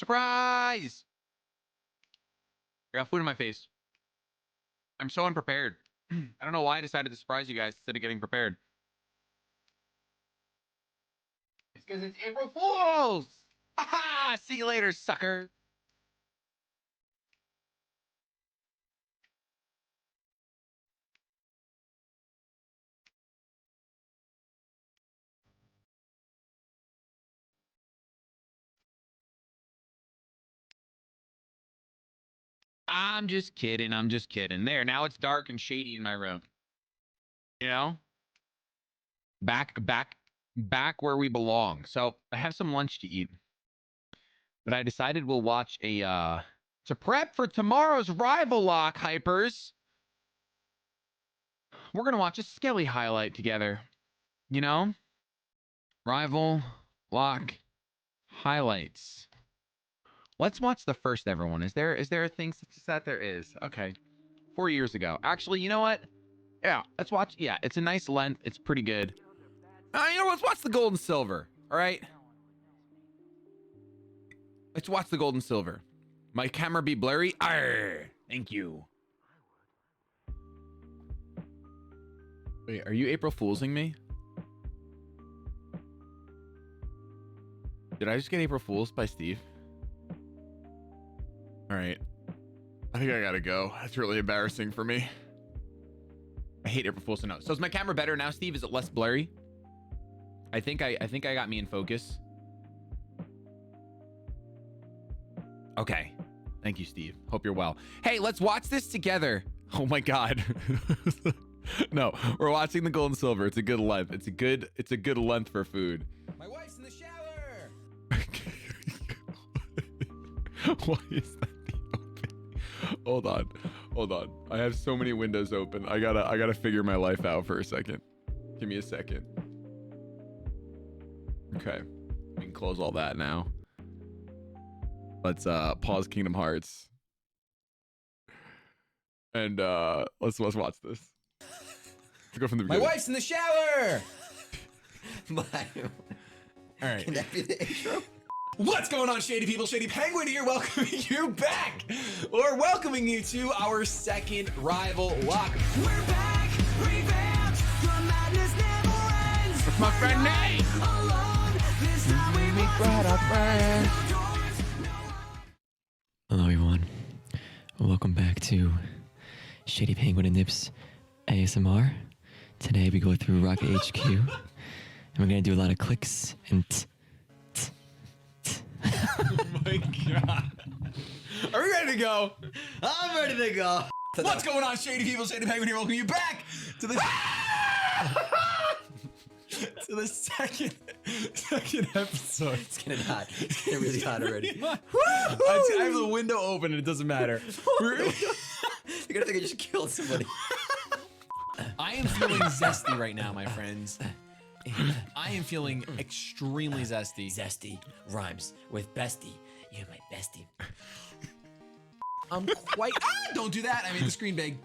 Surprise! I got food in my face. I'm so unprepared. I don't know why I decided to surprise you guys instead of getting prepared. It's because it's April Fools! Aha! See you later, sucker! I'm just kidding. I'm just kidding. There, now it's dark and shady in my room. You know? Back where we belong. So I have some lunch to eat. But I decided we'll watch a to prep for tomorrow's rival lock, hypers. We're gonna watch a Skelly highlight together. You know? Rival lock highlights. Let's watch the first ever one. Is there a thing such as that? There is. Okay. 4 years ago. Actually, you know what? Yeah, let's watch. Yeah, it's a nice length. It's pretty good. You know, let's watch the gold and silver. All right. Let's watch the gold and silver. My camera be blurry. Arr, thank you. Wait, are you April Foolsing me? Did I just get April Fools by Steve? All right. I think I gotta go. That's really embarrassing for me. I hate April Fools to know. So is my camera better now, Steve? Is it less blurry? I think I got me in focus. Okay. Thank you, Steve. Hope you're well. Hey, let's watch this together. Oh my God. No, we're watching the gold and silver. It's a good length. It's a good length for food. My wife's in the shower. Why is that open? Hold on. I have so many windows open. I gotta figure my life out for a second. Give me a second. Okay. We can close all that now. Let's pause Kingdom Hearts. And let's watch this. Let's go from the beginning. My wife's in the shower! All right. Can that be the intro? What's going on, Shady people? ShadyPenguinn here, welcoming you back, or welcoming you to our second rival lock. We're back, revamped, the madness never ends. With my friend Nate. Alone, this time we brought our friends. Hello everyone, welcome back to ShadyPenguinn and Nips ASMR. Today we go through Rocket HQ, and we're gonna do a lot of clicks and Oh my God. Are we ready to go? I'm ready to go. What's going on, Shady people? ShadyPenguinn here, welcoming you back to the to the second episode. It's getting hot. It's getting really hot already. I have the window open and it doesn't matter. You're gonna think I just killed somebody. I am feeling zesty right now, my friends. I am feeling extremely zesty. Zesty rhymes with bestie. You're my bestie. I'm quite. Don't do that. I made the screen big.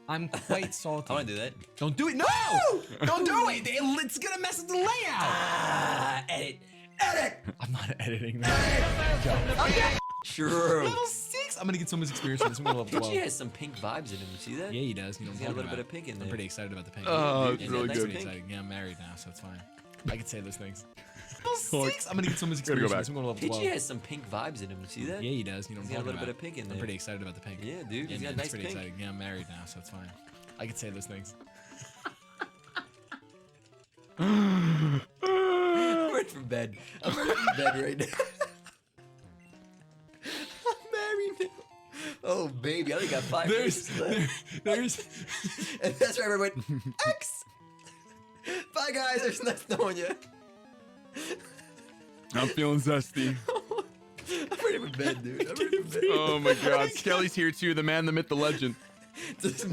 I'm quite salty. I wanna do that. Don't do it. No! Don't do it. It's gonna mess with the layout. Edit. I'm not editing that. Okay. Sure. Level 6. I'm gonna get so much experience from this. I'm gonna level 12. He has some pink vibes in him. You see that? Yeah, he does. You know, He's got a little bit of pink in there. I'm pretty excited about the pink. Oh, it's Yeah, really that's good. pretty exciting. Yeah, I'm married now, so it's fine. I can say those things. Level 6. I'm gonna get so much experience from this. I'm going to level 12. Peachy has some pink vibes in him. You see that? Yeah, he does. You know, He's got a little bit of pink in there. I'm pretty excited about the pink. Yeah, dude. He's got man, nice it's pretty pink. exciting. Yeah, I'm married now, so it's fine. I can say those things. I'm ready for bed. I'm ready for bed right now. I'm married now. Oh, baby. I only got 5 minutes left. There's And that's where everyone went, X! Bye, guys. There's nothing on you. I'm feeling zesty. I'm ready for bed, dude. I'm ready for bed. Oh my God. Skelly's here too. The man, the myth, the legend.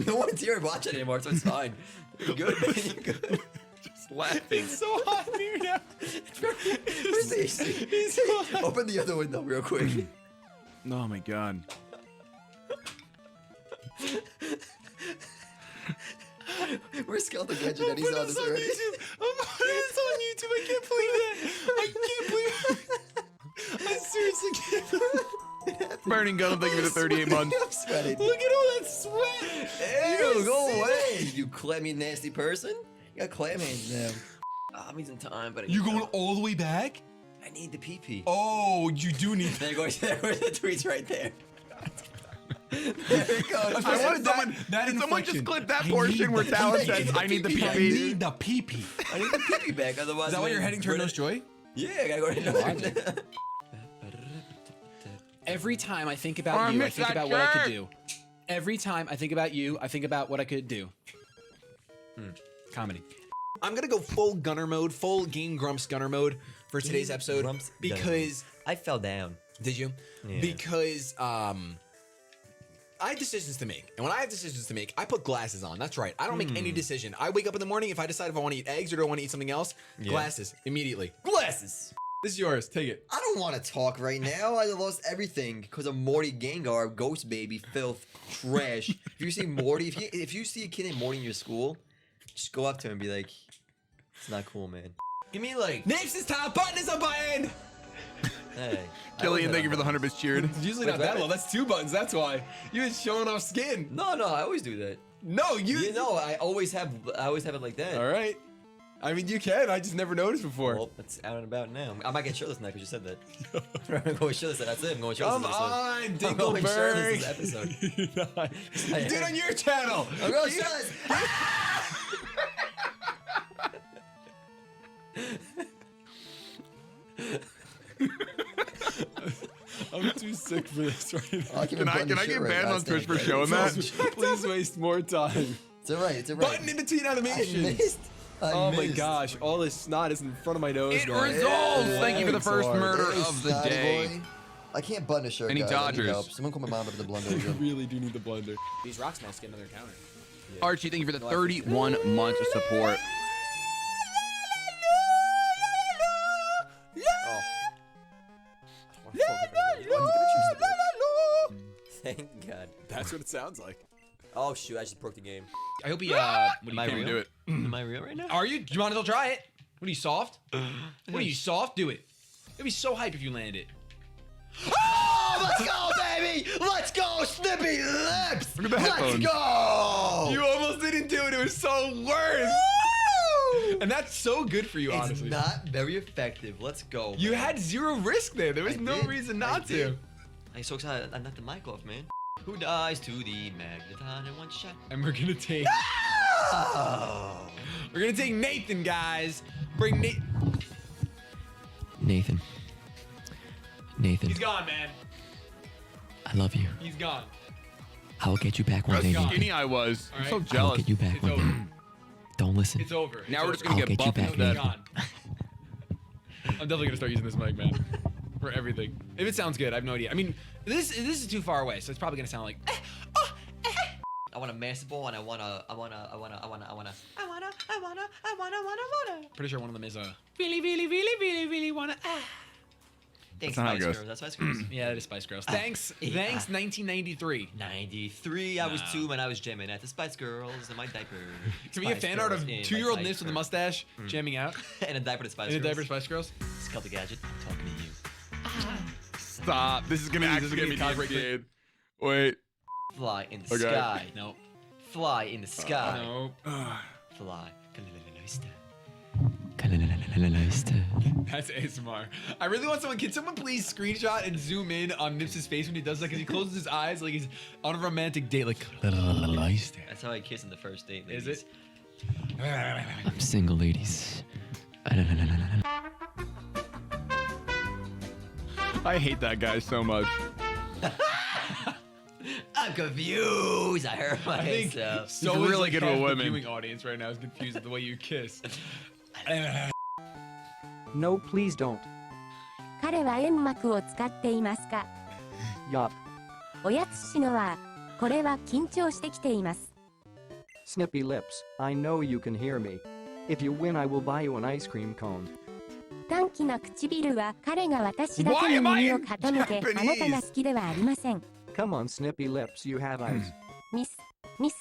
No one's here watching anymore, so it's fine. You're good, man. You're good. Just laughing. it's so hot in here now. Where's the AC? Open the other window real quick. Oh my God. Where's Skeleton Gadget and he's on this already? I'm putting this on YouTube. I can't believe that. I can't believe it. I Seriously, Burning gun, thank you for the 38 months. I'm sweating. look at all that sweat. Ew, go away, you clammy, nasty person. You got clam hands now. I'm using time, but You going all the way back? I need the pee-pee. Oh, you do need. There goes the tweets right there. There it goes. I want someone. Did someone just clip that portion where Talon says, "I need the I PP"? need the pee-pee. I need the pee-pee back, otherwise. Is that why you're heading toward Nose Joy? Yeah, I gotta go to Every time I think about I you, I missed think that about what I could shirt. do. Every time I think about you, I think about what I could do. Comedy. I'm gonna go full gunner mode, full Game Grumps gunner mode for today's episode Grumps because I fell down. did you? Yeah. Because I have decisions to make, and when I have decisions to make, I put glasses on. That's right. I don't make any decision. I wake up in the morning. If I decide if I want to eat eggs or do I want to eat something else, glasses immediately. Glasses. This is yours. Take it. I don't want to talk right now. I lost everything because of Morty Gengar, Ghost Baby, filth, trash. If you see Morty, if you see a kid named Morty in your school, just go up to him and be like, "It's not cool, man." Give me like, Names is top. Button is a button. hey, Killian, thank you for the 100 bits cheered. It's usually Wait, not that what? low. That's 2 buttons. That's why. You're just showing off skin. No, I always do that. No, You know, I always have it like that. All right. I mean, you can. I just never noticed before. Well, that's out and about now. I might get shirtless now because you said that. I'm going shirtless. That's it. I'm going shirtless. Come this episode. on, I'm going shirtless Dingleberg. this episode. You're not. You do it on your channel. I'm going shirtless. I'm too sick for this right now. I can't Can I button the get shirt right banned now, on Twitch it's for not showing great. that? Please waste more time. It's alright. It's alright. Button in between I animations. missed. I Oh my missed. gosh, all this snot is in front of my nose. It guys. resolves. Thank you for the So first hard. murder Hey, of the snotty day. boy. I can't button a shirt. Any guys. I need Dodgers? help. Someone call my mom up with the I blender. really do need the blender. These rock smells get another counter. Archie, thank you for the 31 months of support. Thank God. That's what it sounds like. Oh shoot! I just broke the game. I hope he. What do Am I you real? Do it. Am I real right now? Are you? You might as well try it. What are you soft? What are you soft? Do it. It'd be so hype if you land it. Oh, let's go, baby! Let's go, Snippy Lips! Look at the Let's headphones. go! You almost didn't do it. It was so worth. Woo! And that's so good for you, It's honestly. not very effective. Let's go. You man. had zero risk there. There was I no did. reason I not to. did. I'm so excited. I knocked the mic off, man. Who dies to the magneton in one shot? And we're gonna take. Oh. We're gonna take Nathan, guys. Bring Nate. Nathan. Nathan, He's gone, man. I love you. He's gone. I will get you back one How day, skinny Nathan. I was. All I'm right. so I will I will jealous. get you back It's one over. day. Don't listen. It's over. Now It's we're just over. gonna I'll get get you buff back, instead. Nathan. Gone. I'm definitely gonna start using this mic, man, for everything. If it sounds good, I have no idea. I mean, this is too far away, so it's probably gonna sound like. I want a master ball and I wanna. Pretty sure one of them is a. Really wanna. Thanks, That's not how it Spice goes. Girls. That's Spice Girls. Yeah, that is Spice Girls. Thanks, 1993. 93. I was 2 when I was jamming at the Spice Girls in my diaper. Can we get Spice fan art Girls of in my 2-year-old Nips with a diaper. mustache jamming out And a diaper to Spice in a Girls. diaper Spice Girls? Skelter Gadget. I'm talking to you. Stop. This is gonna Please, actually this get is me gonna be DMCA'd. Wait. Fly in the Okay. sky. No. Fly in the sky. No. Fly. That's ASMR. I really want someone. Can someone please screenshot and zoom in on Nips' face when he does that? Because he closes his eyes like he's on a romantic date. Like, That's how I kiss on the first date. is ladies. it? I'm single, ladies. I hate that guy so much. I'm confused. I hurt I think myself. so. He's is really like good half with the women. viewing audience right now is confused with the way you kiss. No, please don't. 彼は煙幕を使っていますか Yup. おやつしのは、これは緊張してきています。 Snippy lips, I know you can hear me. If you win, I will buy you an ice cream cone. 短気な唇は彼が私だけ Why に am I 耳を in 傾け、 Japanese? あなたが好きではありません。 Come on, Snippy lips, you have eyes. ミス、ミス、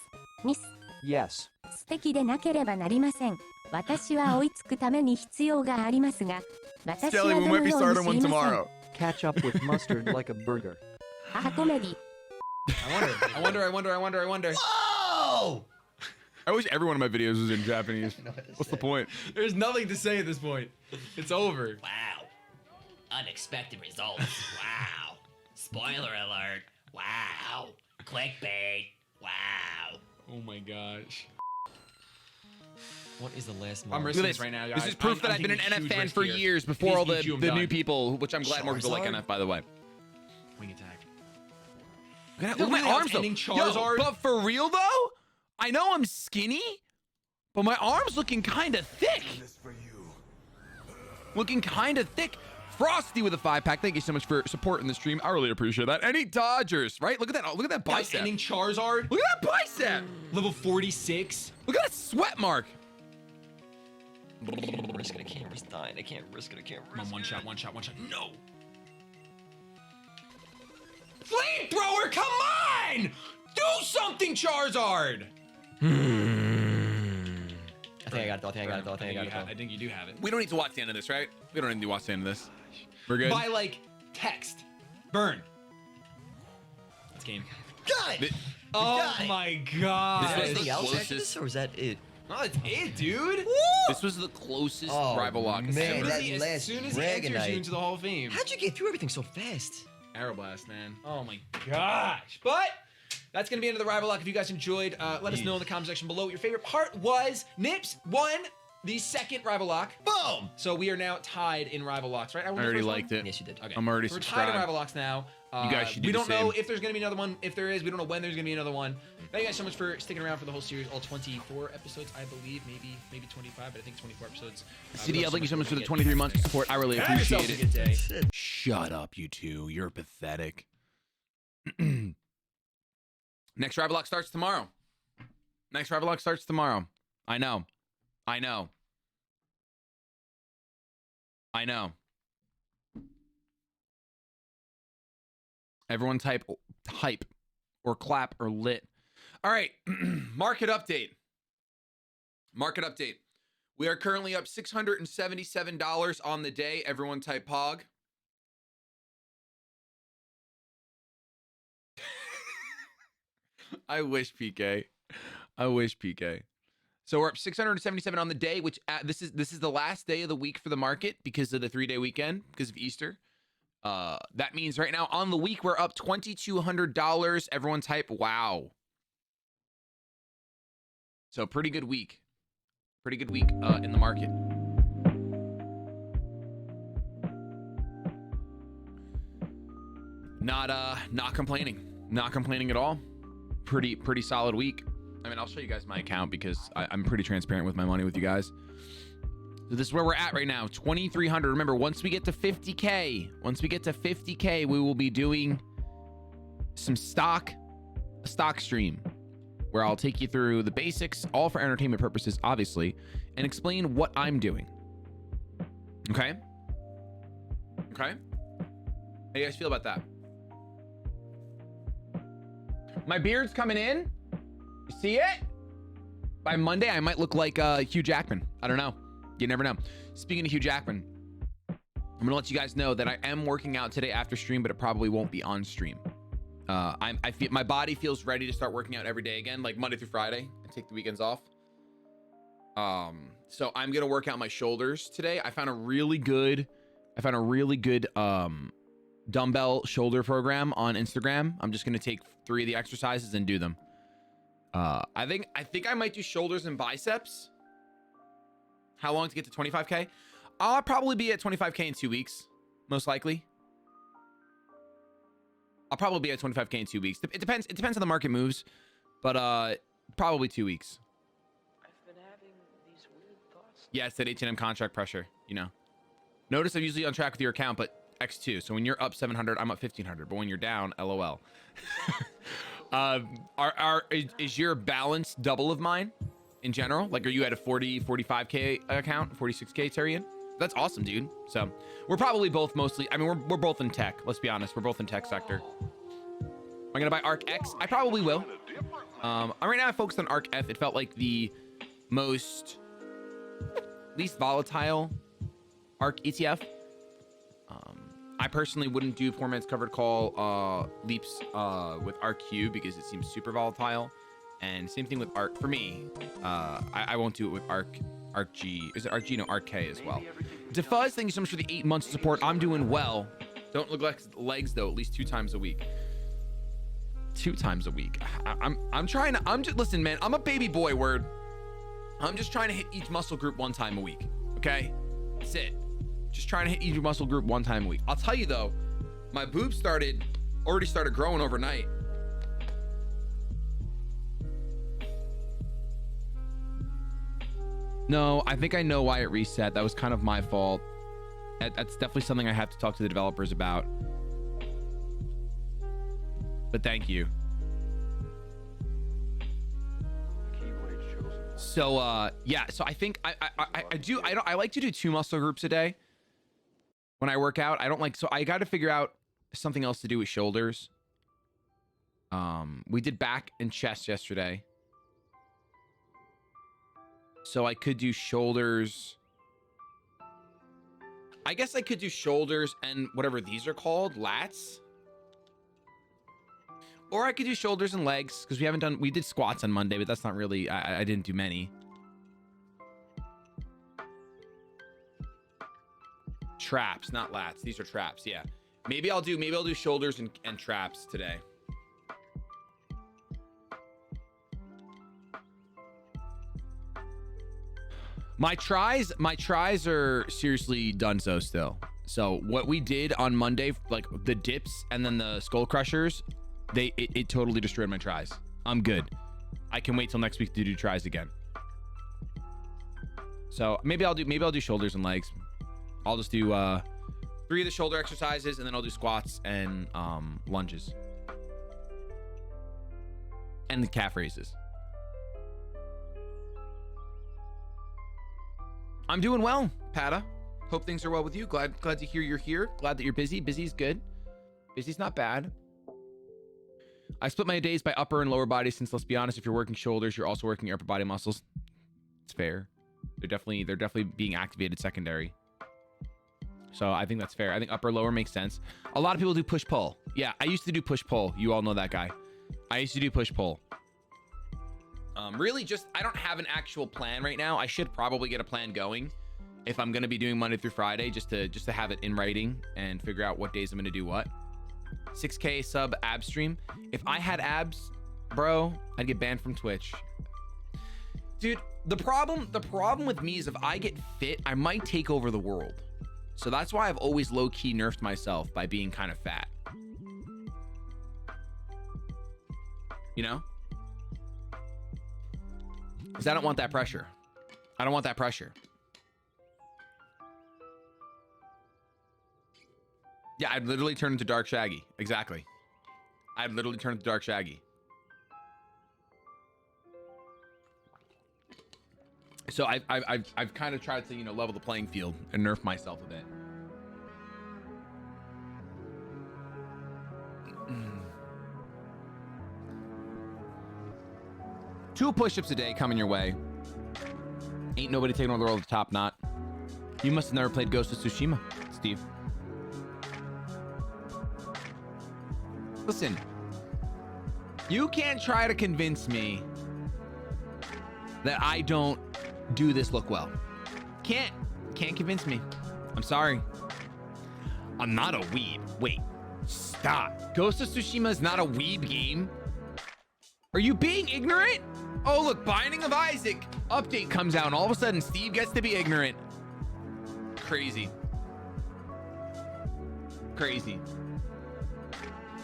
ミス。 Yes. 素敵でなければなりません。私は追いつくために必要がありますが、私は Skelly, ど we の might be ように starting one 知りません tomorrow.。Ketchup with mustard like a burger. 母コメディ I wonder. Oh! I wish every one of my videos was in Japanese. What's the point? There's nothing to say at this point. It's over. Wow. Unexpected results. Wow. Spoiler alert. Wow. Clickbait. Wow. Oh my gosh. What is the last I'm one? risking Look at this right now. This is proof that I've been an NF fan for years before all the new people, which I'm glad more people like NF, by the way. Wing attack. Look at Look my at my arms, though. outstanding Yo, Charizard. but for real, though, I know I'm skinny, but my arm's looking kind of thick. Looking kind of thick. Frosty with a 5-pack. Thank you so much for supporting the stream. I really appreciate that. Any Dodgers, right? Look at that. Look at that bicep. Outstanding Charizard. Look at that bicep. Level 46. Look at that sweat mark. I can't risk it. I can't risk dying. I can't risk it. I can't risk Come on, it. one shot. No. Flamethrower, come on! Do something, Charizard! I think I got it. I think you do have it. We don't need to watch the end of this, right? We don't need to watch the end of this. We're good. By like text. Burn. It's game. Got it! Oh Got it. my god. This was Anything the else after closest- this, or is that it? Oh, that's it, dude. This was the closest Oh, rival lock. man, ever. that As last soon as he enters you Dragonite. into the Hall of Fame. How'd you get through everything so fast? Aeroblast, man. Oh my gosh. But that's going to be the end of the rival lock. If you guys enjoyed, let us know in the comment section below what your favorite part was. Nips won the second rival lock. Boom! So we are now tied in rival locks, right? I already liked it. Yes, you did. Okay. I'm already So we're tied in subscribed. rival locks now. You guys should do We the don't know same. if there's going to be another one. If there is, we don't know when there's going to be another one. Thank you guys so much for sticking around for the whole series. All 24 episodes, I believe. Maybe 25, but I think 24 episodes. CDL, thank you so much for the 23 months of support. I really Have yourselves appreciate a it. good day. Shut up, you two. You're pathetic. Next rival lock starts tomorrow. I know. Everyone type hype or clap or lit. All right. Market update. We are currently up $677 on the day. Everyone type POG. I wish PK. So we're up 677 on the day, which this is the last day of the week for the market because of the 3-day weekend, because of Easter. That means right now on the week we're up $2,200. Everyone type wow. So pretty good week in the market. Not complaining at all. Pretty solid week. I mean, I'll show you guys my account because I'm pretty transparent with my money with you guys. So this is where we're at right now, 2,300. Remember, once we get to 50K, we will be doing a stock stream where I'll take you through the basics, all for entertainment purposes, obviously, and explain what I'm doing. Okay? How do you guys feel about that? My beard's coming in. You see it? By Monday, I might look like Hugh Jackman. I don't know. You never know. Speaking of Hugh Jackman, I'm gonna let you guys know that I am working out today after stream, but it probably won't be on stream. I feel my body feels ready to start working out every day again, like Monday through Friday. I take the weekends off. So I'm gonna work out my shoulders today. I found a really good dumbbell shoulder program on Instagram. I'm just gonna take 3 of the exercises and do them. I think I might do shoulders and biceps. How long to get to 25K? I'll probably be at 25K in 2 weeks, most likely. I'll probably be at 25K in 2 weeks. It depends how the market moves, but probably 2 weeks. I've been having these weird thoughts. Yeah, it's that H&M contract pressure, you know. Notice I'm usually on track with your account, but X2. So when you're up 700, I'm up 1,500. But when you're down, LOL. Is your balance double of mine in general? Like, are you at a 45K account, 46K Tyrion? That's awesome, dude. So we're probably both mostly, I mean, we're both in tech. Let's be honest. We're both in tech sector. Am I going to buy ARC X? I probably will. Right now I focused on ARC F. It felt like the least volatile ARC ETF. I personally wouldn't do poor man's covered call leaps with RQ because it seems super volatile. And same thing with Arc for me. I won't do it with Arc G. Is it Arc G? No, Arc K as well. Defuzz, thank you so much for the 8 months of support. I'm doing well. Don't neglect legs though, at least 2 times a week. 2 times a week. I'm trying to, listen, man, I'm a baby boy, word. I'm just trying to hit each muscle group 1 time a week. Okay? That's it. Just trying to hit each muscle group 1 time a week. I'll tell you though, my boobs already started growing overnight. No, I think I know why it reset. That was kind of my fault. That's definitely something I have to talk to the developers about. But thank you. So yeah, so I think I like to do 2 muscle groups a day when I work out. I don't like, so I got to figure out something else to do with shoulders. We did back and chest yesterday. So I could do shoulders. I guess I could do shoulders and whatever these are called, lats. Or I could do shoulders and legs because we did squats on Monday, but that's not really, I didn't do many. Traps, not lats. These are traps, yeah. Maybe I'll do shoulders and traps today. My tries are seriously done still. So what we did on Monday, like the dips and then the skull crushers, it totally destroyed my tries. I'm good. I can wait till next week to do tries again. So maybe I'll do shoulders and legs. I'll just do 3 of the shoulder exercises and then I'll do squats and lunges. And the calf raises. I'm doing well, Pata. Hope things are well with you. Glad to hear you're here. Glad that you're busy. Busy's good. Busy's not bad. I split my days by upper and lower body since, let's be honest, if you're working shoulders, you're also working your upper body muscles. It's fair. They're definitely being activated secondary. So I think that's fair. I think upper lower makes sense. A lot of people do push pull. Yeah, I used to do push pull. You all know that guy. I used to do push pull. Really just, I don't have an actual plan right now. I should probably get a plan going if I'm going to be doing Monday through Friday, just to have it in writing and figure out what days I'm going to do what. 6K sub ab stream. If I had abs, bro, I'd get banned from Twitch. Dude, the problem with me is if I get fit, I might take over the world. So that's why I've always low-key nerfed myself by being kind of fat. You know? Because I don't want that pressure. I don't want that pressure. Yeah, I'd literally turn into Dark Shaggy. Exactly. I'd literally turn into Dark Shaggy. So I've kind of tried to, level the playing field and nerf myself a bit. Two push-ups a day coming your way. Ain't nobody taking over the world at the top knot. You must have never played Ghost of Tsushima, Steve. Listen, you can't try to convince me that I don't do this look well. Can't convince me. I'm sorry. I'm not a weeb. Wait, stop. Ghost of Tsushima is not a weeb game. Are you being ignorant? Oh, look, Binding of Isaac update comes out and all of a sudden Steve gets to be ignorant. Crazy. Crazy.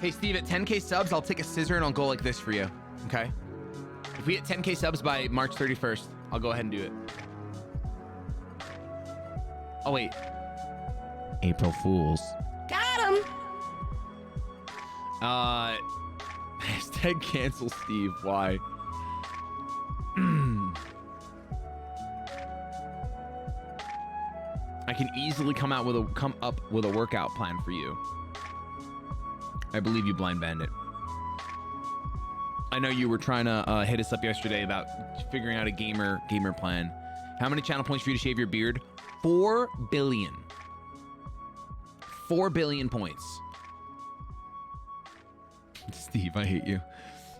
Hey, Steve, at 10K subs, I'll take a scissor and I'll go like this for you. Okay? If we hit 10K subs by March 31st, I'll go ahead and do it. Oh, wait. April Fools. Got him! Hashtag cancel Steve. Why? I can easily come up with a workout plan for you. I believe you, Blind Bandit. I know you were trying to hit us up yesterday about figuring out a gamer plan. How many channel points for you to shave your beard? 4 billion. 4 billion points. Steve, I hate you.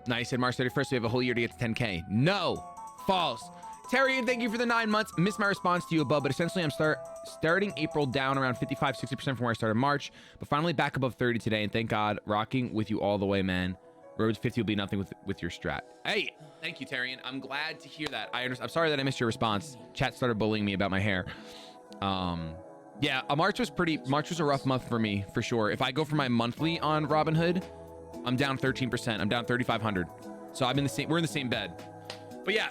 Nice. Said March 31st, we have a whole year to get to 10K. No. False. Terry, thank you for the 9 months. Missed my response to you above, but essentially I'm starting April down around 55-60% from where I started March, but finally back above 30 today, and thank God, rocking with you all the way, man. Road 50 will be nothing with your strat. Hey, thank you, Terrian. I'm glad to hear that. I'm sorry that I missed your response. Chat started bullying me about my hair. Yeah, March was a rough month for me, for sure. If I go for my monthly on Robinhood, I'm down 13%. I'm down 3,500. So we're in the same bed. But yeah,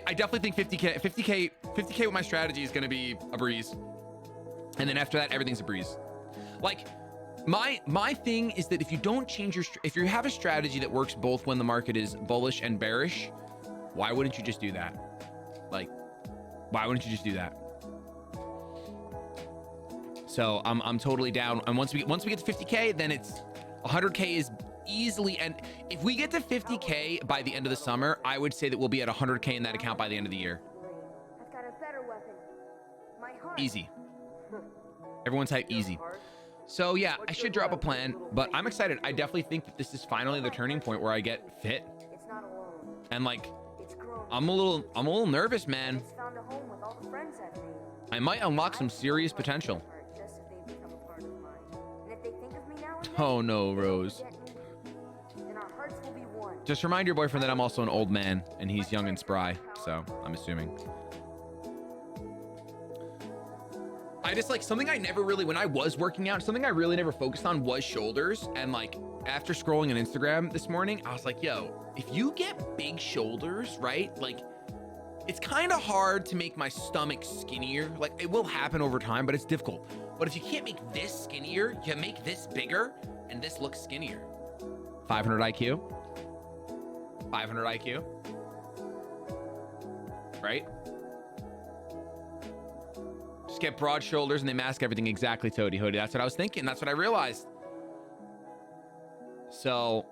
I definitely think 50K with my strategy is going to be a breeze. And then after that, everything's a breeze. Like, my thing is that if you don't change if you have a strategy that works both when the market is bullish and bearish, why wouldn't you just do that? Like, why wouldn't you just do that? So I'm totally down. And once we get to 50K, then it's 100K is easily. And if we get to 50K by the end of the summer, I would say that we'll be at 100K in that account by the end of the year. I've got a better weapon. My heart. Easy. Everyone type easy. So yeah, I should drop a plan, but I'm excited. I definitely think that this is finally the turning point where I get fit. It's not alone. And like, It's grown. I'm a little nervous, man. It's found a home with all the friends I've made. I might unlock some serious potential. Just if they become a part of mine. And if they think of me now and then, Oh no, Rose. then our hearts will be one. Just remind your boyfriend that I'm also an old man and he's young and spry, so I'm assuming. I just like something I never really, when I was working out, something I really never focused on was shoulders. And like after scrolling on Instagram this morning, I was like, yo, if you get big shoulders, right? Like it's kind of hard to make my stomach skinnier. Like it will happen over time, but it's difficult. But if you can't make this skinnier, you make this bigger and this looks skinnier. 500 IQ. 500 IQ. Right? Just get broad shoulders and they mask everything. Exactly, Toady Hoodie. That's what I was thinking. That's what I realized. So,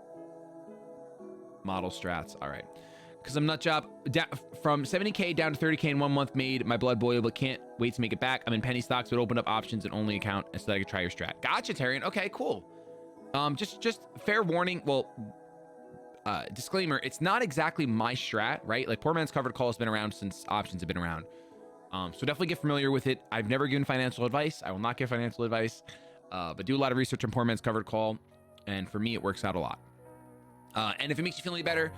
model strats. All right. Because I'm nut job from 70K down to 30K in 1 month made my blood boil, but can't wait to make it back. I'm in penny stocks, but opened up options and only account so that I could try your strat. Gotcha, Tyrion. Okay, cool. Just fair warning. Well, disclaimer, it's not exactly my strat, right? Like poor man's covered call has been around since options have been around. So definitely get familiar with it. I've never given financial advice. I will not give financial advice, but do a lot of research on poor man's covered call. And for me, it works out a lot. And if it makes you feel any better,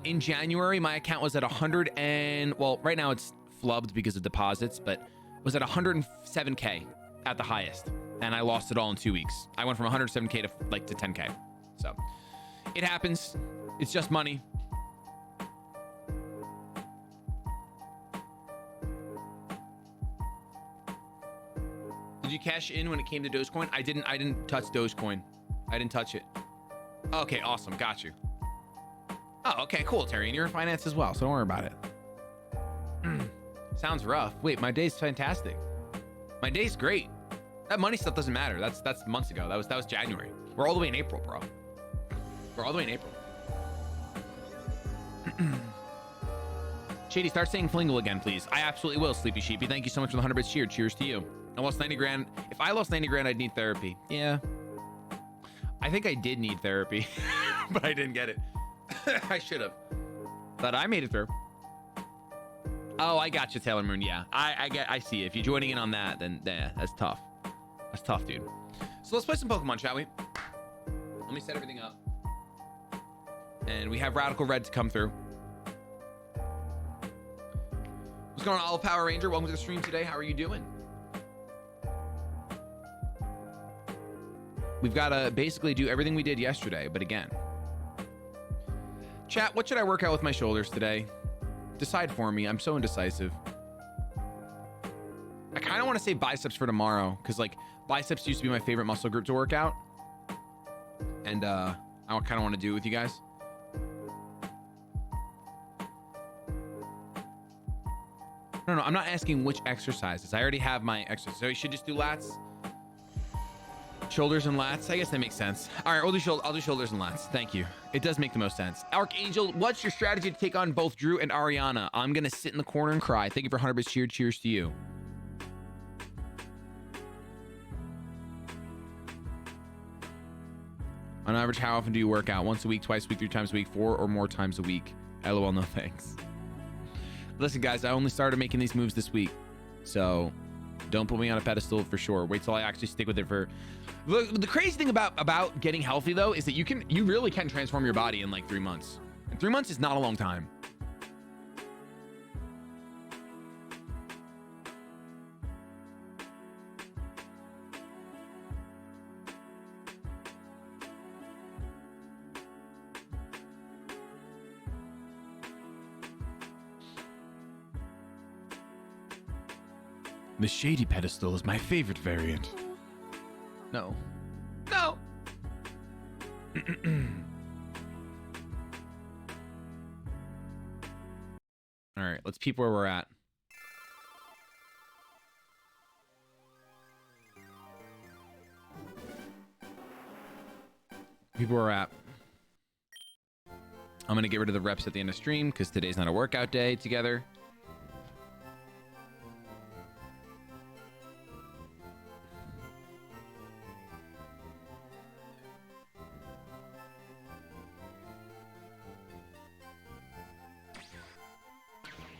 in January, my account was at 100 and, well, right now it's flubbed because of deposits, but was at 107K at the highest. And I lost it all in 2 weeks. I went from 107K to 10K. So it happens. It's just money. Did you cash in when it came to Dogecoin? I didn't touch Dogecoin. I didn't touch it. Okay, awesome. Got you. Oh, okay, cool, Terry. And you're in finance as well, so don't worry about it. Sounds rough. Wait, my day's fantastic. My day's great. That money stuff doesn't matter. That's months ago. That was January. We're all the way in April, bro. We're all the way in April. Shady, start saying flingle again, please. I absolutely will, Sleepy Sheepy. Thank you so much for the 100 bits cheer. Cheers to you. I lost 90 grand. If I lost 90 grand, I'd need therapy. Yeah. I think I did need therapy, but I didn't get it. I should have. But I made it through. Oh, I got you, Taylor Moon. Yeah, I see. If you're joining in on that, then yeah, that's tough. That's tough, dude. So let's play some Pokemon, shall we? Let me set everything up. And we have Radical Red to come through. What's going on, Olive Power Ranger? Welcome to the stream today. How are you doing? We've got to basically do everything we did yesterday, but again. Chat, what should I work out with my shoulders today? Decide for me. I'm so indecisive. I kind of want to say biceps for tomorrow, because like biceps used to be my favorite muscle group to work out. And I kind of want to do it with you guys. No, I'm not asking which exercises. I already have my exercise. So you should just do lats. Shoulders and lats. I guess that makes sense. All right, I'll do shoulders and lats. Thank you. It does make the most sense. Archangel, what's your strategy to take on both Drew and Ariana? I'm going to sit in the corner and cry. Thank you for 100 bits cheer. Cheers to you. On average, how often do you work out? Once a week, twice a week, 3 times a week, 4 or more times a week? LOL, no thanks. Listen, guys, I only started making these moves this week, so don't put me on a pedestal for sure. Wait till I actually stick with it for... The crazy thing about getting healthy, though, is that you really can transform your body in like 3 months. And 3 months is not a long time. The Shady pedestal is my favorite variant. No. No! All right, let's peep where we're at. Peep where we're at. I'm going to get rid of the reps at the end of stream because today's not a workout day together.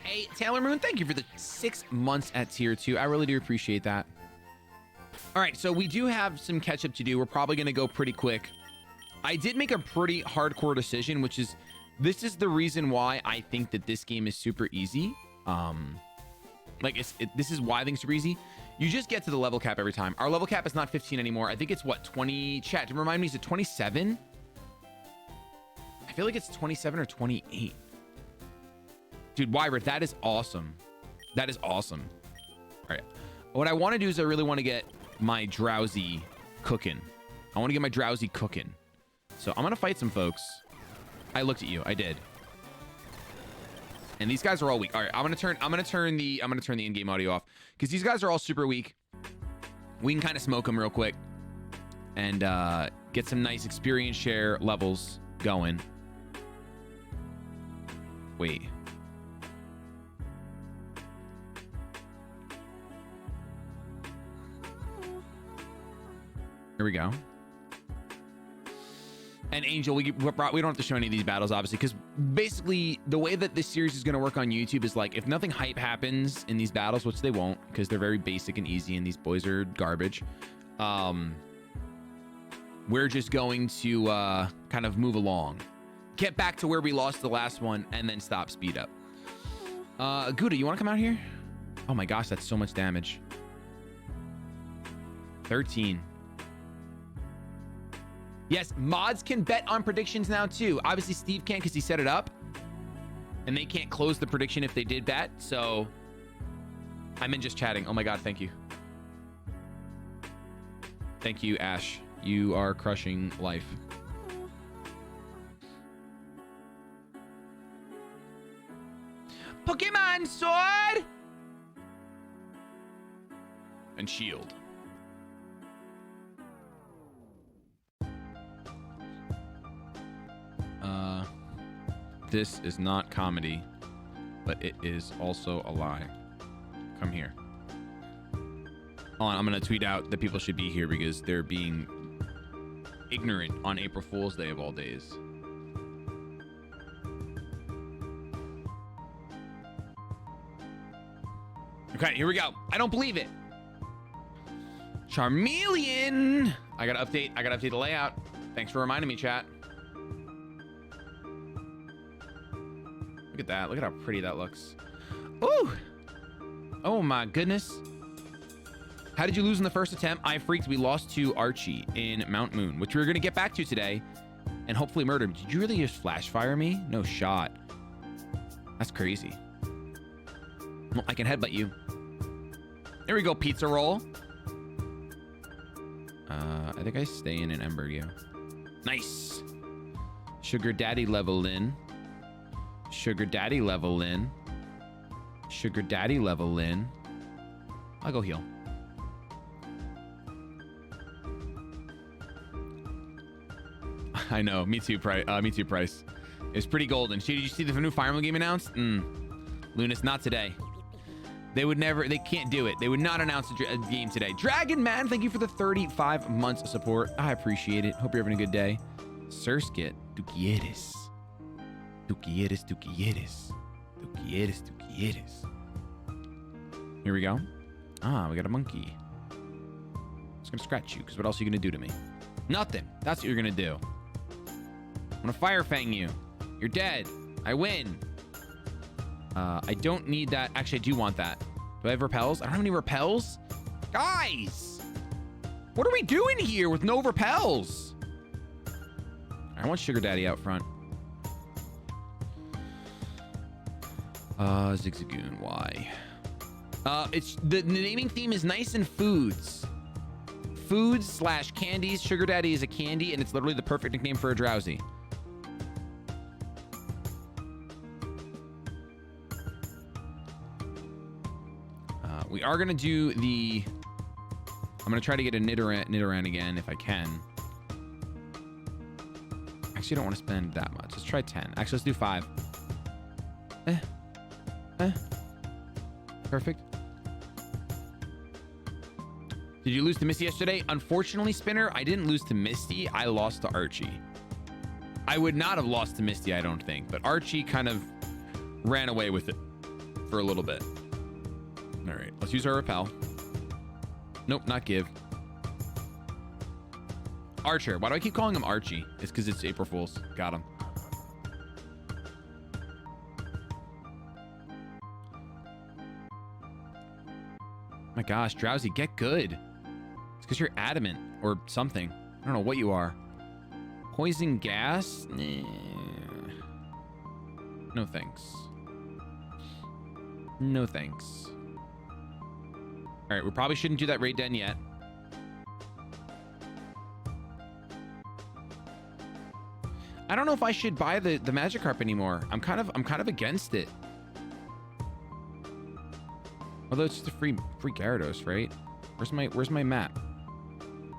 Hey, Taylor Moon, thank you for the 6 months at tier 2. I really do appreciate that. All right, so we do have some catch up to do. We're probably going to go pretty quick. I did make a pretty hardcore decision, which is this is the reason why I think that this game is super easy. This is why I think it's super easy. You just get to the level cap every time. Our level cap is not 15 anymore. I think it's what, 20? Chat, to remind me, is it 27? I feel like it's 27 or 28. Dude, Wyvert, that is awesome. That is awesome. All right. What I want to do is I really want to get my drowsy cooking. I want to get my drowsy cooking. So I'm going to fight some folks. I looked at you. I did. And these guys are all weak. All right. I'm going to turn the in-game audio off because these guys are all super weak. We can kind of smoke them real quick and get some nice experience share levels going. Wait. Here we go. And Angel, we don't have to show any of these battles, obviously, because basically the way that this series is going to work on YouTube is like if nothing hype happens in these battles, which they won't, because they're very basic and easy, and these boys are garbage. We're just going to kind of move along, get back to where we lost the last one, and then stop, speed up. Gouda, you want to come out here? Oh my gosh, that's so much damage. 13. Yes, mods can bet on predictions now too. Obviously, Steve can't because he set it up. And they can't close the prediction if they did bet. So I'm in just chatting. Oh my God, thank you. Thank you, Ash. You are crushing life. Pokemon Sword! And Shield. This is not comedy, but it is also a lie. Come here. Hold on, I'm gonna tweet out that people should be here because they're being ignorant on April Fool's Day of all days. Okay, here we go. I don't believe it. Charmeleon. I gotta update the layout. Thanks for reminding me, chat. Look at that. Look at how pretty that looks. Ooh. Oh my goodness. How did you lose in the first attempt? I freaked. We lost to Archie in Mount Moon, which we're going to get back to today and hopefully murder him. Did you really just flash fire me? No shot. That's crazy. Well, I can headbutt you. There we go, pizza roll. I think I stay in an Embryo. Nice. Sugar Daddy level in. Sugar Daddy level in. Sugar Daddy level in. I'll go heal. I know. Me too, Price. It's pretty golden. Did you see the new Fire Emblem game announced? Lunas, not today. They can't do it. They would not announce a game today. Dragon Man, thank you for the 35 months of support. I appreciate it. Hope you're having a good day. Surskit, tú quieres. Tú quieres, tú quieres. Tú quieres, tú quieres. Here we go. Ah, we got a monkey. Just gonna scratch you, because what else are you gonna do to me? Nothing. That's what you're gonna do. I'm gonna fire fang you. You're dead. I win. I don't need that. Actually, I do want that. Do I have repels? I don't have any repels. Guys! What are we doing here with no repels? I want Sugar Daddy out front. Zigzagoon, why? It's the naming theme is nice and foods. Foods slash candies. Sugar Daddy is a candy, and it's literally the perfect nickname for a drowsy. We are gonna do the. I'm gonna try to get a Nidoran again if I can. Actually, I don't want to spend that much. Let's try 10. Actually, let's do 5. Perfect. Did you lose to Misty yesterday? Unfortunately, Spinner, I didn't lose to Misty. I lost to Archie. I would not have lost to Misty, I don't think. But Archie kind of ran away with it for a little bit. All right, let's use our repel. Nope, not give. Archer. Why do I keep calling him Archie? It's because it's April Fool's. Got him. My gosh, Drowsy, get good. It's because you're adamant or something. I don't know what you are. Poison gas? Nah. No thanks. No thanks. All right, we probably shouldn't do that raid den yet. I don't know if I should buy the Magikarp anymore. I'm kind of against it. Although it's just a free Gyarados, right? Where's my map?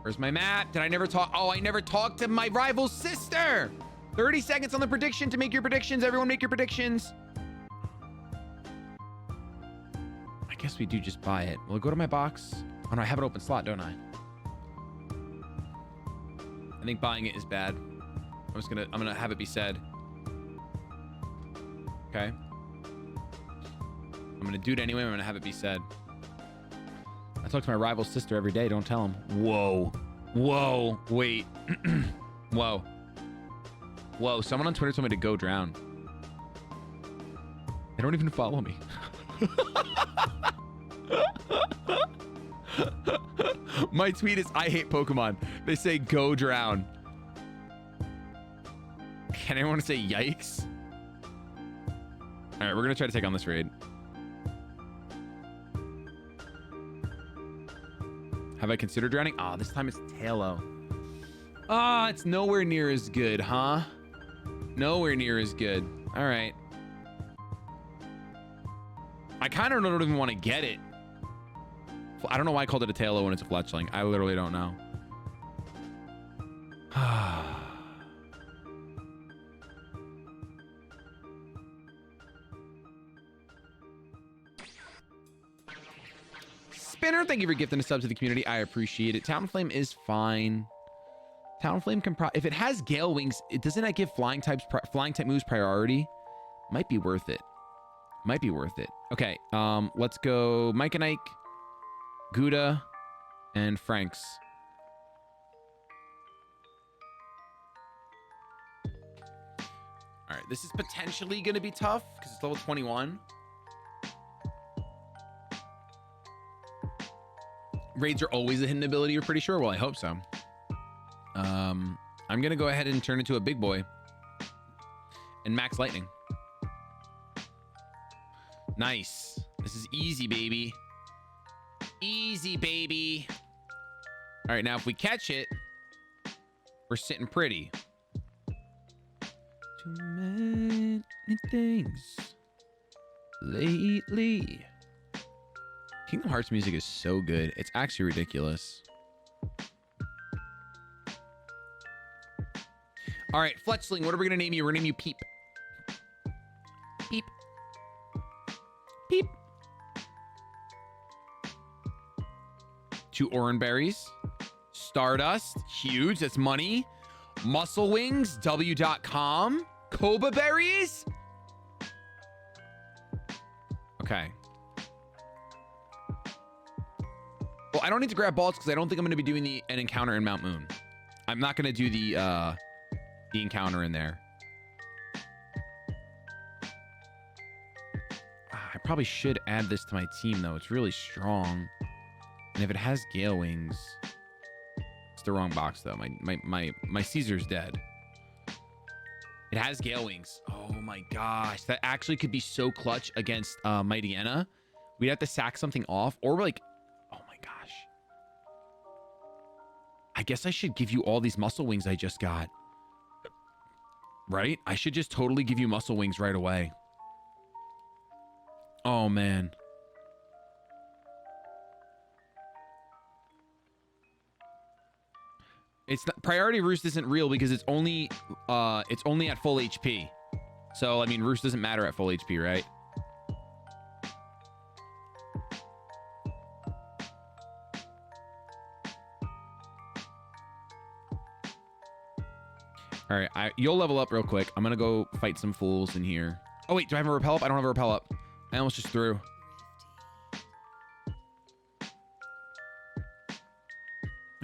Where's my map? Did I never talk? Oh, I never talked to my rival's sister. 30 seconds on the prediction to make your predictions. Everyone make your predictions. I guess we do just buy it. Will it go to my box? Oh no, I have an open slot, don't I? I think buying it is bad. I'm gonna have it be said. Okay. I'm gonna do it anyway. I'm gonna have it be said. I talk to my rival's sister every day. Don't tell him. Whoa. Whoa. Wait. Whoa. Whoa. Someone on Twitter told me to go drown. They don't even follow me. My tweet is, I hate Pokemon. They say go drown. Can anyone say yikes? All right, we're gonna try to take on this raid. Have I considered drowning? Ah, this time it's Tailo. Ah, it's nowhere near as good, huh? Nowhere near as good. All right. I kind of don't even want to get it. I don't know why I called it a Tailo when it's a Fletchling. I literally don't know. Spinner, thank you for gifting a sub to the community. I appreciate it. Talonflame is fine. Talonflame can if it has Gale Wings, doesn't that give flying type moves priority? Might be worth it. Might be worth it. Okay, let's go Mike and Ike, Gouda, and Franks. All right, this is potentially going to be tough because it's level 21. Raids are always a hidden ability, you're pretty sure? Well, I hope so. I'm going to go ahead and turn into a big boy and max lightning. Nice. This is easy, baby. Easy, baby. All right, now if we catch it, we're sitting pretty. Too many things lately. Kingdom Hearts music is so good. It's actually ridiculous. All right, Fletchling, what are we going to name you? We're going to name you Peep. Peep. Peep. 2 Oran berries. Stardust. Huge. That's money. Muscle Wings, W.com. Koba berries? Okay. Well, I don't need to grab balls because I don't think I'm going to be doing an encounter in Mount Moon. I'm not going to do the encounter in there. I probably should add this to my team, though. It's really strong. And if it has Gale Wings... It's the wrong box, though. My Caesar's dead. It has Gale Wings. Oh, my gosh. That actually could be so clutch against Mighty Anna. We'd have to sack something off. Or, like... Oh, my gosh. I guess I should give you all these Muscle Wings I just got. Right? I should just totally give you Muscle Wings right away. Oh, man. It's not, Priority Roost isn't real because it's only at full HP. So, I mean, Roost doesn't matter at full HP, right? All right, you'll level up real quick. I'm gonna go fight some fools in here. Oh wait, do I have a repel up? I don't have a repel up. I almost just threw.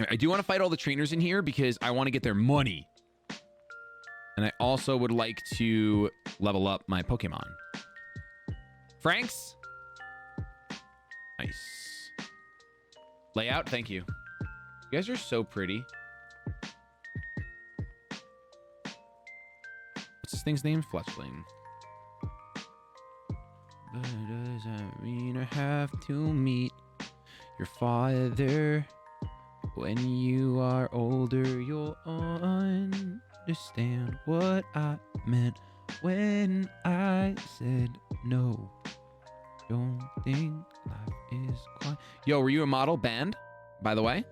I do want to fight all the trainers in here because I want to get their money. And I also would like to level up my Pokemon. Franks? Nice. Layout, thank you. You guys are so pretty. What's this thing's name? Fletchling. But does that mean I have to meet your father? When you are older, you'll understand what I meant when I said no. Don't think life is quite... Yo, were you a model band, by the way?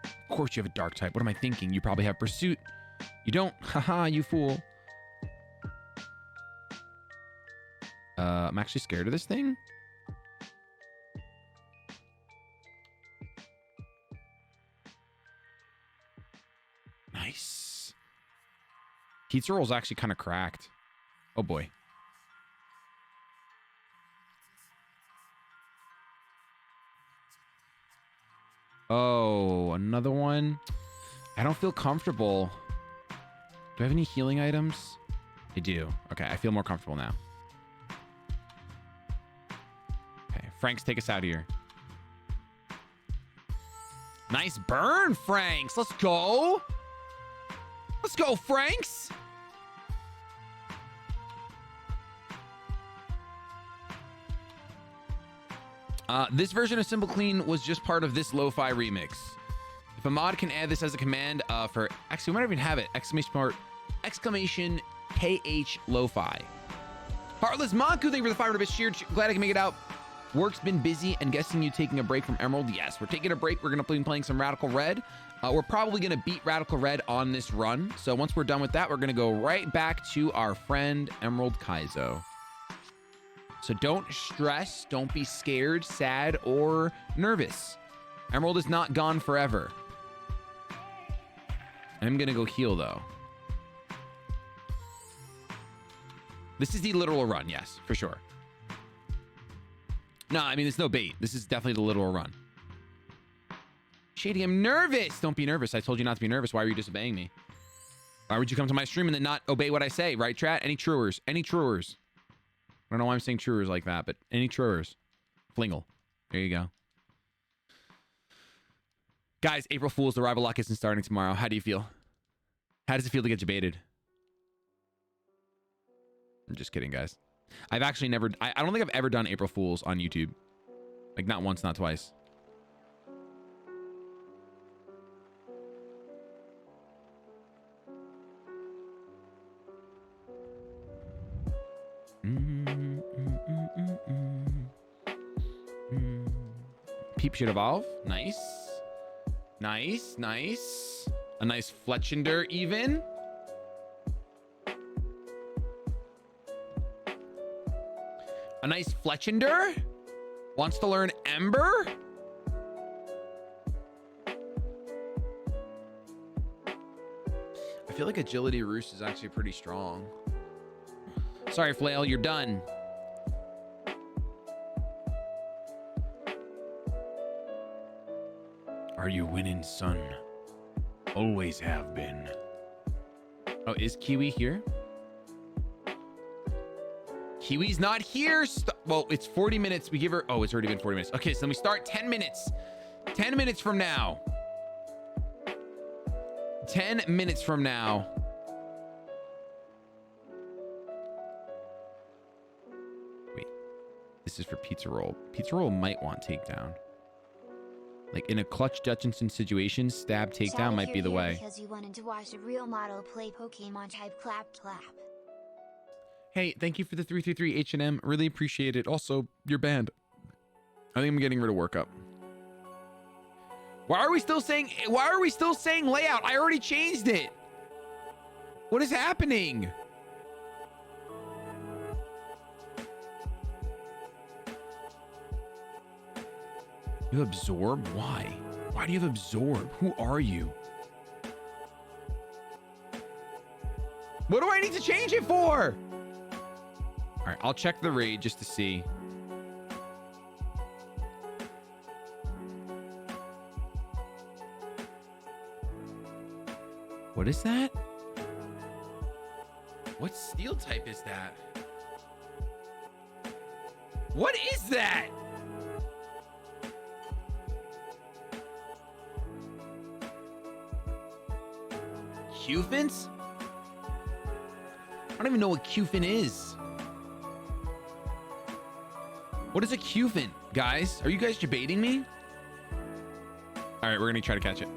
Of course you have a dark type. What am I thinking? You probably have pursuit. You don't. Haha, you fool. I'm actually scared of this thing. Nice. Pizza roll's actually kind of cracked. Oh boy. Oh, another one. I don't feel comfortable. Do I have any healing items? I do. Okay, I feel more comfortable now. Okay, Franks, take us out of here. Nice burn, Franks. Let's go. Let's go, Franks. This version of Simple Clean was just part of this lo-fi remix. If a mod can add this as a command for... Actually, we might even have it. Exclamation KH lo-fi. Heartless Monku, thank you for the 500 bits cheered. Glad I can make it out. Work's been busy and guessing you taking a break from Emerald. Yes, we're taking a break. We're going to be playing some Radical Red. We're probably going to beat Radical Red on this run. So once we're done with that, we're going to go right back to our friend Emerald Kaizo. So don't stress, don't be scared, sad, or nervous. Emerald is not gone forever. I'm gonna go heal though. This is the literal run, yes, for sure. No, I mean, it's no bait. This is definitely the literal run. Shady, I'm nervous. Don't be nervous. I told you not to be nervous. Why were you disobeying me? Why would you come to my stream and then not obey what I say, right, chat? Any truers? Any truers? I don't know why I'm saying truers like that, but any truers. Flingle. There you go. Guys, April Fool's, the rival lock isn't starting tomorrow. How do you feel? How does it feel to get debated? I'm just kidding, guys. I've actually never... I don't think I've ever done April Fool's on YouTube. Like, not once, not twice. Peep should evolve. Nice. Nice, nice. A nice Fletchender even. A nice Fletchender. Wants to learn Ember. feel like agility roost is actually pretty strong. Sorry, Flail, you're done. Are you winning, son? Always have been. Oh, is Kiwi here? Kiwi's not here. Well, it's 40 minutes. We give her... Oh, it's already been 40 minutes. Okay, so let me start 10 minutes. 10 minutes from now. 10 minutes from now. Wait. This is for Pizza Roll. Pizza Roll might want takedown. Like in a clutch Dutchinson situation, stab takedown might be the way. Because you wanted to watch a real model play Pokemon type clap. Hey, thank you for the 333 H&M. Really appreciate it. Also, your band. I think I'm getting rid of workup. Why are we still saying layout? I already changed it. What is happening? You have absorb? Why? Why do you have absorb? Who are you? What do I need to change it for? All right, I'll check the raid just to see. What is that? What steel type is that? What is that? Cufins? I don't even know what Cufin is. What is a Cufin, guys? Are you guys debating me? All right, we're gonna try to catch it.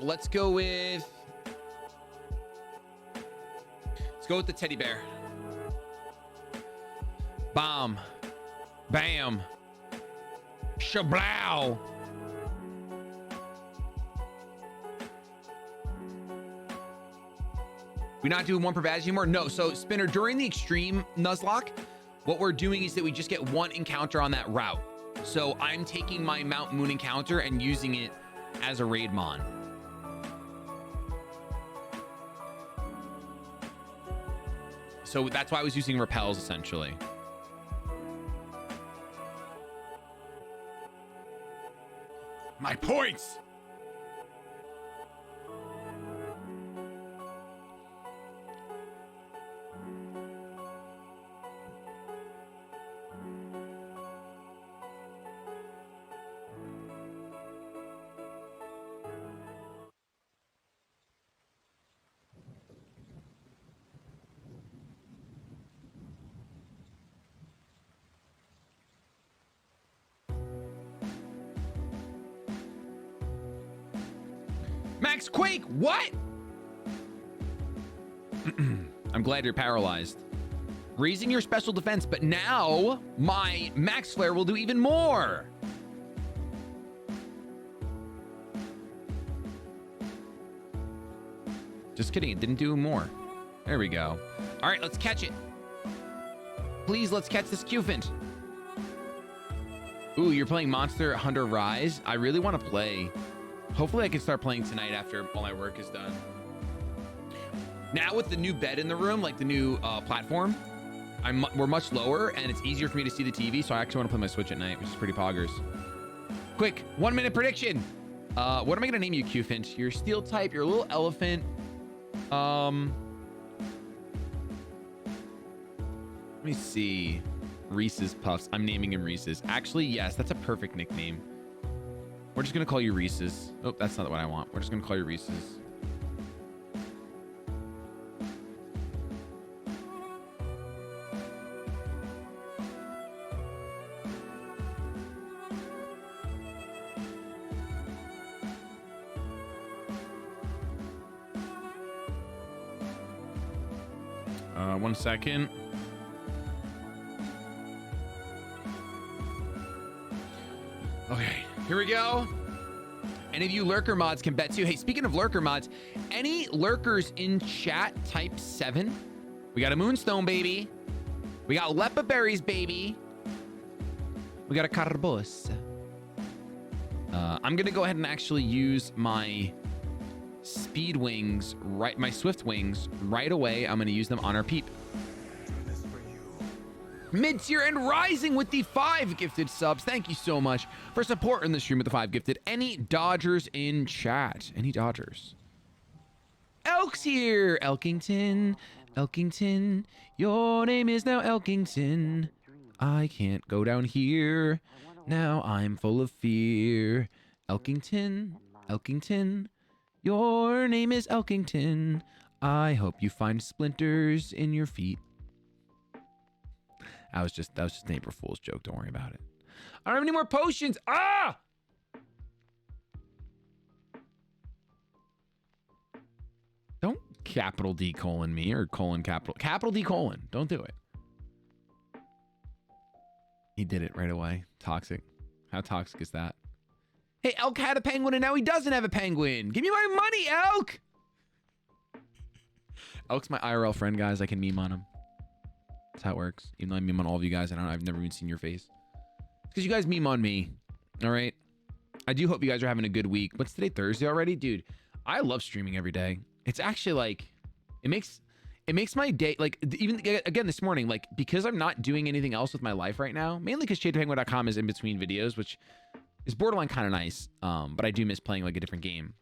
Let's go with the teddy bear. Bomb. Bam. Shablow. We not doing one per badge anymore? No. So Spinner, during the extreme Nuzlocke, what we're doing is that we just get one encounter on that route. So I'm taking my Mount Moon encounter and using it as a raid mon. So that's why I was using repels essentially. My points. Max Quake, what? I'm glad you're paralyzed. Raising your special defense, but now my Max Flare will do even more. Just kidding, it didn't do more. There we go. All right, let's catch it. Please, let's catch this Cufant. Ooh, you're playing Monster Hunter Rise? I really want to play. Hopefully I can start playing tonight after all my work is done. Now with the new bed in the room, like the new platform, we're much lower and it's easier for me to see the TV. So I actually want to play my Switch at night, which is pretty poggers. Quick, 1 minute prediction. What am I going to name you, Cufant? You're steel type. You're a little elephant. Let me see. Reese's Puffs. I'm naming him Reese's. Actually, yes, that's a perfect nickname. We're just gonna call you Reese's. Oh, that's not what I want. We're just gonna call you Reese's. One second. Okay, here we go. Any of you lurker mods can bet too. Hey, speaking of lurker mods, any lurkers in chat type 7? We got a Moonstone, baby. We got Lepa Berries, baby. We got a Carbos. I'm gonna go ahead and actually use my speed wings, right, my swift wings, right away. I'm going to use them on our peep. Mid-tier and rising with the 5 gifted subs. Thank you so much for supporting the stream with the 5 gifted. Any Dodgers in chat? Any Dodgers? Elk's here. Elkington. Elkington. Your name is now Elkington. I can't go down here. Now I'm full of fear. Elkington. Elkington. Your name is Elkington. I hope you find splinters in your feet. That was just an April Fool's joke. Don't worry about it. I don't have any more potions. Ah! Don't capital D colon me or colon capital D colon. Don't do it. He did it right away. Toxic. How toxic is that? Hey, Elk had a penguin and now he doesn't have a penguin. Give me my money, Elk. Elk's my IRL friend, guys. I can meme on him. That's how it works. Even though I meme on all of you guys, I've never even seen your face. It's because you guys meme on me. All right. I do hope you guys are having a good week. What's today? Thursday already? Dude, I love streaming every day. It's actually like, it makes my day, like, even again this morning, like, because I'm not doing anything else with my life right now, mainly because ShadyPenguinn.com is in between videos, which is borderline kind of nice. But I do miss playing like a different game.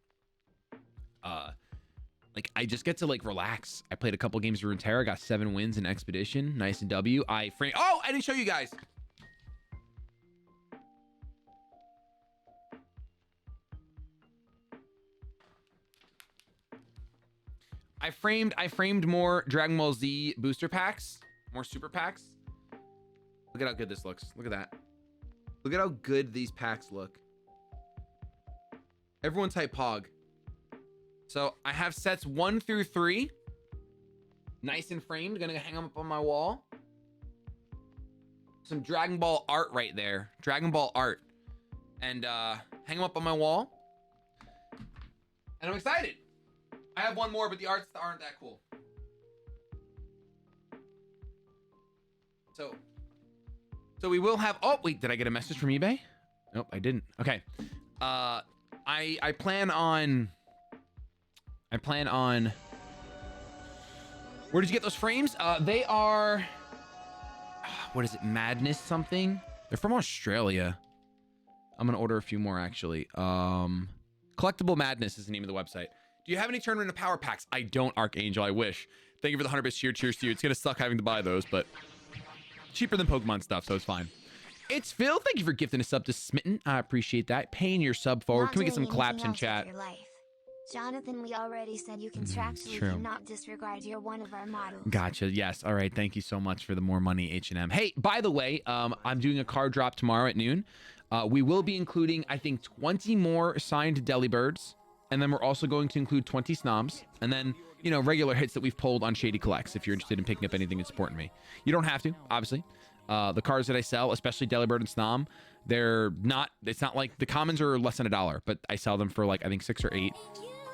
Like, I just get to, like, relax. I played a couple games of Runeterra, got 7 wins in Expedition. Nice and W. Oh, I didn't show you guys. I framed more Dragon Ball Z booster packs. More super packs. Look at how good this looks. Look at that. Look at how good these packs look. Everyone type Pog. So I have sets 1 through 3. Nice and framed. Gonna hang them up on my wall. Some Dragon Ball art right there. Dragon Ball art. And hang them up on my wall. And I'm excited. I have one more, but the arts aren't that cool. So we will have, oh wait, did I get a message from eBay? Nope, I didn't. Okay. I plan on, where did you get those frames? They are, what is it? Madness something? They're from Australia. I'm going to order a few more actually. Collectible Madness is the name of the website. Do you have any tournament of power packs? I don't, Archangel. I wish. Thank you for the 100 bits cheer. Cheers to you. It's going to suck having to buy those, but cheaper than Pokemon stuff, so it's fine. It's Phil. Thank you for gifting a sub to Smitten. I appreciate that. Paying your sub forward. Not Can we get some doing claps anything in else chat? with your life. Jonathan, we already said you contractually true. cannot disregard your one of our models. Gotcha. Yes. All right. Thank you so much for the more money, H&M. Hey, by the way, I'm doing a card drop tomorrow at noon. We will be including, I think, 20 more signed Delibirds. And then we're also going to include 20 Snoms. And then, you know, regular hits that we've pulled on Shady Collects if you're interested in picking up anything and supporting me. You don't have to, obviously. The cards that I sell, especially Delibird and Snom, it's not like the commons are less than $1, but I sell them for like, I think 6 or 8.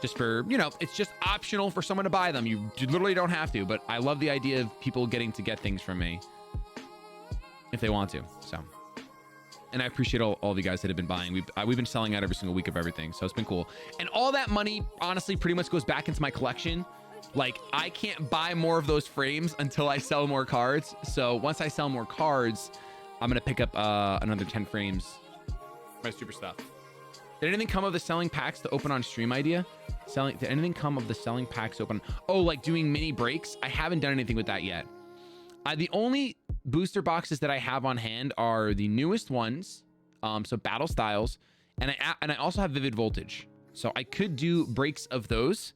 Just for, you know, it's just optional for someone to buy them. You literally don't have to, but I love the idea of people getting to get things from me if they want to, so. And I appreciate all of you guys that have been buying. We've been selling out every single week of everything, so it's been cool. And all that money, honestly, pretty much goes back into my collection. Like, I can't buy more of those frames until I sell more cards. So once I sell more cards, I'm gonna pick up another 10 frames. My super stuff. Did anything come of the selling packs to open on stream idea? Did anything come of the selling packs open? Oh, like doing mini breaks? I haven't done anything with that yet. The only booster boxes that I have on hand are the newest ones, so Battle Styles, and I also have Vivid Voltage, so I could do breaks of those.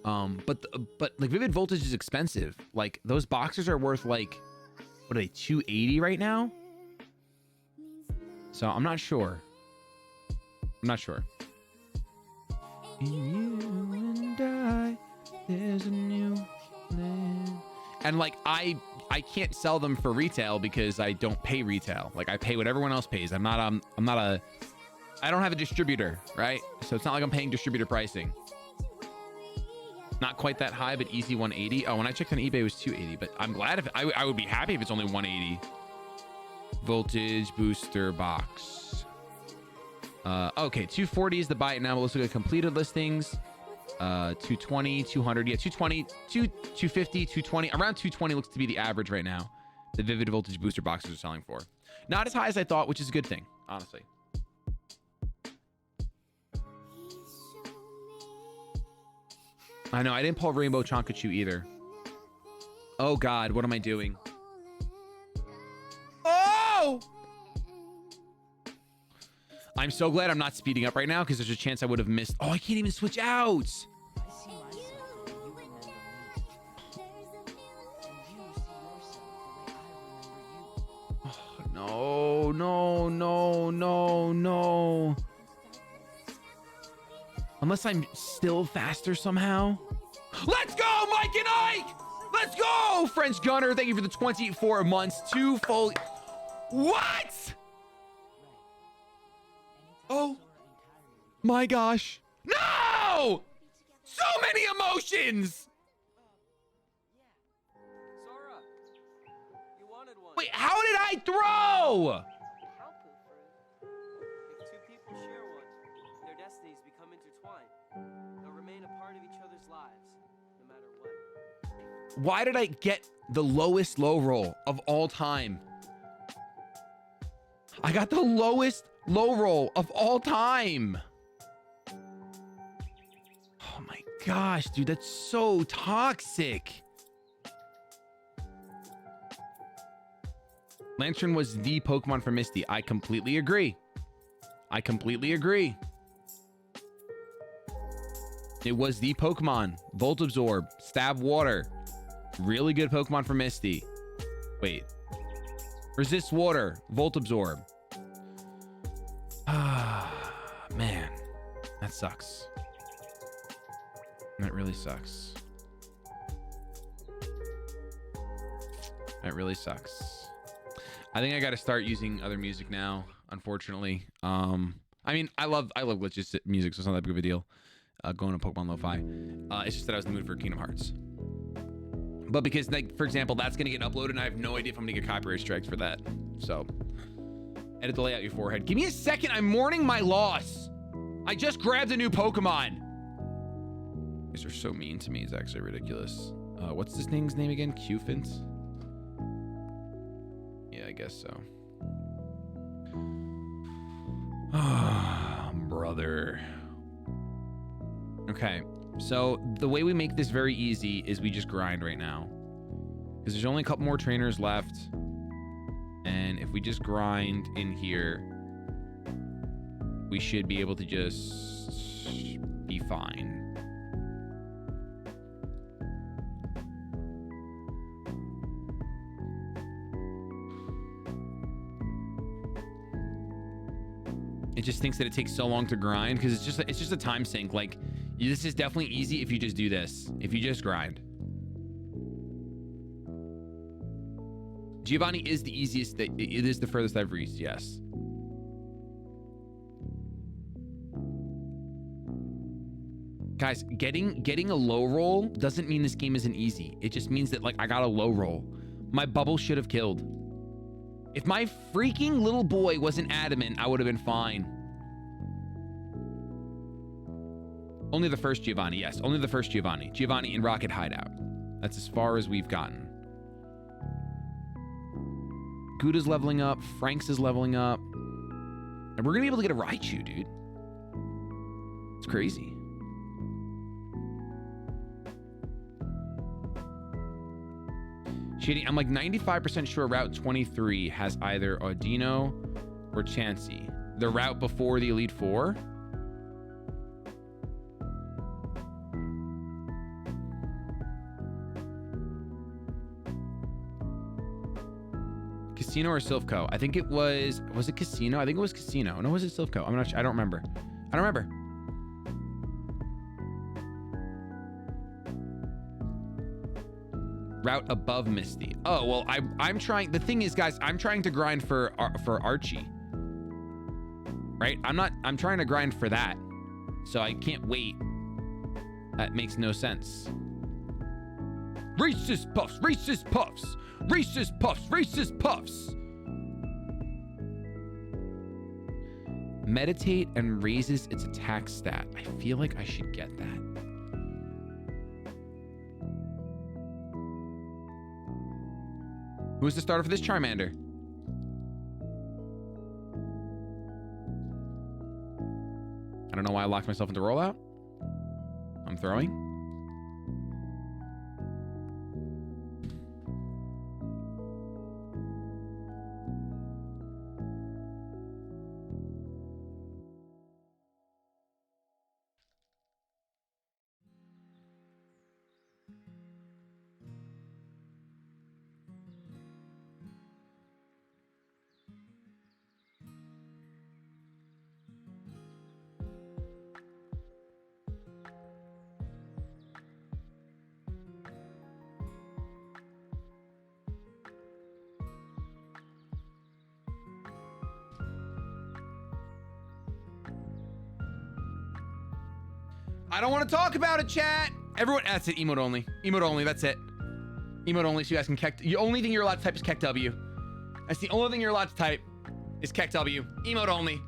But like Vivid Voltage is expensive. Like those boxers are worth like, what are they, $280 right now? So I'm not sure. In you and I, there's a new land. And like I can't sell them for retail because I don't pay retail. Like I pay what everyone else pays. I don't have a distributor, right? So it's not like I'm paying distributor pricing. Not quite that high, but easy 180. Oh, when I checked on eBay, it was 280. But I'm glad if I would be happy if it's only 180. Voltage booster box. Okay, 240 is the buy it now. Let's look at completed listings. 220, 200. Yeah, 220, 250, 220. Around 220 looks to be the average right now. The Vivid Voltage booster boxes are selling for. Not as high as I thought, which is a good thing, honestly. I know, I didn't pull Rainbow Chonkachu either. Oh God, what am I doing? Oh! I'm so glad I'm not speeding up right now because there's a chance I would have missed. Oh, I can't even switch out. Oh, no, no, no, no, no. Unless I'm still faster somehow. Let's go, Mike and Ike! Let's go! French Gunner, thank you for the 24 months. 2 full... What? Oh my gosh. No! So many emotions! Sora, you wanted one. Wait, how did I throw? Cow poo fruit. If two people share one, their destinies become intertwined. They'll remain a part of each other's lives, no matter what. Why did I get the lowest low roll of all time? I got the lowest low roll of all time. Oh my gosh, dude, that's so toxic. Lantern was the Pokemon for Misty. I completely agree. I completely agree. It was the Pokemon. Volt Absorb, Stab Water. Really good Pokemon for Misty. Wait. Resist Water, Volt Absorb. Ah, man. That sucks. That really sucks. That really sucks. I think I got to start using other music now, unfortunately. I mean, I love glitches music, so it's not that big of a deal. Going to Pokemon Lo-Fi. It's just that I was in the mood for Kingdom Hearts. But because, like, for example, that's going to get uploaded, and I have no idea if I'm going to get copyright strikes for that. So, edit the layout your forehead. Give me a second. I'm mourning my loss. I just grabbed a new Pokemon. These are so mean to me. It's actually ridiculous. What's this thing's name again? Cufant? Yeah, I guess so. Ah, brother. Okay, so the way we make this very easy is we just grind right now. Because there's only a couple more trainers left. And if we just grind in here, we should be able to just be fine. It just thinks that it takes so long to grind because it's just a time sink. Like, this is definitely easy if you just do this. If you just grind. Giovanni is the easiest. It is the furthest I've reached. Yes. Guys, getting a low roll doesn't mean this game isn't easy. It just means that, like, I got a low roll. My bubble should have killed. If my freaking little boy wasn't adamant, I would have been fine. Only the first Giovanni, yes. Only the first Giovanni. Giovanni in Rocket Hideout. That's as far as we've gotten. Gouda's leveling up. Frank's is leveling up. And we're going to be able to get a Raichu, dude. It's crazy. Shady, I'm like 95% sure Route 23 has either Audino or Chansey. The route before the Elite Four? Casino or Silphco? I think it was it Casino? I think it was Casino. No, was it Silphco? I'm not sure. I don't remember. I don't remember. Route above Misty. Oh, well, I'm trying. The thing is, guys, I'm trying to grind for Archie. Right? I'm trying to grind for that. So I can't wait. That makes no sense. Reese's Puffs, Reese's Puffs, Reese's Puffs, Reese's Puffs. Meditate and raises its attack stat. I feel like I should get that. Who's the starter for this Charmander? I don't know why I locked myself into rollout. I'm throwing. I don't want to talk about it, chat. Everyone, that's it. Emote only. Emote only. That's it. Emote only. So you guys can Keck. The only thing you're allowed to type is Keck W. That's the only thing you're allowed to type is Keck W. Emote only.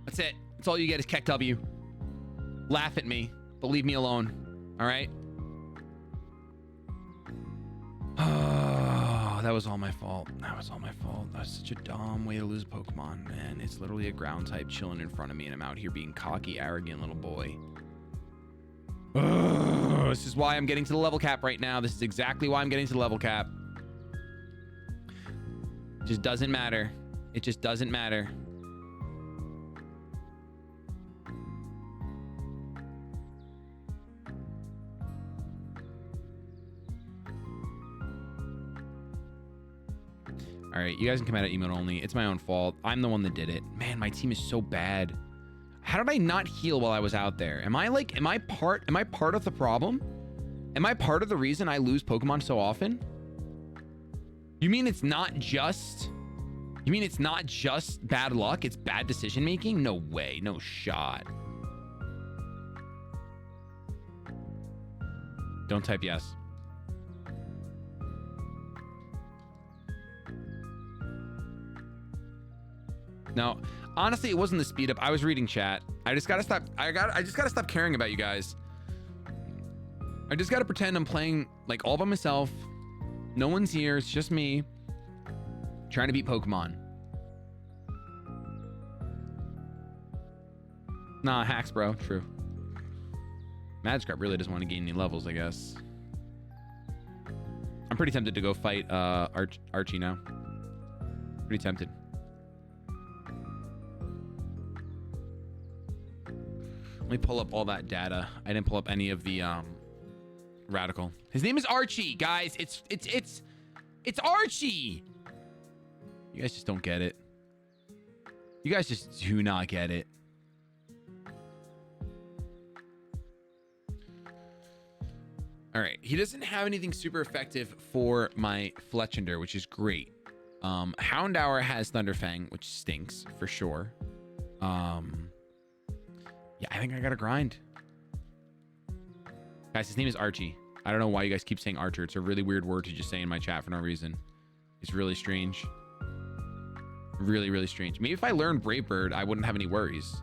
That's it. That's all you get is Keck W. Laugh at me, but leave me alone. All right. Oh, that was all my fault. That was all my fault. That was such a dumb way to lose a Pokemon, man. It's literally a ground type chilling in front of me, and I'm out here being cocky, arrogant little boy. Ugh, this is why I'm getting to the level cap right now. This is exactly why I'm getting to the level cap. It just doesn't matter. It just doesn't matter. All right, you guys can come out of emote only. It's my own fault. I'm the one that did it. Man, my team is so bad. How did I not heal while I was out there? Am I part of the problem? Am I part of the reason I lose Pokemon so often? You mean it's not just bad luck? It's bad decision making? No way, no shot. Don't type yes. No, honestly, it wasn't the speed up. I was reading chat. I just gotta stop. I just gotta stop caring about you guys. I just gotta pretend I'm playing like all by myself. No one's here. It's just me trying to beat Pokemon. Nah, hacks, bro. True. Magikarp really doesn't want to gain any levels, I guess. I'm pretty tempted to go fight Archie now. Pretty tempted. Let me pull up all that data. I didn't pull up any of the radical. His name is Archie, guys. It's Archie. You guys just don't get it. You guys just do not get it. All right, he doesn't have anything super effective for my Fletchinder, which is great. Houndour has Thunderfang, which stinks for sure. Yeah, I think I gotta grind. Guys, his name is Archie. I don't know why you guys keep saying Archer. It's a really weird word to just say in my chat for no reason. It's really strange. Really, really strange. Maybe if I learned Brave Bird, I wouldn't have any worries.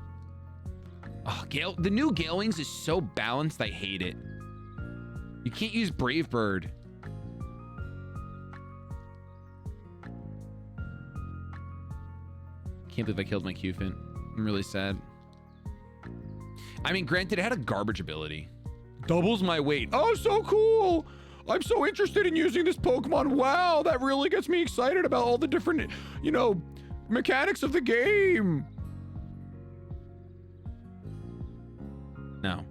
Oh, the new Gale Wings is so balanced, I hate it. You can't use Brave Bird. Can't believe I killed my Cufant. I'm really sad. I mean, granted, it had a garbage ability. Doubles my weight. Oh, so cool. I'm so interested in using this Pokemon. Wow, that really gets me excited about all the different, mechanics of the game. No.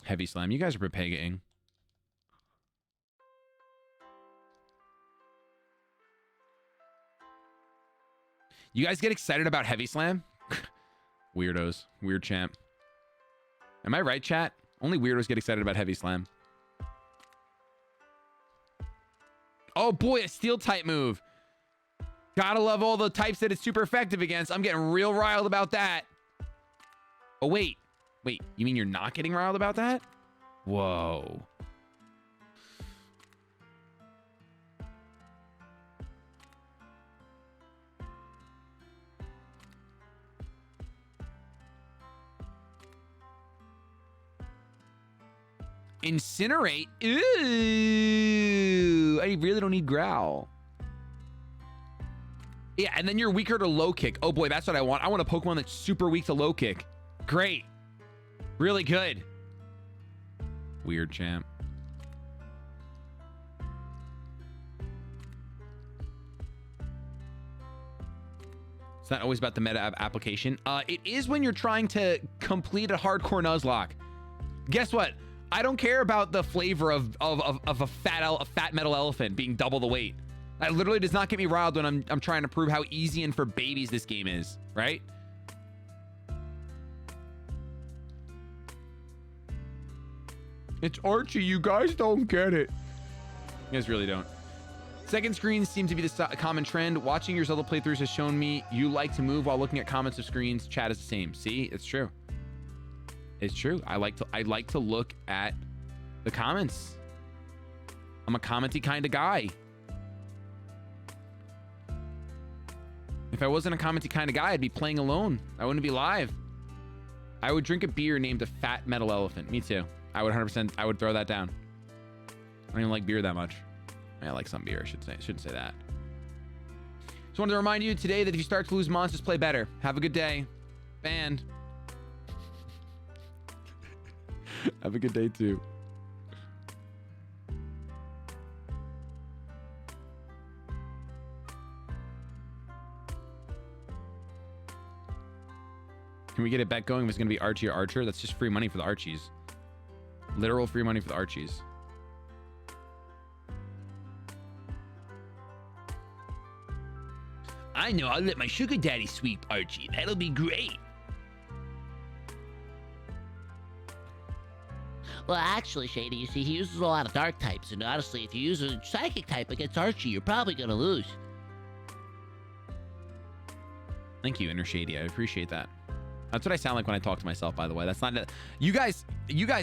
Heavy Slam. You guys are Pepegaing. You guys get excited about Heavy Slam? Weirdos. Weird champ. Am I right, chat? Only weirdos get excited about Heavy Slam. Oh boy, a steel type move. Gotta love all the types that it's super effective against. I'm getting real riled about that. Oh wait. Wait, you mean you're not getting riled about that? Whoa. Incinerate? Ooh, I really don't need growl. Yeah, and then you're weaker to low kick. Oh boy, that's what I want. I want a Pokemon that's super weak to low kick. Great. Really good. Weird champ. It's not always about the meta application. It is when you're trying to complete a hardcore Nuzlocke. Guess what? I don't care about the flavor of a fat metal elephant being double the weight. That literally does not get me riled when I'm trying to prove how easy and for babies this game is, right? It's Archie. You guys don't get it. You guys really don't. Second screens seem to be the common trend. Watching your Zelda playthroughs has shown me you like to move while looking at comments of screens. Chat is the same. See, it's true. It's true. I like to look at the comments. I'm a commenty kind of guy. If I wasn't a commenty kind of guy, I'd be playing alone. I wouldn't be live. I would drink a beer named a fat metal elephant. Me too. I would 100%. I would throw that down. I don't even like beer that much. I like some beer. I should say. I shouldn't say that. Just wanted to remind you today that if you start to lose monsters, play better. Have a good day. Banned. Have a good day too. Can we get a bet going if it's going to be Archie or Archer? That's just free money for the Archies. Literal free money for the Archies. I know. I'll let my sugar daddy sweep Archie. That'll be great. Well, actually, Shady, you see, he uses a lot of dark types, and honestly, if you use a psychic type against Archie, you're probably gonna lose. Thank you, Inner Shady. I appreciate that. That's what I sound like when I talk to myself, by the way. That's not you guys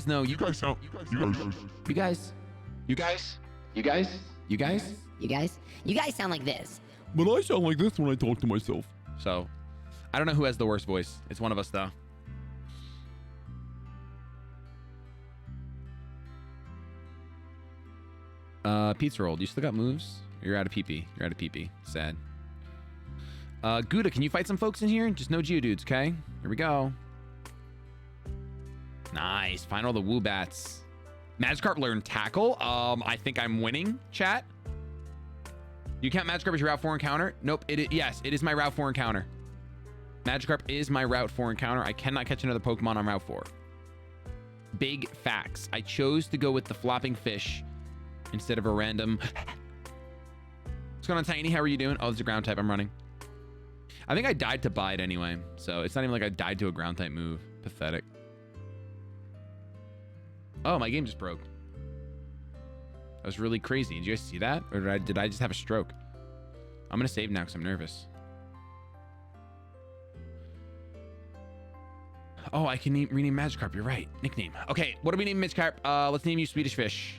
know. You guys sound like this. But I sound like this when I talk to myself. So, I don't know who has the worst voice. It's one of us, though. Pizza roll. Do you still got moves? You're out of PP. You're out of PP. Sad. Gouda, can you fight some folks in here? Just no Geodudes, okay? Here we go. Nice. Find all the Woobats. Magikarp learned Tackle. I think I'm winning, chat. You count Magikarp as your Route 4 encounter? Nope. Yes, it is my Route 4 encounter. Magikarp is my Route 4 encounter. I cannot catch another Pokemon on Route 4. Big facts. I chose to go with the flopping fish instead of a random... What's going on, Tiny? How are you doing? Oh, it's a ground type. I'm running. I think I died to Bide anyway, so it's not even like I died to a ground type move. Pathetic. Oh, my game just broke. That was really crazy. Did you guys see that? Or did I just have a stroke? I'm going to save now because I'm nervous. Oh, I can rename Magikarp. You're right. Nickname. Okay, what do we name Magikarp? Let's name you Swedish Fish.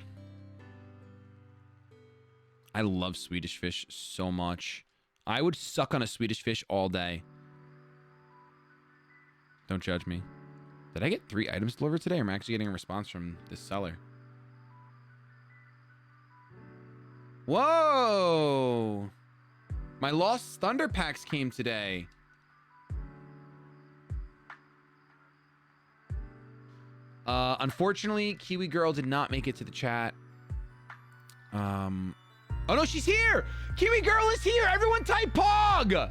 I love Swedish Fish so much. I would suck on a Swedish Fish all day. Don't judge me. Did I get 3 items delivered today? Or am I actually getting a response from this seller? Whoa! My Lost Thunder packs came today. Unfortunately, Kiwi Girl did not make it to the chat. Oh no, she's here! Kiwi Girl is here! Everyone type POG!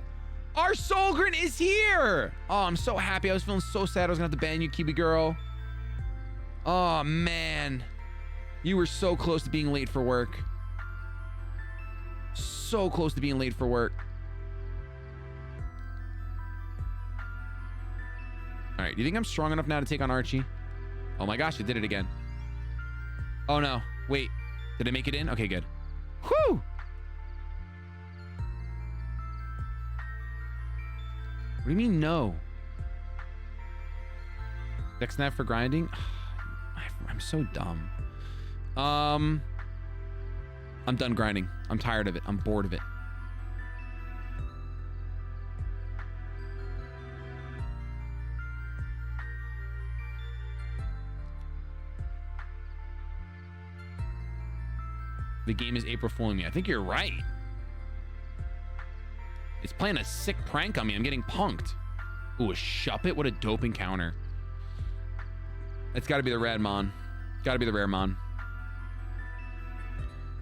Our Solgren is here! Oh, I'm so happy. I was feeling so sad I was gonna have to ban you, Kiwi Girl. Oh, man. You were so close to being late for work. So close to being late for work. All right, do you think I'm strong enough now to take on Archie? Oh my gosh, I did it again. Oh no, wait. Did I make it in? Okay, good. Whew! What do you mean no? Dexnet for grinding. I'm so dumb. I'm done grinding. I'm tired of it. I'm bored of it. The game is April fooling me. I think you're right. It's playing a sick prank on me. I'm getting punked. Ooh, a Shuppet? What a dope encounter. It's got to be the red mon. Got to be the rare mon.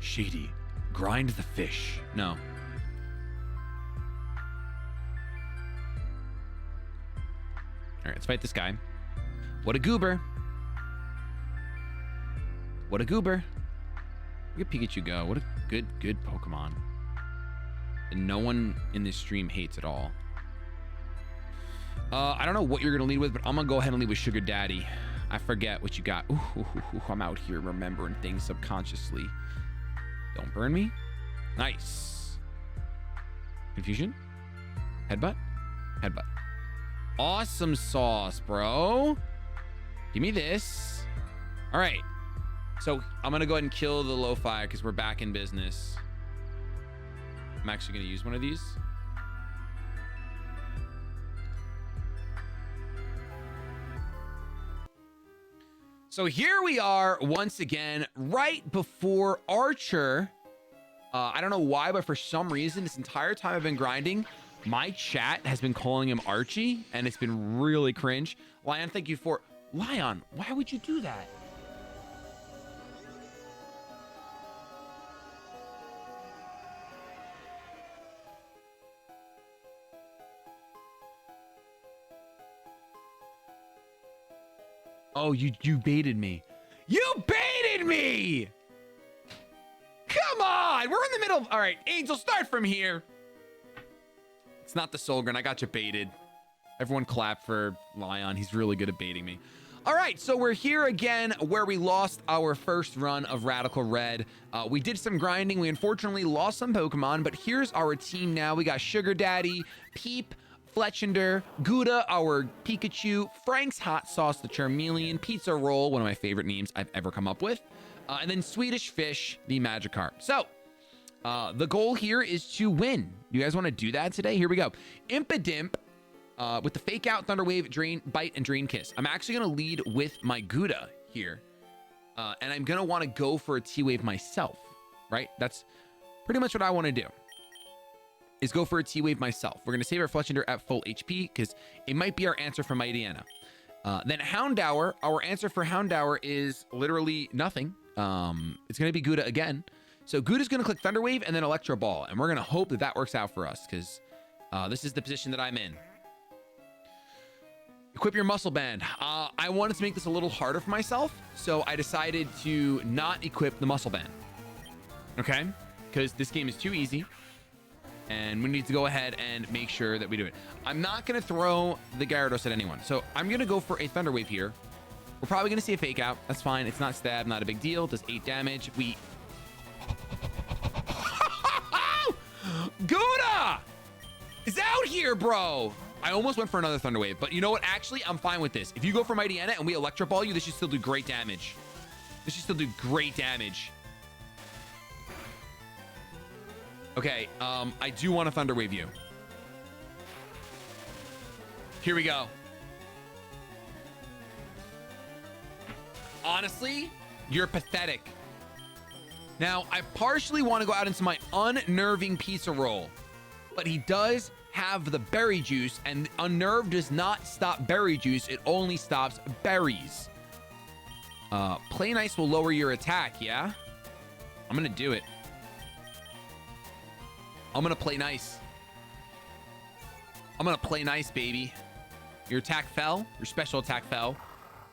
Shady, grind the fish. No. All right, let's fight this guy. What a goober. What a goober. Look at Pikachu go. What a good Pokemon. And no one in this stream hates at all. I don't know what you're going to lead with, but I'm going to go ahead and lead with Sugar Daddy. I forget what you got. Ooh, I'm out here remembering things subconsciously. Don't burn me. Nice. Confusion. Headbutt. Headbutt. Awesome sauce, bro. Give me this. All right. So I'm going to go ahead and kill the lo-fi because we're back in business. I'm actually going to use one of these. So here we are once again, right before Archer. I don't know why, but for some reason, this entire time I've been grinding, my chat has been calling him Archie, and it's been really cringe. Lion, thank you for... Lion, why would you do that? Oh, you baited me. You baited me! Come on! We're in the middle. All right, Angel, start from here. It's not the Solgren. I got you baited. Everyone clap for Lion. He's really good at baiting me. All right, so we're here again where we lost our first run of Radical Red. We did some grinding. We unfortunately lost some Pokemon, but here's our team now. We got Sugar Daddy, Peep, Fletchender, Gouda, our Pikachu, Frank's Hot Sauce, the Charmeleon, Pizza Roll, one of my favorite names I've ever come up with, and then Swedish Fish, the Magikarp. So, the goal here is to win. You guys want to do that today? Here we go. Impidimp, with the Fake Out, Thunder Wave, Drain, Bite, and Drain Kiss. I'm actually going to lead with my Gouda here, and I'm going to want to go for a T-Wave myself, right? That's pretty much what I want to do. Is go for a T-Wave myself. We're going to save our Fletchender at full HP because it might be our answer for Mightyena. Then Houndour, our answer for Houndour is literally nothing. It's going to be Gouda again. So Gouda's going to click Thunder Wave and then Electro Ball. And we're going to hope that that works out for us because this is the position that I'm in. Equip your muscle band. I wanted to make this a little harder for myself. So I decided to not equip the muscle band. Okay? Because this game is too easy. And we need to go ahead and make sure that we do it. I'm not going to throw the Gyarados at anyone. So I'm going to go for a Thunder Wave here. We're probably going to see a Fake Out. That's fine. It's not stab, not a big deal. Does 8 damage. We... Gouda is out here, bro. I almost went for another Thunder Wave. But you know what? Actually, I'm fine with this. If you go for Mightyena and we Electro Ball you, this should still do great damage. This should still do great damage. Okay, I do want to Thunder Wave you. Here we go. Honestly, you're pathetic. Now, I partially want to go out into my unnerving Pizza Roll, but he does have the berry juice, and unnerve does not stop berry juice. It only stops berries. Play nice will lower your attack, yeah? I'm going to do it. I'm going to play nice. I'm going to play nice, baby. Your attack fell. Your special attack fell.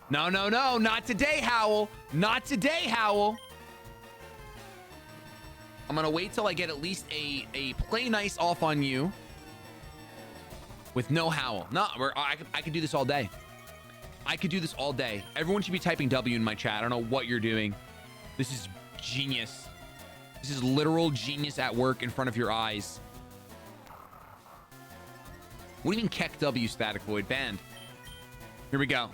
No, no, no. Not today, Howl. Not today, Howl. I'm going to wait till I get at least a play nice off on you with no Howl. No, I could do this all day. I could do this all day. Everyone should be typing W in my chat. I don't know what you're doing. This is genius. This is literal genius at work in front of your eyes. What do you mean Keck W Static Void banned? Here we go.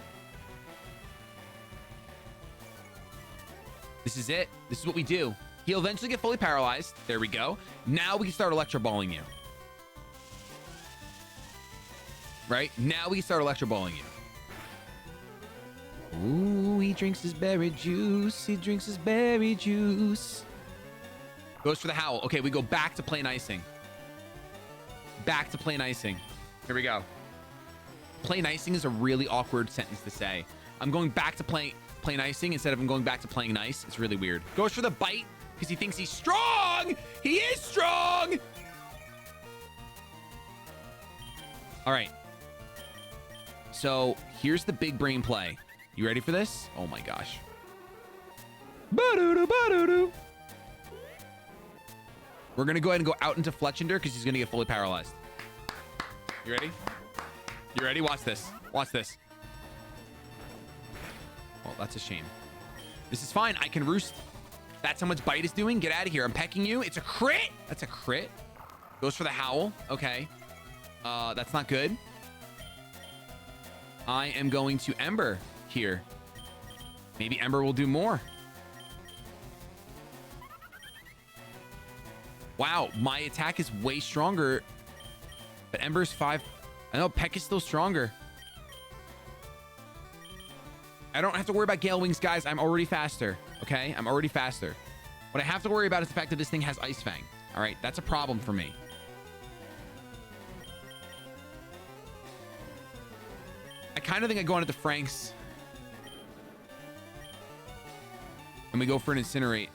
This is it. This is what we do. He'll eventually get fully paralyzed. There we go. Now we can start electro balling you. Right? Now we can start electro balling you. Ooh, he drinks his berry juice. He drinks his berry juice. Goes for the howl. Okay, we go back to plain icing. Back to plain icing. Here we go. Plain icing is a really awkward sentence to say. I'm going back to plain icing instead of I'm going back to playing nice. It's really weird. Goes for the bite because he thinks he's strong. He is strong. All right. So here's the big brain play. You ready for this? Oh my gosh. Ba-doo-doo, ba-doo-doo. We're going to go ahead and go out into Fletchender because he's going to get fully paralyzed. You ready? You ready? Watch this. Watch this. Well, that's a shame. This is fine. I can roost. That's how much bite is doing. Get out of here. I'm pecking you. It's a crit. That's a crit. Goes for the howl. Okay. That's not good. I am going to Ember here. Maybe Ember will do more. Wow, my attack is way stronger. But Ember's 5. I know Peck is still stronger. I don't have to worry about Gale Wings, guys. I'm already faster. Okay? I'm already faster. What I have to worry about is the fact that this thing has Ice Fang. All right? That's a problem for me. I kind of think I go on to the Franks. And we go for an Incinerate.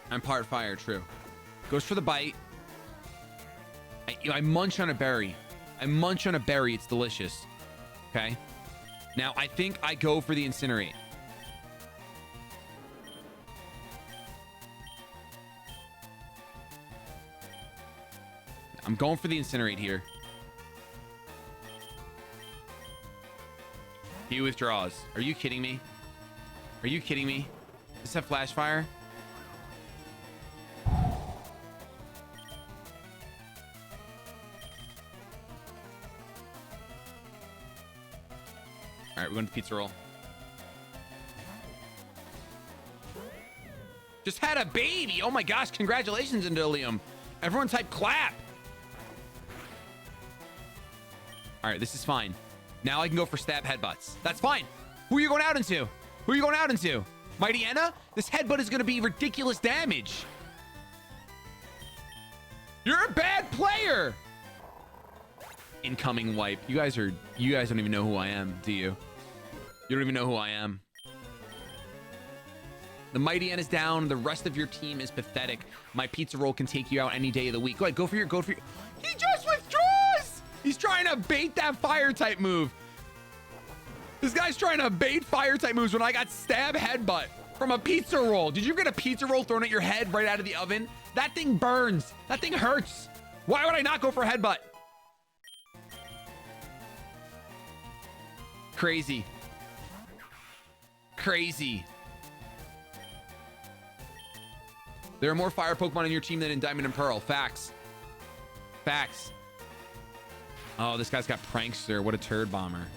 I'm part fire, true. Goes for the bite. I munch on a berry. I munch on a berry. It's delicious. Okay. Now, I think I go for the Incinerate. I'm going for the Incinerate here. He withdraws. Are you kidding me? Are you kidding me? Does this have Flash Fire? All right, we're going to Pizza Roll. Just had a baby. Oh my gosh, congratulations, Indolium. Everyone type clap. All right, this is fine. Now I can go for stab headbutts. That's fine. Who are you going out into? Who are you going out into? Mighty Anna? This headbutt is going to be ridiculous damage. You're a bad player. Incoming wipe. You guys don't even know who I am, do you? You don't even know who I am. The Mighty Anna's down. The rest of your team is pathetic. My Pizza Roll can take you out any day of the week. Go ahead, go for your. He just withdraws. He's trying to bait that fire type move. This guy's trying to bait fire type moves when I got stab headbutt from a Pizza Roll. Did you get a Pizza Roll thrown at your head right out of the oven? That thing burns. That thing hurts. Why would I not go for a headbutt? Crazy. Crazy. There are more fire Pokemon in your team than in Diamond and Pearl. Facts. Facts. Oh, this guy's got Prankster. What a turd bomber.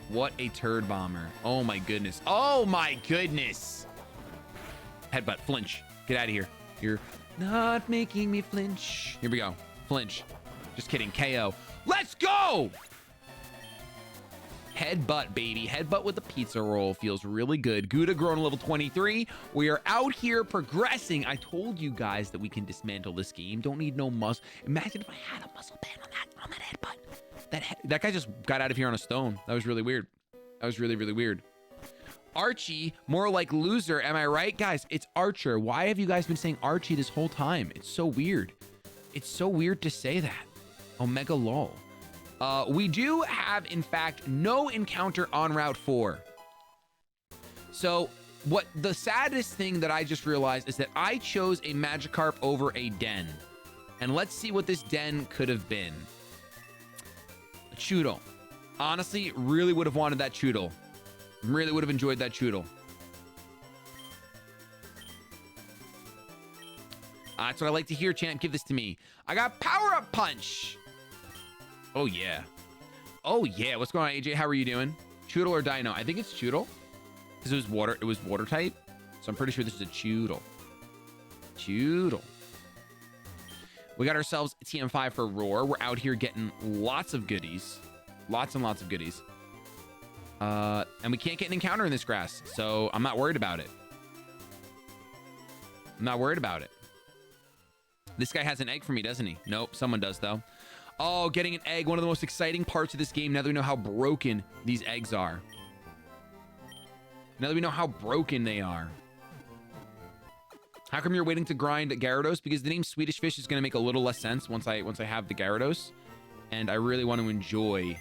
What a turd bomber. Oh my goodness. Oh my goodness. Headbutt. Flinch. Get out of here. You're not making me flinch. Here we go. Flinch. Just kidding. KO. Let's go! Headbutt, baby. Headbutt with the Pizza Roll feels really good. Gouda grown level 23. We are out here progressing. I told you guys that we can dismantle this game. Don't need no muscle. Imagine if I had a muscle band on that headbutt. That guy just got out of here on a stone. That was really weird. That was really, really weird. Archie, more like loser. Am I right? Guys, it's Archer. Why have you guys been saying Archie this whole time? It's so weird. It's so weird to say that. Omega lol. We do have, in fact, no encounter on Route 4. So, what the saddest thing that I just realized is that I chose a Magikarp over a Den. And let's see what this Den could have been. A Choodle. Honestly, really would have wanted that Choodle. Really would have enjoyed that Choodle. That's what I like to hear, champ. Give this to me. I got Power Up Punch. Oh, yeah. Oh yeah, what's going on, AJ? How are you doing? Choodle or Dino? I think it's Choodle because it was water. It was water type, so I'm pretty sure this is a Choodle. Choodle. We got ourselves a TM5 for Roar. We're out here getting lots of goodies, lots and lots of goodies. And we can't get an encounter in this grass, so I'm not worried about it. I'm not worried about it. This guy has an egg for me, doesn't he? Nope, someone does though. Oh, getting an egg, one of the most exciting parts of this game now that we know how broken these eggs are. Now that we know how broken they are. How come you're waiting to grind Gyarados? Because the name Swedish Fish is going to make a little less sense once I have the Gyarados. And I really want to enjoy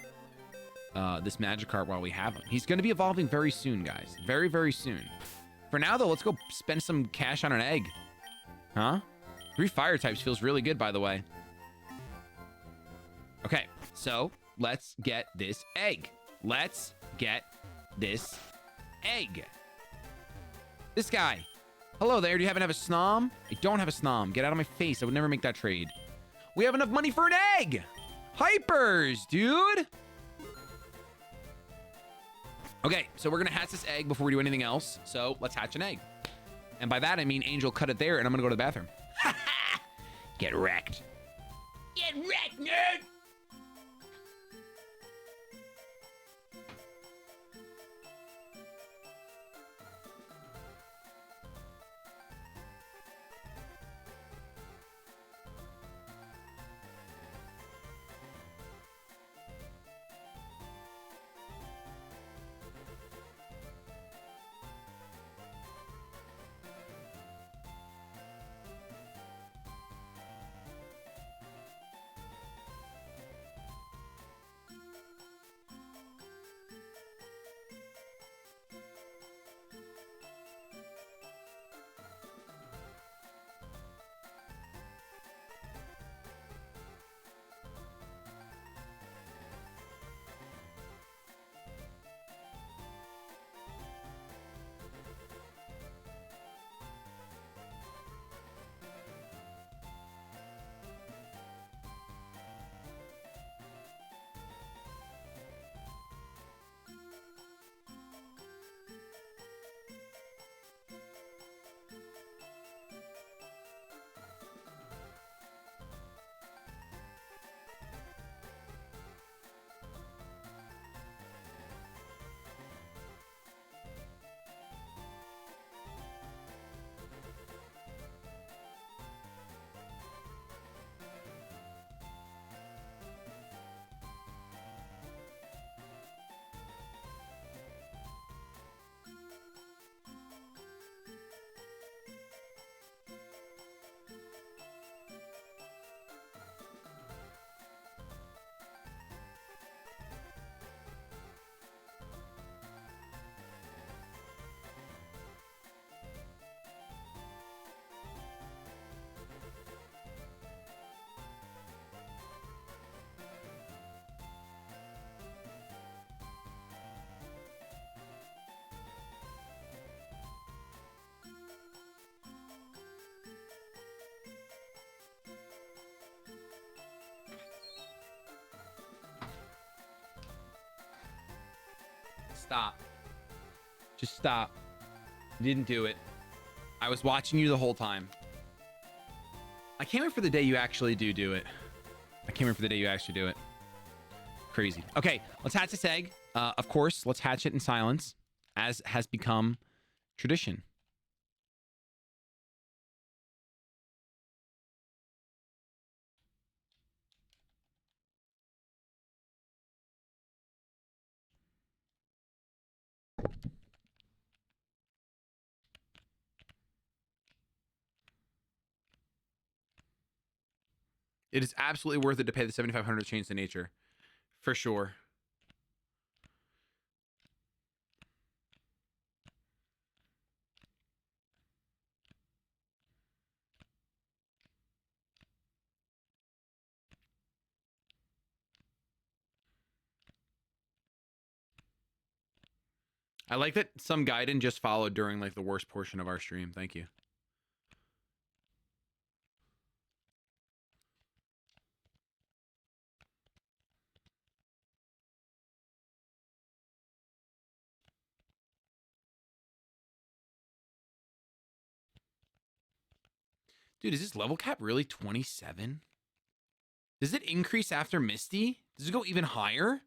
this Magikarp while we have him. He's going to be evolving very soon, guys. Very, very soon. For now, though, let's go spend some cash on an egg. Huh? 3 fire types feels really good, by the way. Okay, so let's get this egg. Let's get this egg. This guy. Hello there. Do you happen to have a Snom? I don't have a Snom. Get out of my face. I would never make that trade. We have enough money for an egg. Hypers, dude. Okay, so we're going to hatch this egg before we do anything else. So let's hatch an egg. And by that, I mean Angel cut it there, and I'm going to go to the bathroom. Get wrecked. Get wrecked, nerd. Stop. Just stop. You didn't do it. I was watching you the whole time. I can't wait for the day you actually do it. I can't wait for the day you actually do it. Crazy. Okay, let's hatch this egg. Of course, let's hatch it in silence, as has become tradition. It is absolutely worth it to pay the 7,500 to change the nature. For sure. I like that some Gaiden just followed during like the worst portion of our stream. Thank you. Dude, is this level cap really 27? Does it increase after Misty? Does it go even higher?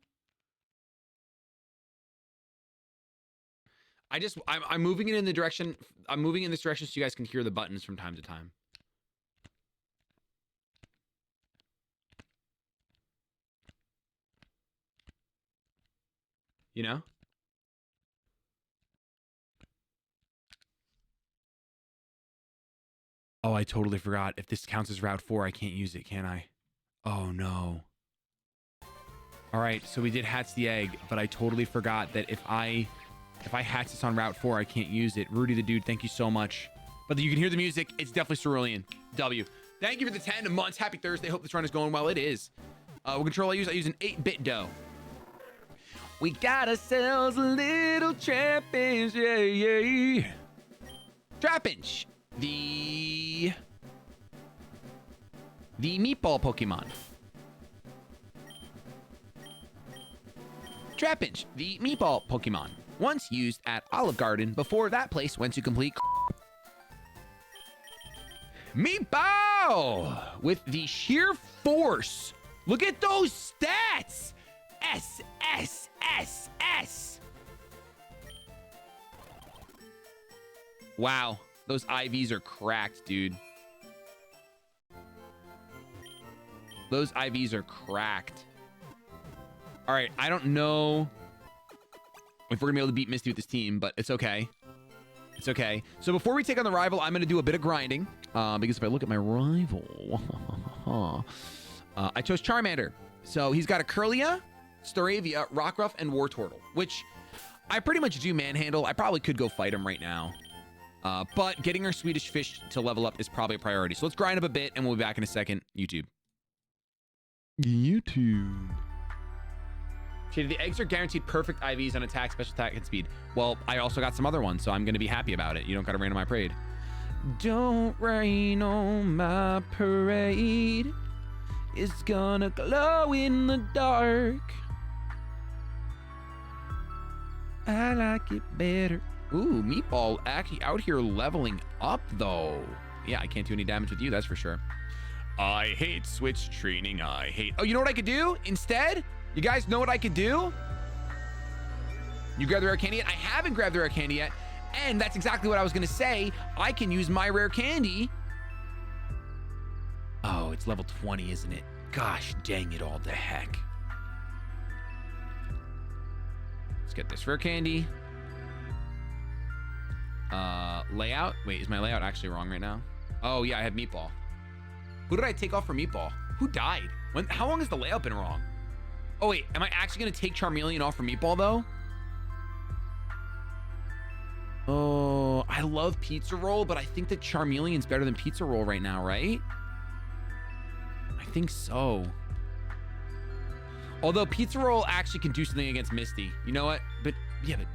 I'm moving it in the direction. I'm moving in this direction so you guys can hear the buttons from time to time. You know? Oh, I totally forgot. If this counts as Route 4, I can't use it, can I? Oh, no. All right, so we did hatch the egg, but I totally forgot that if I hatch this on Route 4, I can't use it. Rudy the dude, thank you so much. But you can hear the music. It's definitely cerulean. W. Thank you for the 10 months. Happy Thursday. Hope this run is going well. It is. What control I use an 8-bit dough. We got ourselves a little Trapinch. Yeah. Trapinch. The meatball Pokemon. Trapinch, the meatball Pokemon. Once used at Olive Garden before that place went to complete Meatball with the sheer force. Look at those stats. S. Wow, those IVs are cracked, dude. Those IVs are cracked. All right, I don't know if we're gonna be able to beat Misty with this team, but it's okay. It's okay. So before we take on the rival, I'm gonna do a bit of grinding because if I look at my rival, I chose Charmander. So he's got a Curlia, Staravia, Rockruff, and Wartortle, which I pretty much do manhandle. I probably could go fight him right now. But getting our Swedish fish to level up is probably a priority. So let's grind up a bit and we'll be back in a second. YouTube. Shady, the eggs are guaranteed perfect IVs on attack, special attack, and speed. Well, I also got some other ones, so I'm going to be happy about it. You don't got to rain on my parade. Don't rain on my parade. It's gonna glow in the dark. I like it better. Ooh, Meatball actually out here leveling up, though. Yeah, I can't do any damage with you, that's for sure. I hate switch training. I hate... Oh, you know what I could do instead? You guys know what I could do? You grabbed the rare candy yet? I haven't grabbed the rare candy yet. And that's exactly what I was going to say. I can use my rare candy. Oh, it's level 20, isn't it? Gosh dang it all to heck. Let's get this rare candy. Layout? Wait, is my layout actually wrong right now? Oh, yeah, I have Meatball. Who did I take off for Meatball? Who died? How long has the layout been wrong? Oh, wait, am I actually going to take Charmeleon off for Meatball, though? Oh, I love Pizza Roll, but I think that Charmeleon's better than Pizza Roll right now, right? I think so. Although Pizza Roll actually can do something against Misty. You know what? But, yeah, but...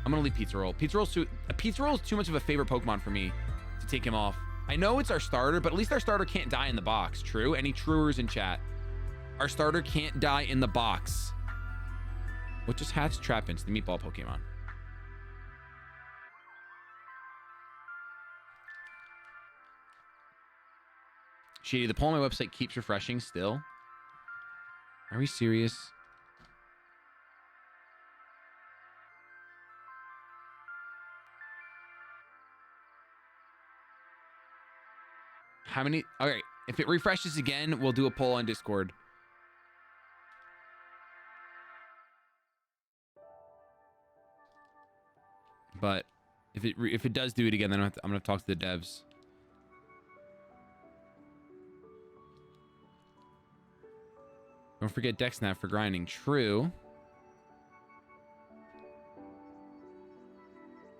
I'm going to leave Pizza Roll. Pizza Roll is too much of a favorite Pokemon for me to take him off. I know it's our starter, but at least our starter can't die in the box. True? Any truers in chat? Our starter can't die in the box. What just hatched Trapinch, the meatball Pokemon? Shady, the poll on my website keeps refreshing still. Are we serious? How many? All right. If it refreshes again, we'll do a poll on Discord. But if it does do it again, then I'm gonna talk to the devs. Don't forget DexNav for grinding. True.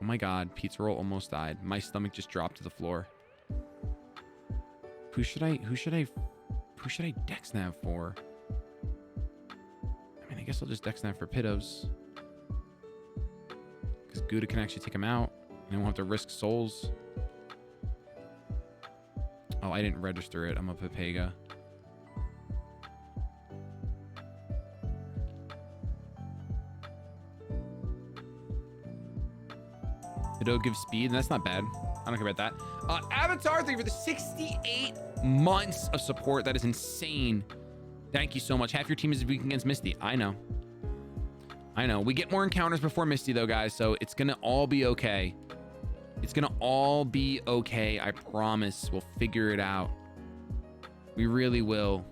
Oh my God, Pizza Roll almost died. My stomach just dropped to the floor. Who should I DexNav for? I mean, I guess I'll just DexNav for Piddos. Because Gouda can actually take him out. And I won't have to risk souls. Oh, I didn't register it. I'm a Pepega. Pido gives speed, and that's not bad. I don't care about that. Avatar, thank you for the 68 months of support. That is insane. Thank you so much. Half your team is weak against Misty. I know. I know. We get more encounters before Misty, though, guys, so it's going to all be okay. It's going to all be okay. I promise. We'll figure it out. We really will.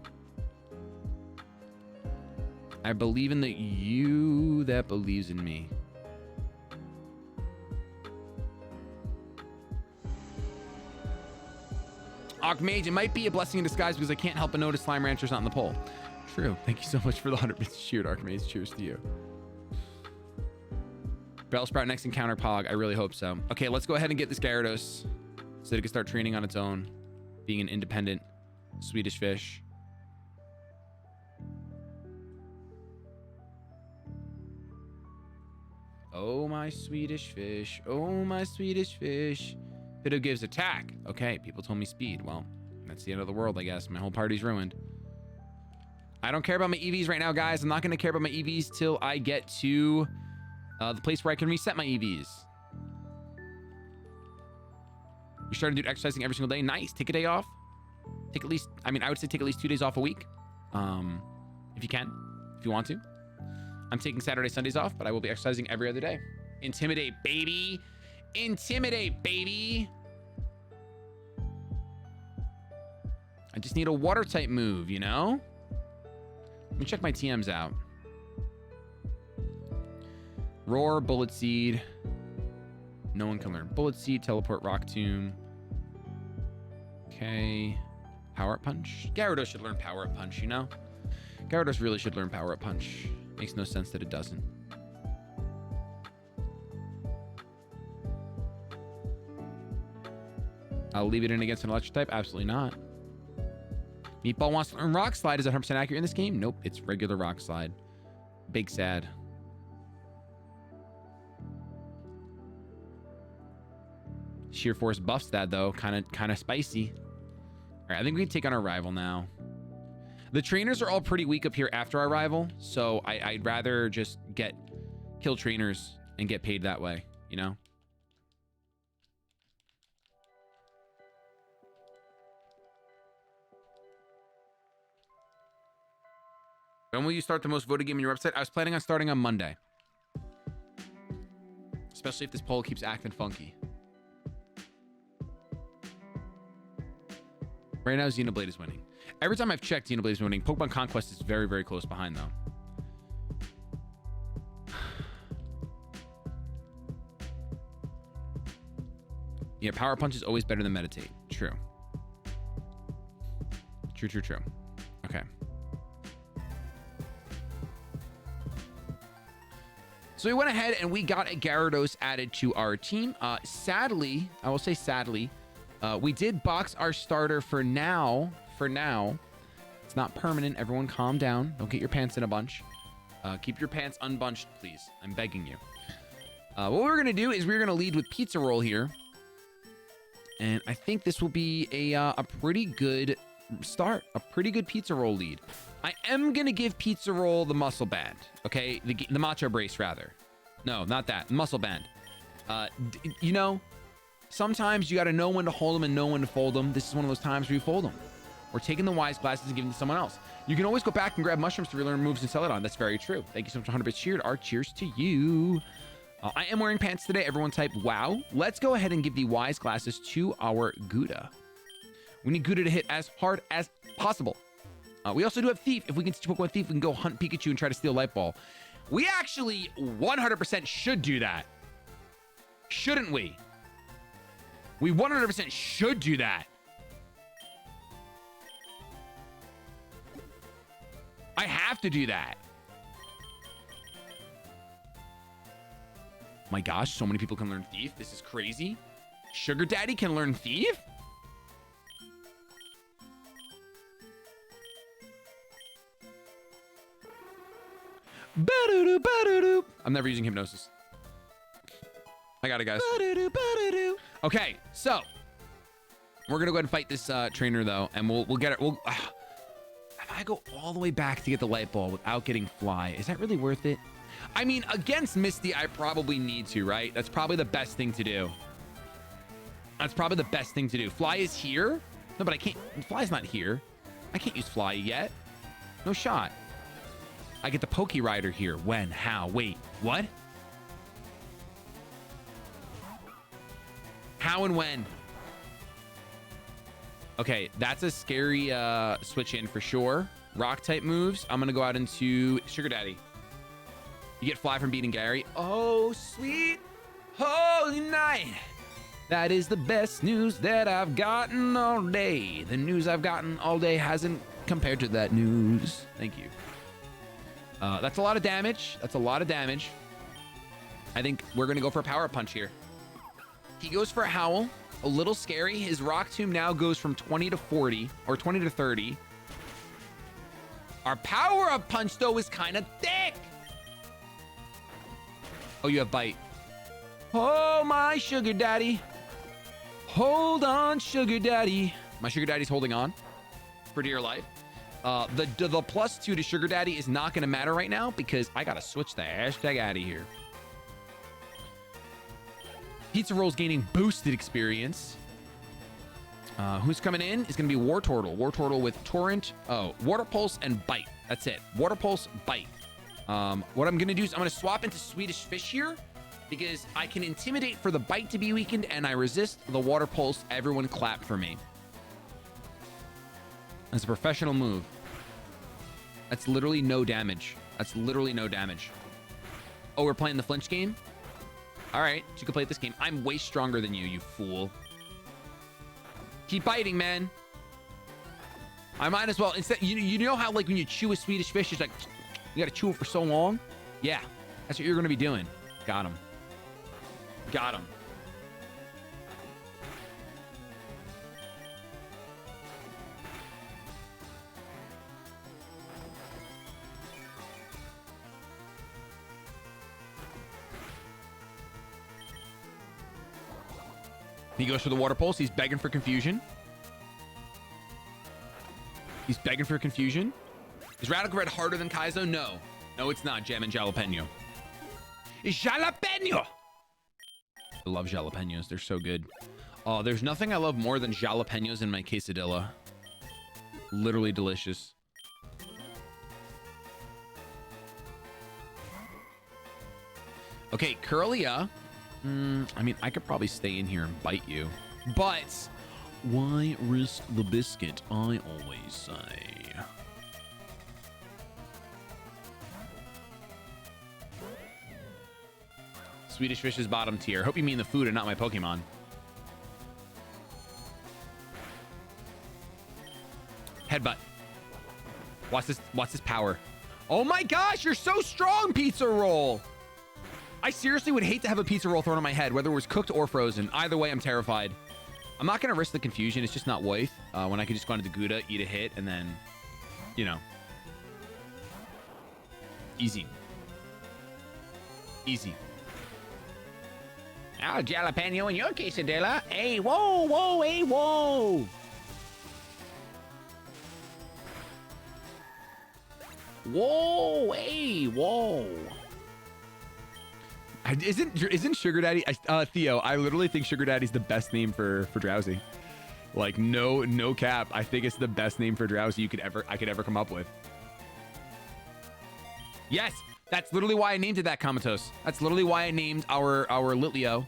I believe in the you that believes in me. Mage, it might be a blessing in disguise because I can't help but notice Slime Rancher's not in the poll. True. Thank you so much for the 100 bits cheered, Archmage. Cheers to you. Bellsprout next encounter Pog. I really hope so. Okay, let's go ahead and get this Gyarados so that it can start training on its own, being an independent Swedish fish. Oh, my Swedish fish. Oh, my Swedish fish. Pido gives attack. Okay, people told me speed. Well, that's the end of the world, I guess. My whole party's ruined. I don't care about my EVs right now, guys. I'm not going to care about my EVs till I get to the place where I can reset my EVs. You started doing exercising every single day. Nice. Take a day off. Take at least, I mean, I would say take at least 2 days off a week. If you can, if you want to. I'm taking Saturday, Sundays off, but I will be exercising every other day. Intimidate, baby. Intimidate, baby. I just need a water type move, you know? Let me check my TMs out. Roar, Bullet Seed. No one can learn Bullet Seed. Teleport, Rock Tomb. Okay. Power Up Punch. Gyarados should learn Power Up Punch, you know? Gyarados really should learn Power Up Punch. Makes no sense that it doesn't. I'll leave it in against an electric type. Absolutely not. Meatball wants to learn Rock Slide. Is that 100% accurate in this game? Nope. It's regular Rock Slide. Big sad. Sheer Force buffs that, though. Kind of spicy. All right, I think we can take on our rival now. The trainers are all pretty weak up here after our rival, so I'd rather just kill trainers and get paid that way, you know? When will you start the most voted game on your website? I was planning on starting on Monday. Especially if this poll keeps acting funky. Right now, Xenoblade is winning. Every time I've checked, Xenoblade is winning. Pokemon Conquest is very, very close behind, though. Yeah, Power Punch is always better than Meditate. True. True, true, true. Okay. So we went ahead and we got a Gyarados added to our team. Sadly, I will say sadly, we did box our starter for now. For now. It's not permanent. Everyone calm down. Don't get your pants in a bunch. Keep your pants unbunched, please. I'm begging you. What we're going to do is we're going to lead with Pizza Roll here. And I think this will be a pretty good start. A pretty good Pizza Roll lead. I am going to give Pizza Roll the muscle band. Okay? The Macho Brace, rather. No, not that. Muscle band. You know, sometimes you got to know when to hold them and know when to fold them. This is one of those times where you fold them. Or taking the wise glasses and giving them to someone else. You can always go back and grab mushrooms to relearn moves and sell it on. That's very true. Thank you so much for 100 bits cheered. Art, cheers to you. I am wearing pants today. Everyone type wow. Let's go ahead and give the wise glasses to our Gouda. We need Gouda to hit as hard as possible. We also do have Thief. If we can teach Pokemon Thief, we can go hunt Pikachu and try to steal Light Ball. We actually 100% should do that. Shouldn't we? We 100% should do that. I have to do that. My gosh, so many people can learn Thief. This is crazy. Sugar Daddy can learn Thief? I'm never using Hypnosis. I got it, guys. Okay, so we're gonna go ahead and fight this trainer though, and we'll get it. If I go all the way back to get the Light Ball without getting Fly, is that really worth it? I mean, against Misty, I probably need to, right? That's probably the best thing to do. That's probably the best thing to do. Fly is here. No, but I can't. Fly's not here. I can't use Fly yet. No shot. I get the Poke Rider here. When? How? Wait. What? How and when? Okay, that's a scary switch in for sure. Rock type moves. I'm going to go out into Sugar Daddy. You get Fly from beating Gary. Oh, sweet holy night. That is the best news that I've gotten all day. The news I've gotten all day hasn't compared to that news. Thank you. That's a lot of damage. That's a lot of damage. I think we're going to go for a power punch here. He goes for a Howl. A little scary. His Rock Tomb now goes from 20 to 40 or 20 to 30. Our power up punch, though, is kind of thick. Oh, you have Bite. Oh, my Sugar Daddy. Hold on, Sugar Daddy. My Sugar Daddy's holding on for dear life. The +2 to Sugar Daddy is not going to matter right now because I got to switch the hashtag out of here. Pizza Roll's gaining boosted experience. Who's coming in is going to be Wartortle. Wartortle with Torrent, Water Pulse, and Bite. That's it. Water Pulse, Bite. What I'm going to do is I'm going to swap into Swedish Fish here because I can Intimidate for the Bite to be weakened and I resist the Water Pulse. Everyone clap for me. That's a professional move. That's literally no damage. That's literally no damage. Oh, we're playing the flinch game? All right, you can play this game. I'm way stronger than you, you fool. Keep biting, man. I might as well. Instead, you know how like when you chew a Swedish fish, it's like you got to chew it for so long. Yeah, that's what you're gonna be doing. Got him. Got him. He goes for the Water Pulse. He's begging for confusion. He's begging for confusion. Is Radical Red harder than Kaizo? No. No, it's not. Gem and Jalapeno. Jalapeno! I love jalapenos. They're so good. Oh, there's nothing I love more than jalapenos in my quesadilla. Literally delicious. Okay, Curlia. I mean, I could probably stay in here and bite you. But why risk the biscuit, I always say. Swedish Fish is bottom tier. Hope you mean the food and not my Pokemon. Headbutt. Watch this power. Oh my gosh, you're so strong, Pizza Roll. I seriously would hate to have a Pizza Roll thrown on my head, whether it was cooked or frozen. Either way, I'm terrified. I'm not going to risk the confusion. It's just not worth when I could just go into Gouda, eat a hit, and then, you know. Easy. Easy. Oh, jalapeno in your quesadilla. Hey, whoa, whoa, hey, whoa. Whoa, hey, whoa. Isn't Sugar Daddy Theo? I literally think Sugar Daddy's the best name for Drowsy. Like no cap. I think it's the best name for Drowsy I could ever come up with. Yes, that's literally why I named it that, Comatose. That's literally why I named our Litleo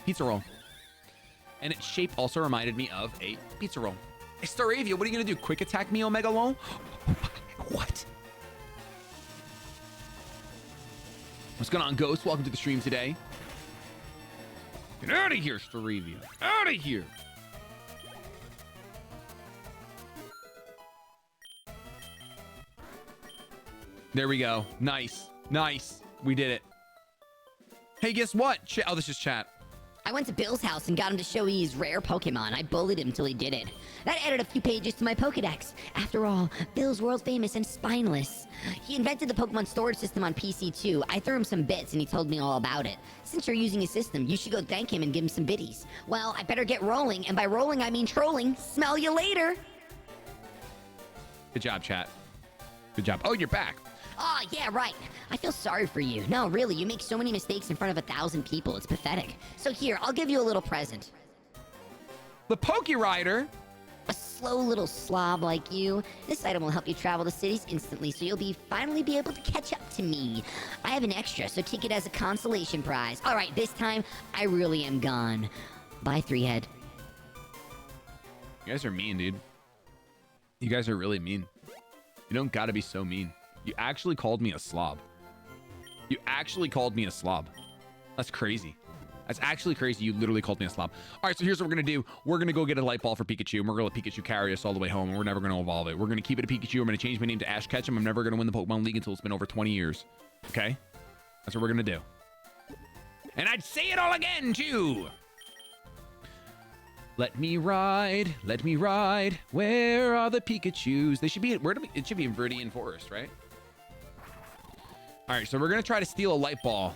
Pizza Roll. And its shape also reminded me of a pizza roll. Hey, Staravia, what are you gonna do? Quick attack me, Omega Lol? What? What's going on, Ghost? Welcome to the stream today. Get out of here, Staravia. Out of here. There we go. Nice. Nice. We did it. Hey, guess what? Oh, this is chat. I went to Bill's house and got him to show me his rare Pokemon. I bullied him till he did it. That added a few pages to my Pokedex. After all, Bill's world famous and spineless. He invented the Pokemon storage system on PC too. I threw him some bits and he told me all about it. Since you're using his system, you should go thank him and give him some biddies. Well, I better get rolling, and by rolling I mean trolling. Smell you later. Good job, chat. Good job. Oh, you're back. Oh, yeah, right. I feel sorry for you. No, really, you make so many mistakes in front of 1,000 people. It's pathetic. So here, I'll give you a little present. The Poke Rider? A slow little slob like you. This item will help you travel the cities instantly, so you'll finally be able to catch up to me. I have an extra, so take it as a consolation prize. All right, this time, I really am gone. Bye, 3-head. You guys are mean, dude. You guys are really mean. You don't gotta be so mean. You actually called me a slob. You actually called me a slob. That's crazy. That's actually crazy. You literally called me a slob. All right, so here's what we're going to do. We're going to go get a light ball for Pikachu, and we're going to let Pikachu carry us all the way home, and we're never going to evolve it. We're going to keep it a Pikachu. I'm going to change my name to Ash Ketchum. I'm never going to win the Pokemon League until it's been over 20 years. Okay? That's what we're going to do. And I'd say it all again, too. Let me ride. Let me ride. Where are the Pikachus? They should be... It should be in Viridian Forest, right? All right, so we're going to try to steal a light ball.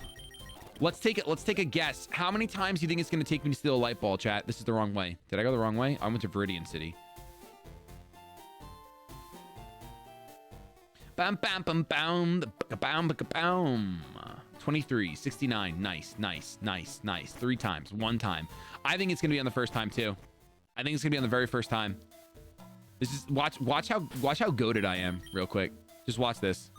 Let's take a guess. How many times do you think it's going to take me to steal a light ball, chat? This is the wrong way. Did I go the wrong way? I went to Viridian City. Bam, bam, bam, bam, bam, bam, bam. 23, 69. Nice, nice, nice, nice. 3 times. 1 time. I think it's going to be on the first time, too. I think it's going to be on the very first time. This is... Watch how goated I am, real quick. Just watch this.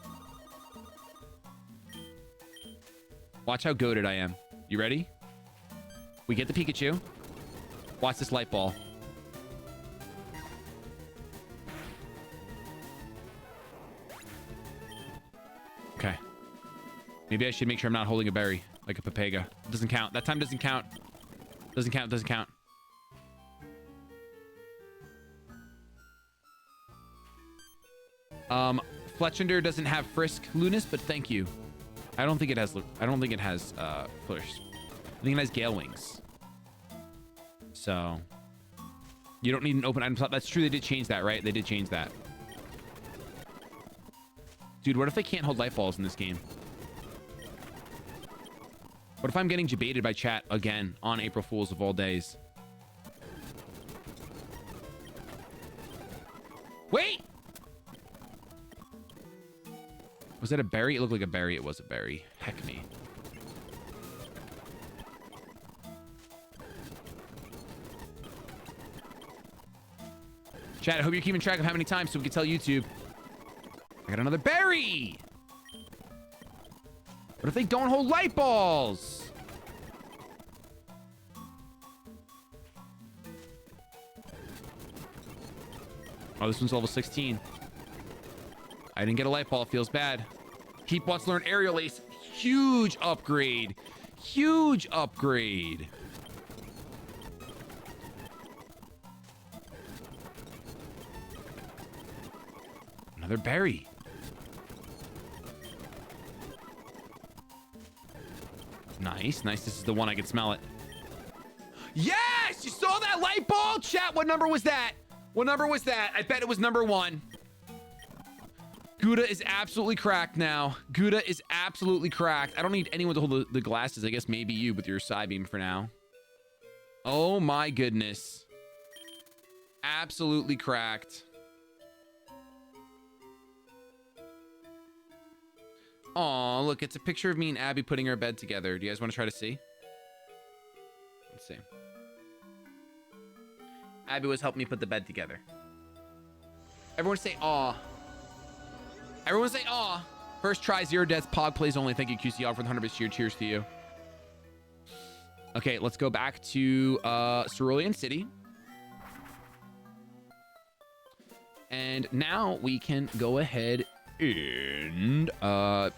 Watch how goated I am. You ready? We get the Pikachu. Watch this light ball. Okay. Maybe I should make sure I'm not holding a berry, like a Papega. Doesn't count. That time doesn't count. Doesn't count, doesn't count. Fletchender doesn't have Frisk Lunas, but thank you. I don't think it has Flourish. I think it has Gale Wings. So you don't need an open item slot. That's true. They did change that, right? They did change that. Dude, what if they can't hold light balls in this game? What if I'm getting debated by chat again on April Fools of all days? Wait! Was that a berry? It looked like a berry. It was a berry. Heck me. Chat, I hope you're keeping track of how many times so we can tell YouTube. I got another berry! What if they don't hold light balls? Oh, this one's level 16. I didn't get a light ball. It feels bad. Keep wants to learn Aerial Ace. Huge upgrade. Huge upgrade. Another berry. Nice, nice. This is the one I can smell it. Yes! You saw that light ball? Chat, what number was that? What number was that? I bet it was number 1. Gouda is absolutely cracked now. Gouda is absolutely cracked. I don't need anyone to hold the glasses. I guess maybe you with your Psybeam for now. Oh my goodness. Absolutely cracked. Aw, look, it's a picture of me and Abby putting our bed together. Do you guys want to try to see? Let's see. Abby was helping me put the bed together. Everyone say aw. Everyone say aw. First try, 0 deaths, Pog plays only. Thank you, QCR, for the 100 cheer. Cheers to you. Okay, let's go back to Cerulean City. And now we can go ahead and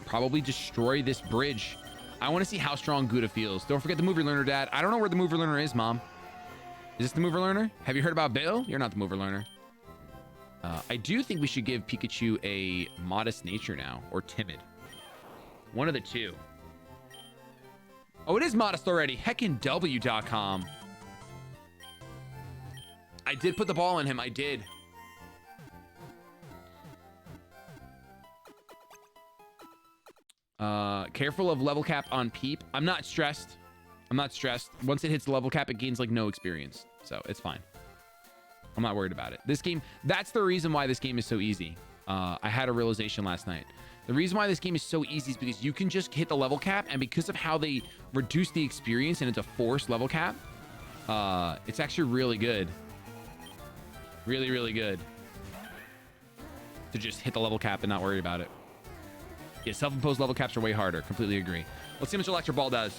probably destroy this bridge. I want to see how strong Gouda feels. Don't forget the Mover Learner, Dad. I don't know where the Mover Learner is, Mom. Is this the Mover Learner? Have you heard about Bill? You're not the Mover Learner. I do think we should give Pikachu a modest nature now, or timid. One of the two. Oh, it is modest already. HeckinW.com. I did put the ball in him. I did. Careful of level cap on Peep. I'm not stressed. I'm not stressed. Once it hits the level cap, it gains like no experience. So it's fine. I'm not worried about it. This game, that's the reason why this game is so easy. I had a realization last night. The reason why this game is so easy is because you can just hit the level cap, and because of how they reduce the experience and it's a forced level cap, it's actually really good. Really, really good to just hit the level cap and not worry about it. Yeah, self-imposed level caps are way harder. Completely agree. Let's see how much Electro Ball does.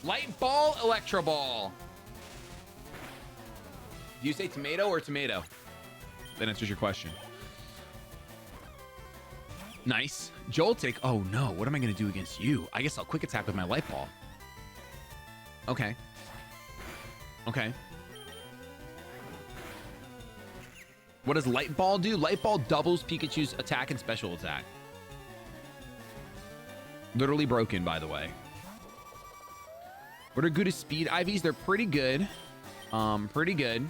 Light Ball, Electro Ball. Do you say tomato or tomato? That answers your question. Nice. Joltik. Oh no, what am I going to do against you? I guess I'll quick attack with my Light Ball. Okay. Okay. What does Light Ball do? Light Ball doubles Pikachu's attack and special attack. Literally broken, by the way. What are good as speed IVs? They're pretty good. Pretty good.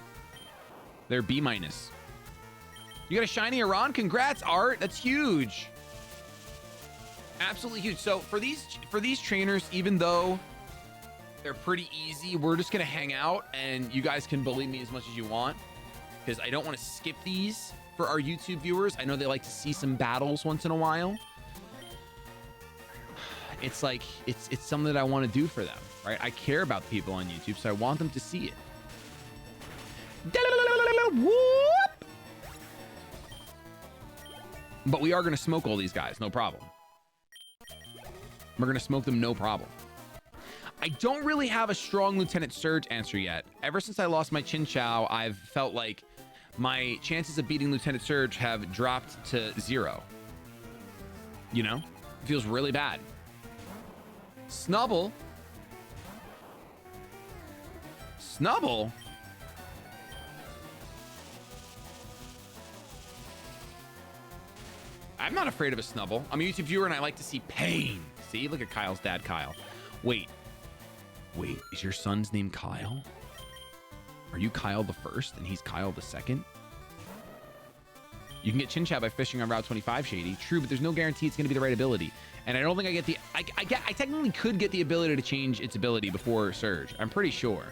They're B-. You got a shiny Iran? Congrats, Art. That's huge. Absolutely huge. So for these trainers, even though they're pretty easy, we're just gonna hang out and you guys can bully me as much as you want, because I don't want to skip these for our YouTube viewers. I know they like to see some battles once in a while. It's like it's something that I want to do for them, right? I care about the people on YouTube, so I want them to see it. Whoop! But we are going to smoke all these guys, no problem. We're going to smoke them, no problem. I don't really have a strong Lieutenant Surge answer yet. Ever since I lost my Chin Chow, I've felt like my chances of beating Lieutenant Surge have dropped to 0. You know? It feels really bad. Snubble? Snubble? I'm not afraid of a Snubble. I'm a YouTube viewer and I like to see pain. See, look at Kyle's dad, Kyle. Wait, is your son's name Kyle? Are you Kyle the first and he's Kyle the second? You can get Chin Chow by fishing on Route 25, Shady. True, but there's no guarantee it's going to be the right ability. And I don't think I get the... I technically could get the ability to change its ability before Surge. I'm pretty sure.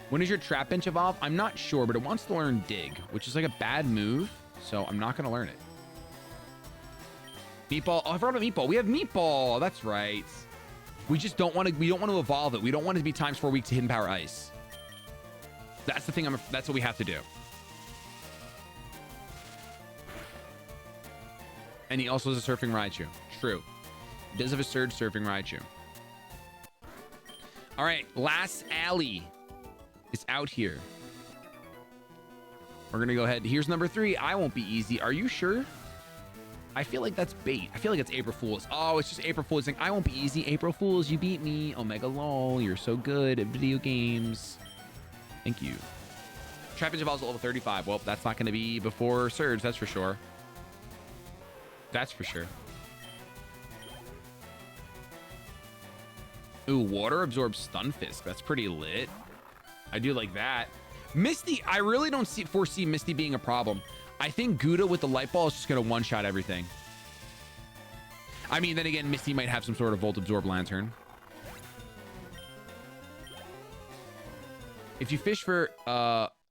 When does your Trap Bench evolve? I'm not sure, but it wants to learn Dig, which is like a bad move, so I'm not going to learn it. Meatball. Oh, I forgot about Meatball. We have Meatball. That's right. We just don't want to... We don't want to evolve it. We don't want it to be times 4 weeks to Hidden Power Ice. That's the thing. That's what we have to do. And he also has a Surfing Raichu. True. He does have a Surge Surfing Raichu. All right. Last Alley is out here. We're going to go ahead. Here's number 3. I won't be easy. Are you sure? I feel like that's bait. I feel like it's April Fool's. Oh, it's just April Fool's saying, I won't be easy. April Fool's, you beat me. Omega lol. You're so good at video games. Thank you. Trap Bench evolves at level 35. Well, that's not going to be before Surge. That's for sure. That's for sure. Ooh, water absorbs Stunfisk. That's pretty lit. I do like that. Misty, I really don't foresee Misty being a problem. I think Gouda with the Light Ball is just going to one-shot everything. I mean, then again, Misty might have some sort of Volt Absorb Lantern. If you fish for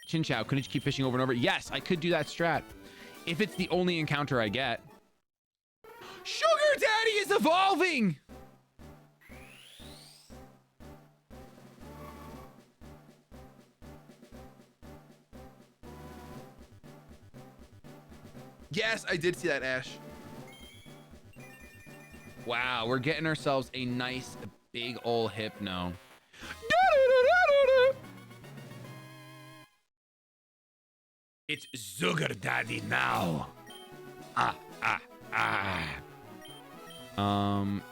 Chin Chow, couldn't you keep fishing over and over? Yes, I could do that strat. If it's the only encounter I get. Sugar Daddy is evolving! Yes, I did see that, Ash. Wow, we're getting ourselves a nice big ol' Hypno. It's Sugar Daddy now.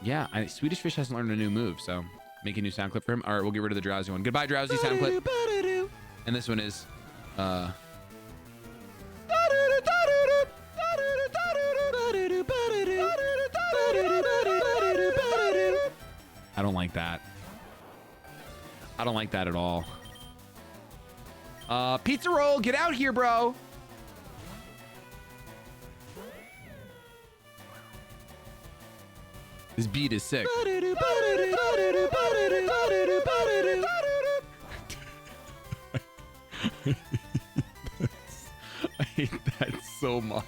Yeah, Swedish Fish hasn't learned a new move, so make a new sound clip for him. All right, we'll get rid of the drowsy one. Goodbye, drowsy sound clip. And this one is, I don't like that. I don't like that at all. Pizza Roll, get out here, bro. This beat is sick. I hate that so much.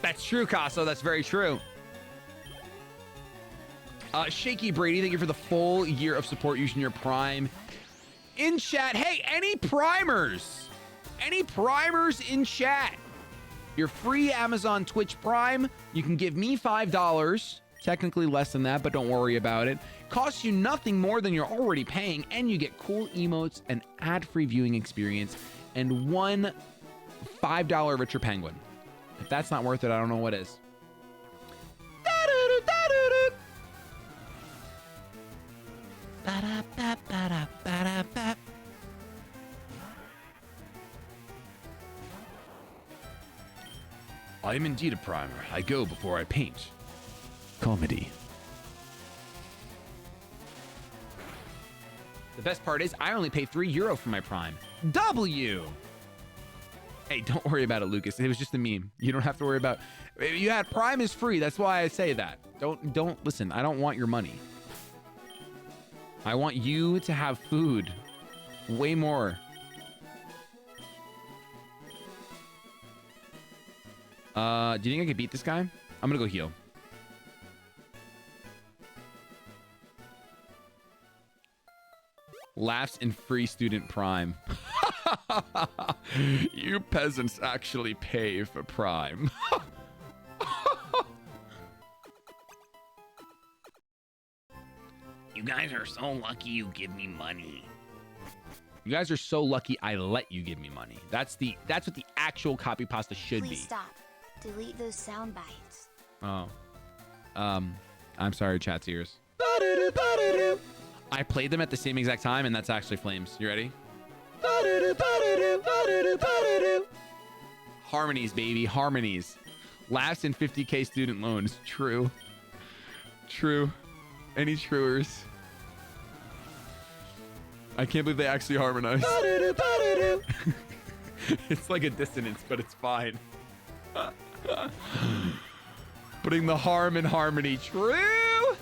That's true, Casso. That's very true. Shaky Brady, thank you for the full year of support using your Prime. In chat, hey, any primers? Any primers in chat? Your free Amazon Twitch Prime, you can give me $5. Technically less than that, but don't worry about it. Costs you nothing more than you're already paying, and you get cool emotes, an ad-free viewing experience, and one $5 Richer Penguin. If that's not worth it, I don't know what is. I am indeed a primer. I go before I paint. Comedy. The best part is I only pay €3 for my Prime. W! Hey, don't worry about it, Lucas. It was just a meme. You don't have to worry about... You had Prime is free. That's why I say that. Don't listen. I don't want your money. I want you to have food. Way more. Do you think I could beat this guy? I'm gonna go heal. Laughs in free student Prime. You peasants actually pay for Prime. You guys are so lucky you give me money. You guys are so lucky I let you give me money. That's what the actual copy pasta should Please be. stop. Delete those sound bites. Oh. I'm sorry, chat's ears. I played them at the same exact time, and that's actually Flames. You ready? Harmonies, baby. Harmonies. Last in 50K student loans. True. True. Any truers? I can't believe they actually harmonize. It's like a dissonance, but it's fine. Putting the harm in harmony. True.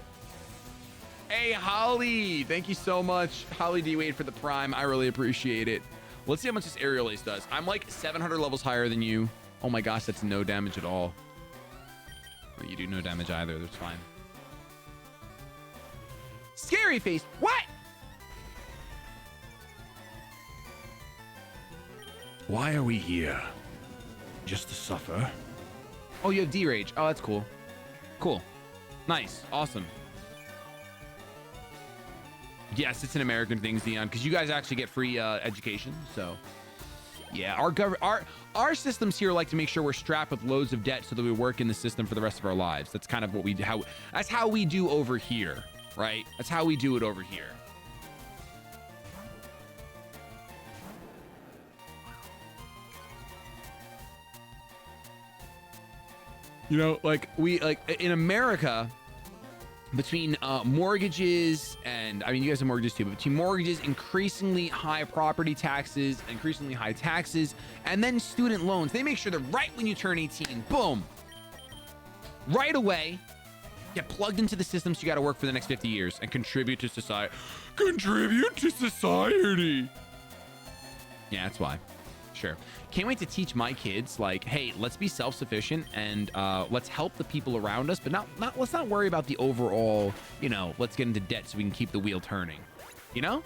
Hey, Holly. Thank you so much. Holly D. Wade for the Prime. I really appreciate it. Let's see how much this aerial ace does. I'm like 700 levels higher than you. Oh my gosh, that's no damage at all. Well, you do no damage either. That's fine. Scary face. What? Why are we here? Just to suffer? Oh, you have D-Rage. Oh, that's cool. Cool. Nice. Awesome. Yes, it's an American thing, Xeon, because you guys actually get free education. So, yeah, our systems here like to make sure we're strapped with loads of debt so that we work in the system for the rest of our lives. That's kind of what that's how we do over here, right? That's how we do it over here. You know, like in America, between mortgages and, I mean, you guys have mortgages too, but between mortgages, increasingly high property taxes, increasingly high taxes, and then student loans, they make sure that right when you turn 18, boom, right away, get plugged into the system so you got to work for the next 50 years and contribute to society. Contribute to society. Yeah, that's why. Sure. Can't wait to teach my kids, like, hey, let's be self-sufficient and let's help the people around us, but let's not worry about the overall, you know, let's get into debt so we can keep the wheel turning. You know?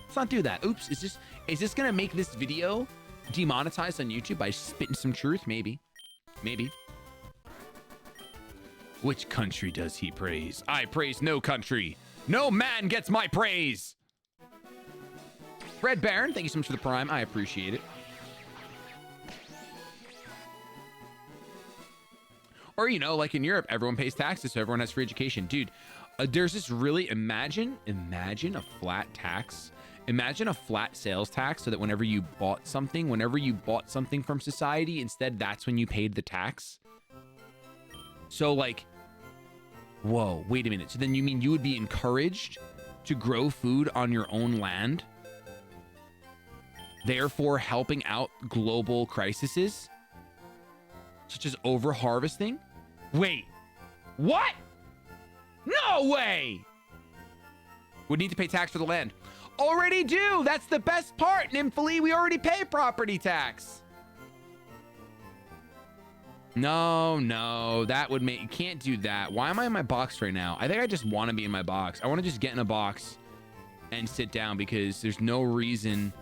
Let's not do that. Oops, is this gonna make this video demonetized on YouTube by spitting some truth? Maybe. Maybe. Which country does he praise? I praise no country. No man gets my praise. Red Baron, thank you so much for the Prime. I appreciate it. Or, you know, like in Europe, everyone pays taxes, so everyone has free education. Dude, there's this really, imagine a flat tax. Imagine a flat sales tax so that whenever you bought something from society, instead that's when you paid the tax. So like, whoa, wait a minute. So then you mean you would be encouraged to grow food on your own land, therefore helping out global crises? Such as over-harvesting? Wait, what? No way! Would need to pay tax for the land. Already do. That's the best part, Nymphily. We already pay property tax. No, that would make, you can't do that. Why am I in my box right now? I think I just want to be in my box. I want to just get in a box and sit down because there's no reason.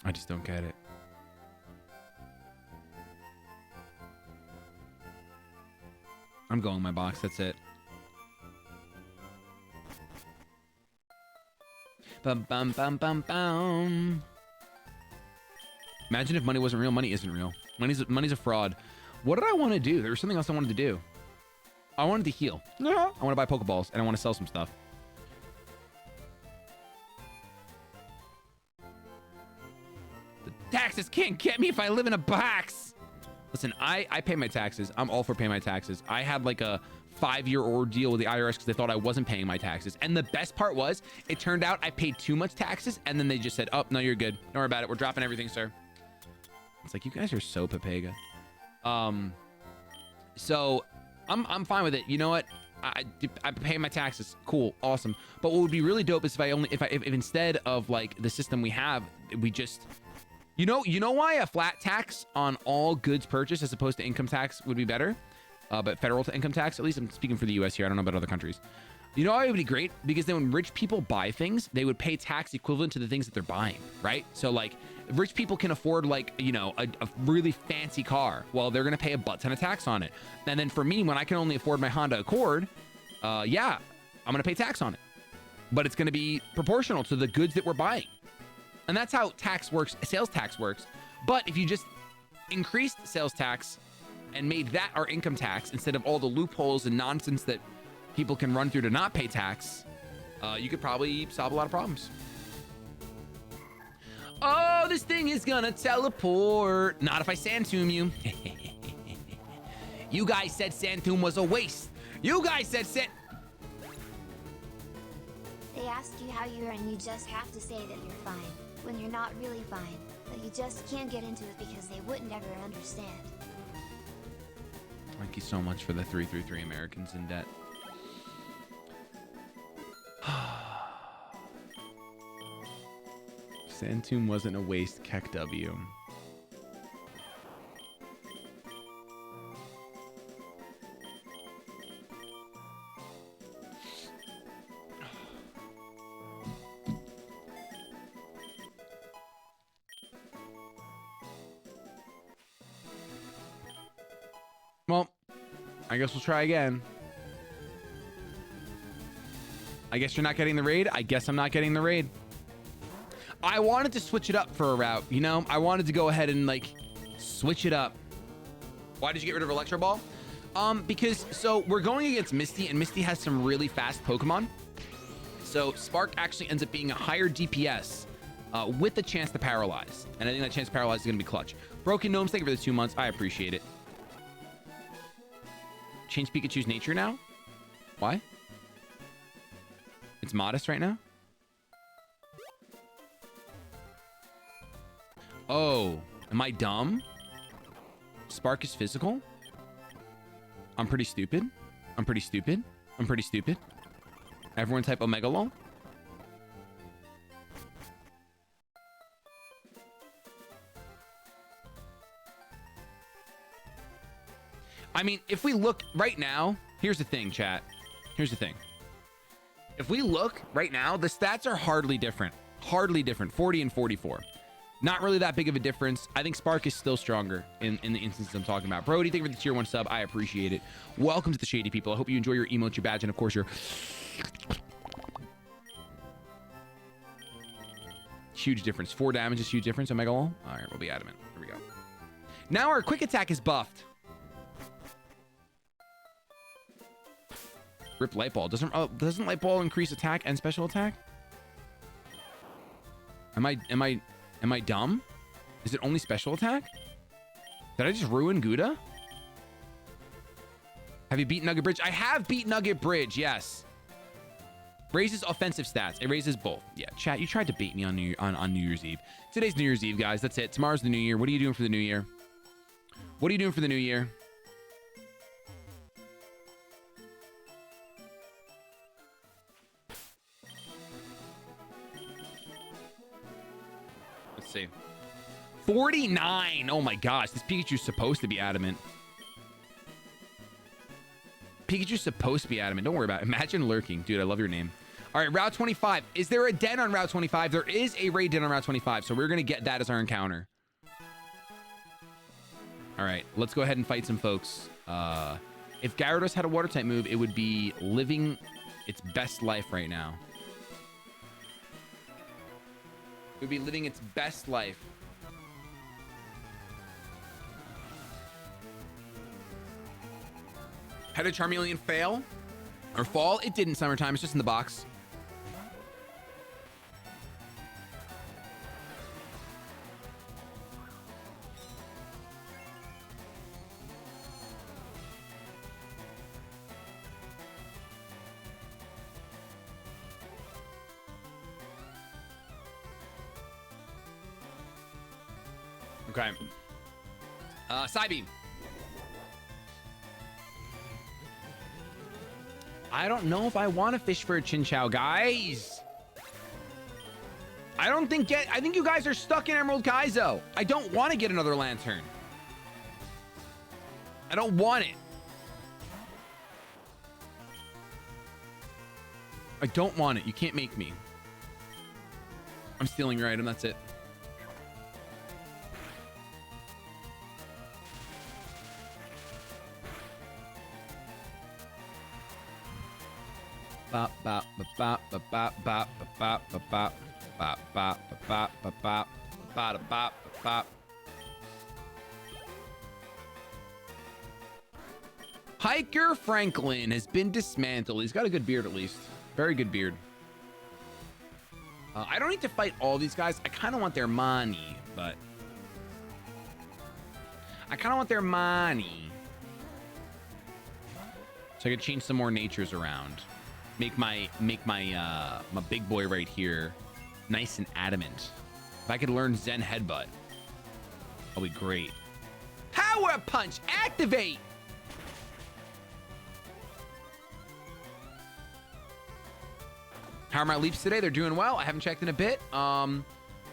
I just don't get it. I'm going in my box. That's it. Bum, bum, bum, bum, bum. Imagine if money wasn't real. Money isn't real. Money's a fraud. What did I want to do? There was something else I wanted to do. I wanted to heal. I want to buy Pokeballs and I want to sell some stuff. The taxes can't get me if I live in a box. Listen, I pay my taxes. I'm all for paying my taxes. I had like a 5-year ordeal with the IRS because they thought I wasn't paying my taxes. And the best part was, it turned out I paid too much taxes, and then they just said, oh, no, you're good. Don't worry about it. We're dropping everything, sir. It's like, you guys are so Pepega. So I'm fine with it. You know what? I pay my taxes. Cool. Awesome. But what would be really dope is if instead of like the system we have, we just... You know why a flat tax on all goods purchased as opposed to income tax would be better? But federal income tax, at least I'm speaking for the US here. I don't know about other countries. You know why it would be great? Because then when rich people buy things, they would pay tax equivalent to the things that they're buying, right? So like rich people can afford like, you know, a really fancy car. Well, they're going to pay a butt ton of tax on it. And then for me, when I can only afford my Honda Accord, yeah, I'm going to pay tax on it. But it's going to be proportional to the goods that we're buying. And that's how tax works, sales tax works. But if you just increased sales tax and made that our income tax instead of all the loopholes and nonsense that people can run through to not pay tax, you could probably solve a lot of problems. Oh, this thing is gonna teleport. Not if I sand tomb you. You guys said sand tomb was a waste. You guys said sand... They ask you how you are and you just have to say that you're fine, when you're not really fine, but you just can't get into it because they wouldn't ever understand. Thank you so much for the 333 Americans in debt. Sand tomb wasn't a waste, Keck W. Well, I guess we'll try again. I guess you're not getting the raid. I guess I'm not getting the raid. I wanted to switch it up for a route, you know? I wanted to go ahead and, like, switch it up. Why did you get rid of Electro Ball? Because, so, we're going against Misty, and Misty has some really fast Pokemon. So, Spark actually ends up being a higher DPS with the chance to paralyze. And I think that chance to paralyze is going to be clutch. Broken Gnomes, thank you for the 2 months. I appreciate it. Change Pikachu's nature now? Why? It's modest right now? Oh, am I dumb? Spark is physical? I'm pretty stupid. I'm pretty stupid. I'm pretty stupid. Everyone type Omega Lol. I mean, if we look right now, here's the thing, chat. Here's the thing. If we look right now, the stats are hardly different. Hardly different. 40 and 44. Not really that big of a difference. I think Spark is still stronger in the instances I'm talking about. Brody, thank you for the tier 1 sub. I appreciate it. Welcome to the Shady people. I hope you enjoy your emote, your badge, and of course your... Huge difference. 4 damage is huge difference. Omega Lol. All right, we'll be adamant. Here we go. Now our quick attack is buffed. Rip Light Ball. Doesn't Light Ball increase attack and special attack? Am I dumb? Is it only special attack? Did I just ruin Gouda? Have you beat Nugget Bridge? I have beat Nugget Bridge, yes. Raises offensive stats. It raises both. Yeah, chat, you tried to bait me on New Year's Eve. Today's New Year's Eve, guys. That's it. Tomorrow's the New Year. What are you doing for the New Year? What are you doing for the New Year? Let's see. 49. Oh my gosh, this Pikachu's supposed to be adamant. Pikachu's supposed to be adamant. Don't worry about it. Imagine lurking. Dude, I love your name. All right, Route 25. Is there a den on Route 25? There is a raid den on Route 25, so we're going to get that as our encounter. All right, let's go ahead and fight some folks. If Gyarados had a water type move, it would be living its best life right now. It would be living its best life. How did Charmeleon fail? Or fall? It didn't summertime. It's just in the box. Okay. Psybeam. I don't know if I want to fish for a Chinchou, guys. I think you guys are stuck in Emerald Kaizo. I don't want to get another Lantern. I don't want it. I don't want it. You can't make me. I'm stealing your item. That's it. Bop bop bop bop bop bop bop bop bop bop bop bop bop bop bop bop. Hiker Franklin has been dismantled. He's got a good beard at least. Very good beard. I don't need to fight all these guys. I kind of want their money, but I kind of want their money. So I could change some more natures around. Make my big boy right here nice and adamant. If I could learn Zen Headbutt, that'll be great. Power Punch, activate! How are my leaps today? They're doing well. I haven't checked in a bit. Our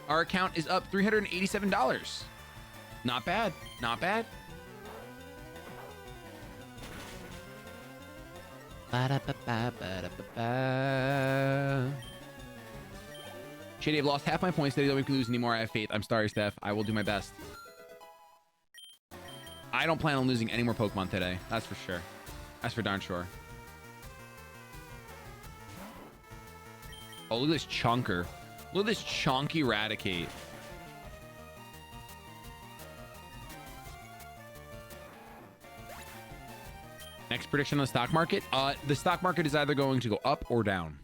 account is up $387. Not bad. Not bad. Shady, I've lost half my points today. Don't make me lose anymore. I have faith. I'm sorry, Steph. I will do my best. I don't plan on losing any more Pokemon today. That's for sure. That's for darn sure. Oh, look at this chunker. Look at this chonky Eradicate. Next prediction on the stock market. The stock market is either going to go up or down.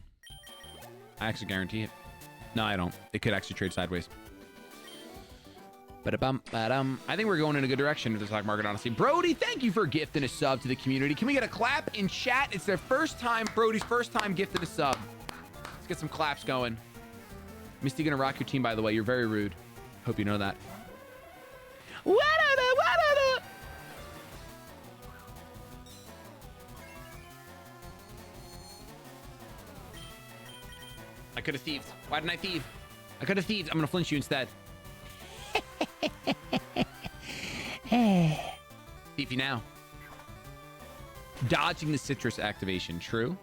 I actually guarantee it. No, I don't. It could actually trade sideways. I think we're going in a good direction with the stock market, honestly. Brody, thank you for gifting a sub to the community. Can we get a clap in chat? It's their first time, Brody's first time gifting a sub. Let's get some claps going. Misty gonna rock your team, by the way. You're very rude. Hope you know that. I could have thieved. Why didn't I thieve? I could have thieved. I'm gonna flinch you instead. Thief you now. Dodging the citrus activation. True.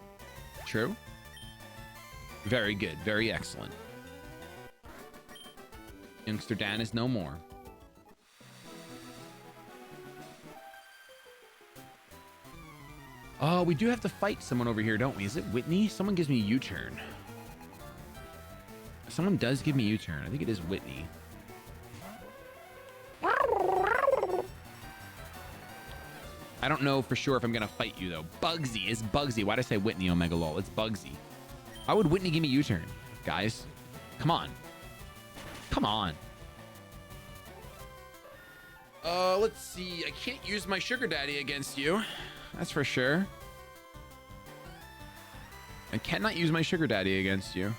True. Very good. Very excellent. Youngster Dan is no more. Oh, we do have to fight someone over here, don't we? Is it Whitney? Someone gives me a U-turn. Someone does give me a U-turn. I think it is Whitney. I don't know for sure if I'm going to fight you, though. Bugsy. It's Bugsy. Why did I say Whitney, Omega Lol? It's Bugsy. Why would Whitney give me a U-turn? Guys, come on. Come on. Let's see. I can't use my sugar daddy against you. That's for sure. I cannot use my sugar daddy against you.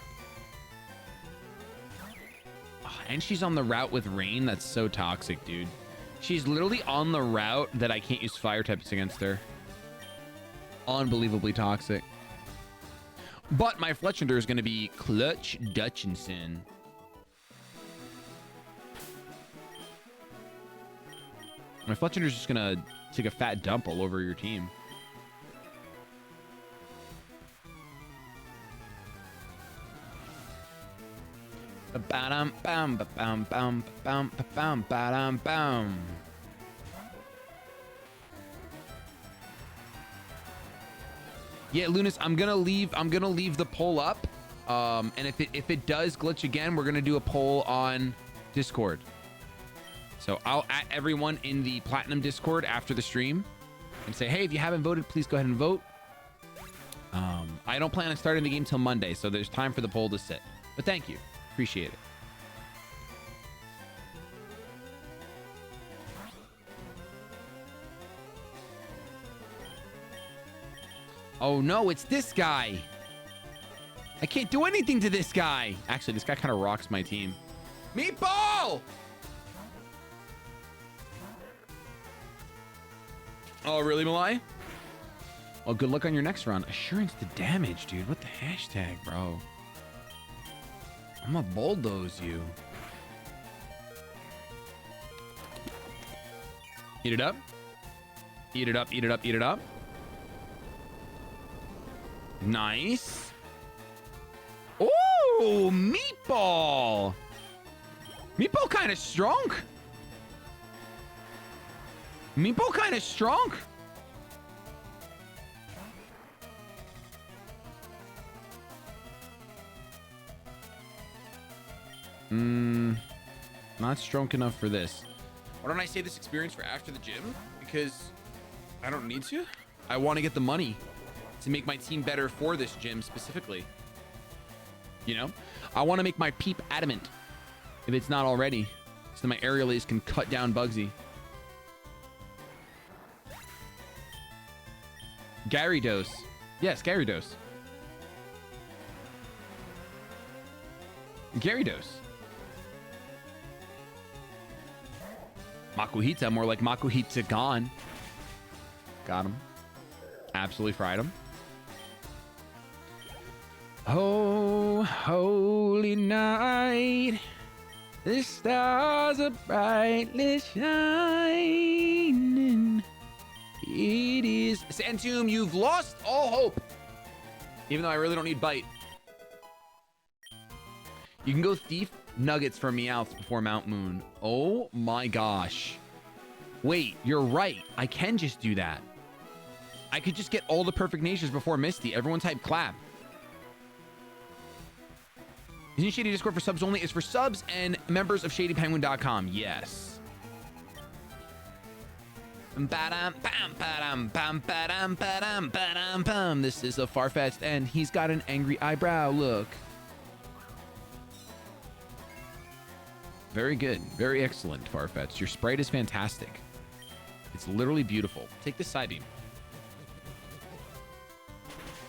Oh, and she's on the route with Rain. That's so toxic, dude. She's literally on the route that I can't use fire types against her. Unbelievably toxic. But my Fletchinder is going to be Clutch Dutchinson. My Fletchender's just gonna take a fat dump all over your team. Ba-dum, bam, ba-bam, bam, bam, ba-bam, ba-dum, bam. Yeah, Lunas, I'm gonna leave the poll up. And if it does glitch again, we're gonna do a poll on Discord. So I'll at everyone in the Platinum Discord after the stream and say, hey, if you haven't voted, please go ahead and vote. I don't plan on starting the game till Monday, so there's time for the poll to sit. But thank you. Appreciate it. Oh no, it's this guy. I can't do anything to this guy. Actually, this guy kind of rocks my team. Meatball! Oh, really, Malai? Well, good luck on your next run. Assurance to damage, dude. What the hashtag, bro? I'm gonna bulldoze you. Eat it up. Eat it up, eat it up, eat it up. Nice. Oh, Meatball. Meatball kind of strong. Meatball kind of strong. Not strong enough for this. Why don't I save this experience for after the gym? Because I don't need to. I want to get the money to make my team better for this gym specifically. You know, I want to make my peep adamant if it's not already, so that my aerialase can cut down Bugsy. Gyarados. Yes, Gyarados. Gyarados. Makuhita, more like Makuhita gone. Got him. Absolutely fried him. Oh, holy night, the stars are brightly shining. It is... Santum, you've lost all hope. Even though I really don't need bite. You can go thief nuggets from Meowth before Mount Moon. Oh my gosh. Wait, you're right. I can just do that. I could just get all the perfect natures before Misty. Everyone type clap. Isn't Shady Discord for subs only? It's for subs and members of ShadyPenguinn.com. Yes. This is a Farfetch'd and he's got an angry eyebrow. Look. Very good. Very excellent, Farfetch'd. Your sprite is fantastic. It's literally beautiful. Take this side beam.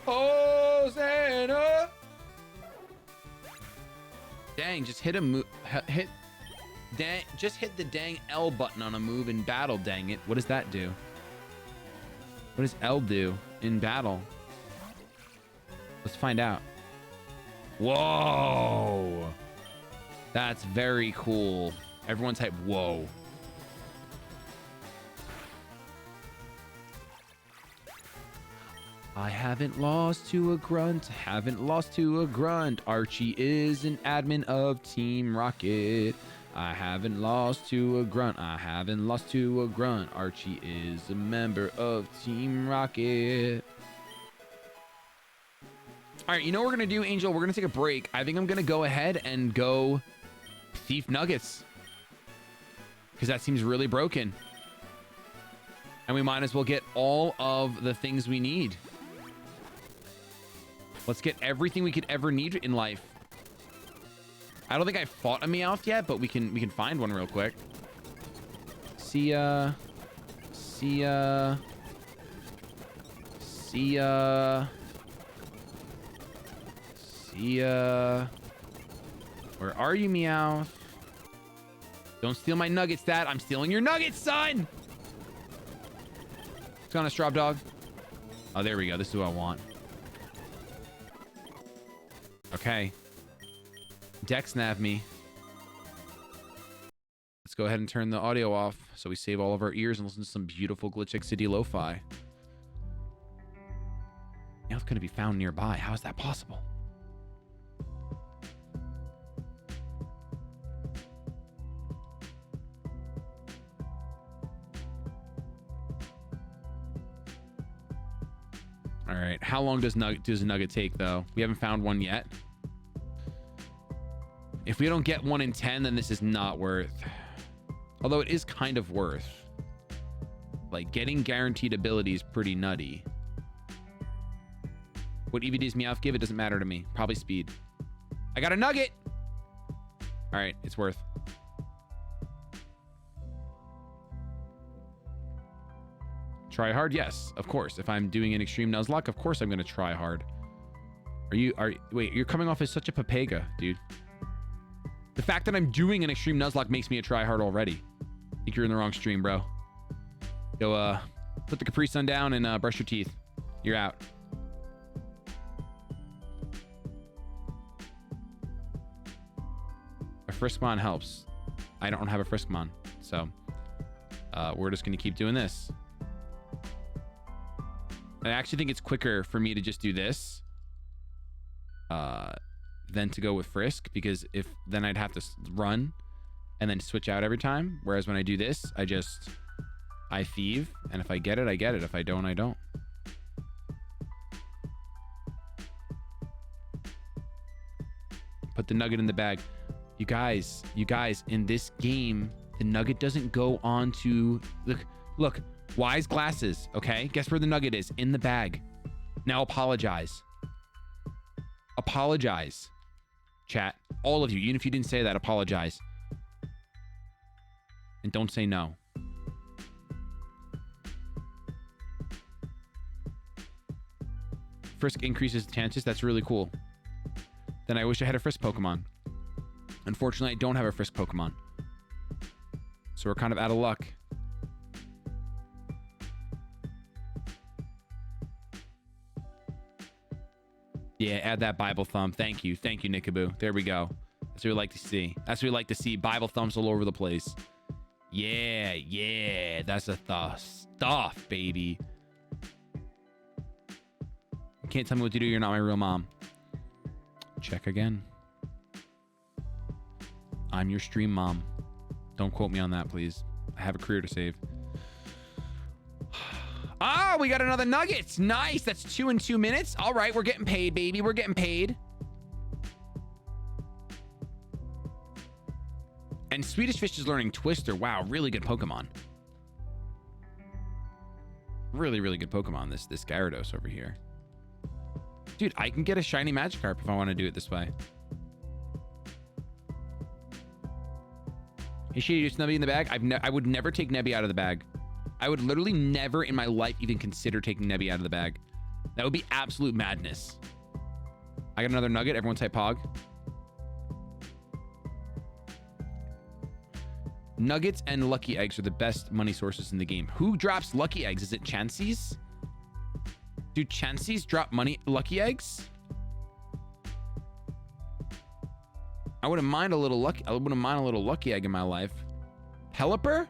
Hosanna! Dang, just hit a move. Dang, just hit the dang L button on a move in battle, dang it. What does that do? What does L do in battle? Let's find out. Whoa! That's very cool. Everyone type whoa. I haven't lost to a grunt. Haven't lost to a grunt. Archie is an admin of Team Rocket. I haven't lost to a grunt. I haven't lost to a grunt. Archie is a member of Team Rocket. All right, you know what we're going to do, Angel? We're going to take a break. I think I'm going to go ahead and go Thief Nuggets. Because that seems really broken. And we might as well get all of the things we need. Let's get everything we could ever need in life. I don't think I fought a Meowth yet, but we can find one real quick. See ya. See ya. See ya. See ya. Where are you, Meowth? Don't steal my nuggets, Dad. I'm stealing your nuggets, son! What's going on, Straw Dog? Oh, there we go. This is what I want. Okay. Dex nav me. Let's go ahead and turn the audio off so we save all of our ears and listen to some beautiful Glitch City lo-fi. Meowth couldn't be found nearby. How is that possible? All right. How long does a nugget take, though? We haven't found one yet. If we don't get 1 in 10, then this is not worth. Although it is kind of worth. Like, getting guaranteed ability is pretty nutty. What EV does Meowth give? It doesn't matter to me. Probably speed. I got a nugget! All right, it's worth. Try hard? Yes, of course. If I'm doing an extreme Nuzlocke, of course I'm going to try hard. Wait, you're coming off as such a papega, dude. The fact that I'm doing an extreme Nuzlocke makes me a try hard already. I think you're in the wrong stream, bro. Go, put the Capri Sun down and brush your teeth. You're out. A Friskmon helps. I don't have a Friskmon, so we're just going to keep doing this. I actually think it's quicker for me to just do this than to go with Frisk, because then I'd have to run and then switch out every time. Whereas when I do this, I thieve, and if I get it, I get it. If I don't, I don't. Put the nugget in the bag. You guys, in this game, the nugget doesn't go on to... Look. Wise glasses, okay? Guess where the nugget is? In the bag. Now apologize. Apologize. Chat. All of you, even if you didn't say that, apologize. And don't say no. Frisk increases the chances. That's really cool. Then I wish I had a Frisk Pokemon. Unfortunately, I don't have a Frisk Pokemon. So we're kind of out of luck. Yeah, add that Bible thumb. Thank you. Thank you, Nickaboo. There we go. That's what we like to see. That's what we like to see. Bible thumbs all over the place. Yeah. That's the stuff, baby. You can't tell me what to do. You're not my real mom. Check again. I'm your stream mom. Don't quote me on that, please. I have a career to save. Ah, we got another nuggets. Nice. That's 2 in 2 minutes. All right, we're getting paid, baby. We're getting paid. And Swedish Fish is learning Twister. Wow, really good Pokemon. Really, really good Pokemon, this Gyarados over here. Dude, I can get a shiny Magikarp if I want to do it this way. Is she just Nebby in the bag? I would never take Nebby out of the bag. I would literally never in my life even consider taking Nebby out of the bag. That would be absolute madness. I got another nugget. Everyone type Pog. Nuggets and Lucky Eggs are the best money sources in the game. Who drops Lucky Eggs? Is it Chanseys? Do Chanseys drop Lucky Eggs? I wouldn't mind a little Lucky Egg in my life. Pelipper?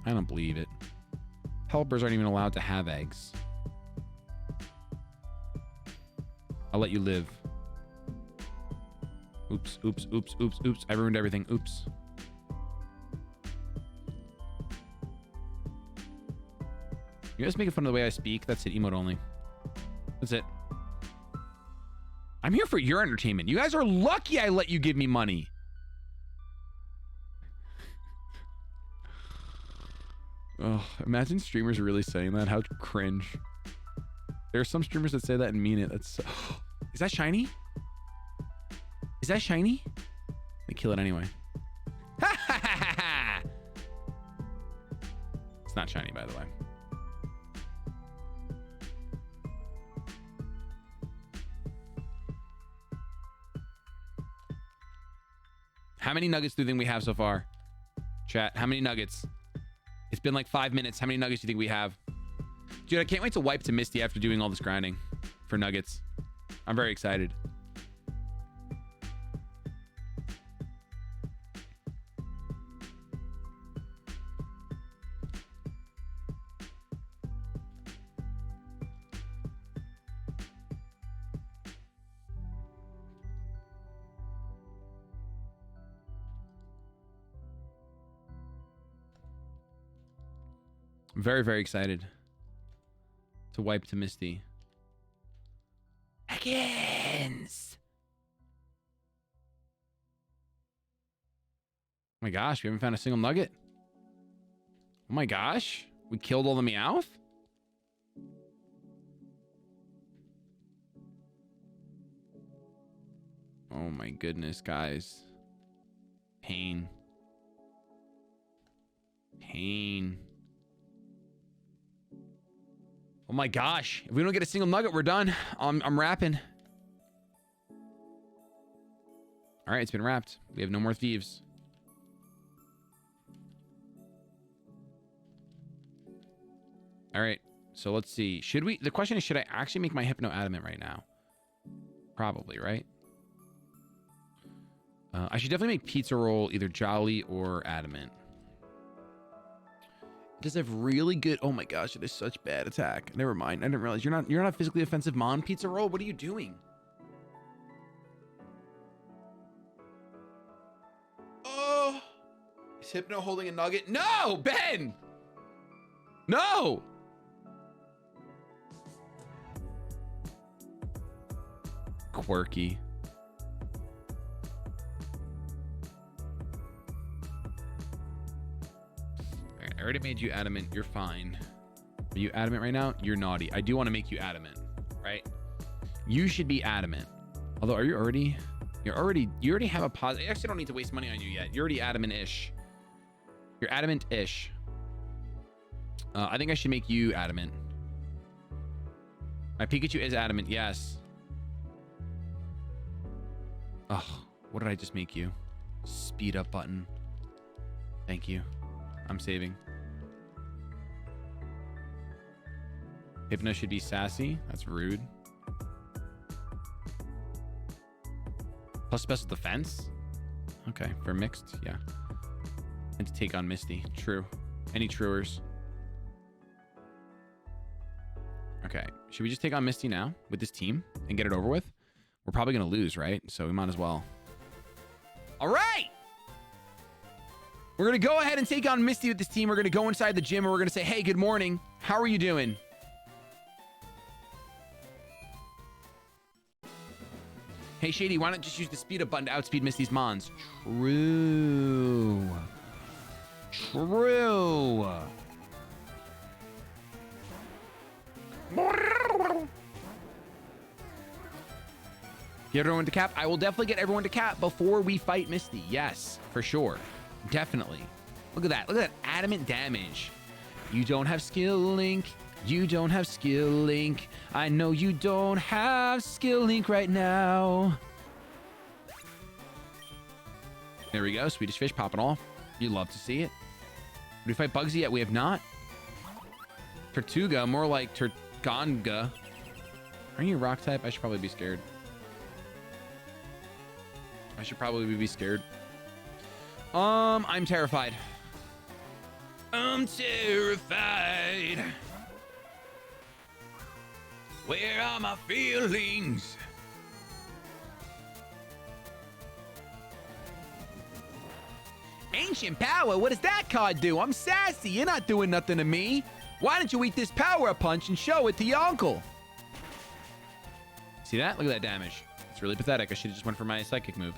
I don't believe it. Helpers aren't even allowed to have eggs. I'll let you live. Oops. I ruined everything. Oops. You guys making fun of the way I speak? That's it. Emote only. That's it. I'm here for your entertainment. You guys are lucky I let you give me money. Oh, imagine streamers really saying that. How cringe. There are some streamers that say that and mean it. That's so... Is that shiny? Is that shiny? They kill it anyway. It's not shiny, by the way. How many nuggets do you think we have so far? Chat, how many nuggets? It's been like 5 minutes. How many nuggets do you think we have? Dude, I can't wait to wipe to Misty after doing all this grinding for nuggets. I'm very excited. I'm very, very excited to wipe to Misty. Higgins! Oh my gosh, we haven't found a single nugget. Oh my gosh, we killed all the Meowth? Oh my goodness, guys. Pain. Pain. Oh my gosh. If we don't get a single nugget, we're done. I'm wrapping. All right, it's been wrapped. We have no more thieves. All right, so let's see. Should we... The question is, should I actually make my Hypno Adamant right now? Probably, right? I should definitely make Pizza Roll either Jolly or Adamant. It does have really good... Oh my gosh, it is such bad attack. Never mind. I didn't realize you're not a physically offensive Mon Pizza Roll. What are you doing? Oh, is Hypno holding a nugget? No, Ben. No. Quirky. I already made you adamant. You're fine. Are you adamant right now? You're naughty. I do want to make you adamant, right? You should be adamant. Although, are you already? You already have a positive. I actually don't need to waste money on you yet. You're already adamant-ish. You're adamant-ish. I think I should make you adamant. My Pikachu is adamant. Yes. Oh, what did I just make you? Speed up button. Thank you. I'm saving. Hypno should be sassy. That's rude. Plus special defense. Okay, for mixed, yeah. And to take on Misty. True. Any truers? Okay, should we just take on Misty now with this team and get it over with? We're probably gonna lose, right? So we might as well. All right. We're gonna go ahead and take on Misty with this team. We're gonna go inside the gym and we're gonna say, hey, good morning. How are you doing? Hey, Shady, why not just use the speed up button to outspeed Misty's Mons? True. True. Get everyone to cap? I will definitely get everyone to cap before we fight Misty. Yes, for sure. Definitely. Look at that. Look at that adamant damage. You don't have skill link. You don't have skill link. I know you don't have skill link right now. There we go. Swedish fish popping off. You love to see it. Did we fight Bugsy yet? We have not. Tortuga, more like Turgonga. Are you a rock type? I should probably be scared. I should probably be scared. I'm terrified. I'm terrified. Where are my feelings? Ancient power? What does that card do? I'm sassy. You're not doing nothing to me. Why don't you eat this power punch and show it to your uncle? See that? Look at that damage. It's really pathetic. I should have just went for my psychic move.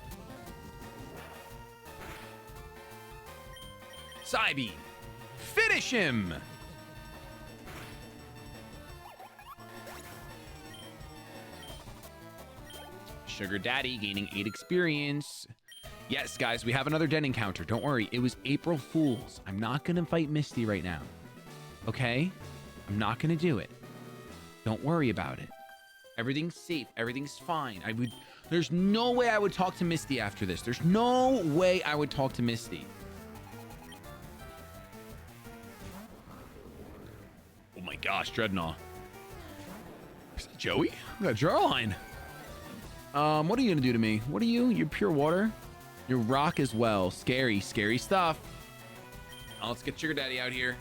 Psybeam. Finish him. Sugar Daddy gaining 8 experience. Yes, guys, we have another den encounter. Don't worry. It was April Fool's. I'm not going to fight Misty right now. Okay? I'm not going to do it. Don't worry about it. Everything's safe. Everything's fine. There's no way I would talk to Misty after this. There's no way I would talk to Misty. Oh my god. gosh, Dreadnought. Is that Joey? We got Jarline. What are you gonna do to me? What are you? You're pure water? You're rock as well. Scary, scary stuff. Oh, let's get Sugar Daddy out here.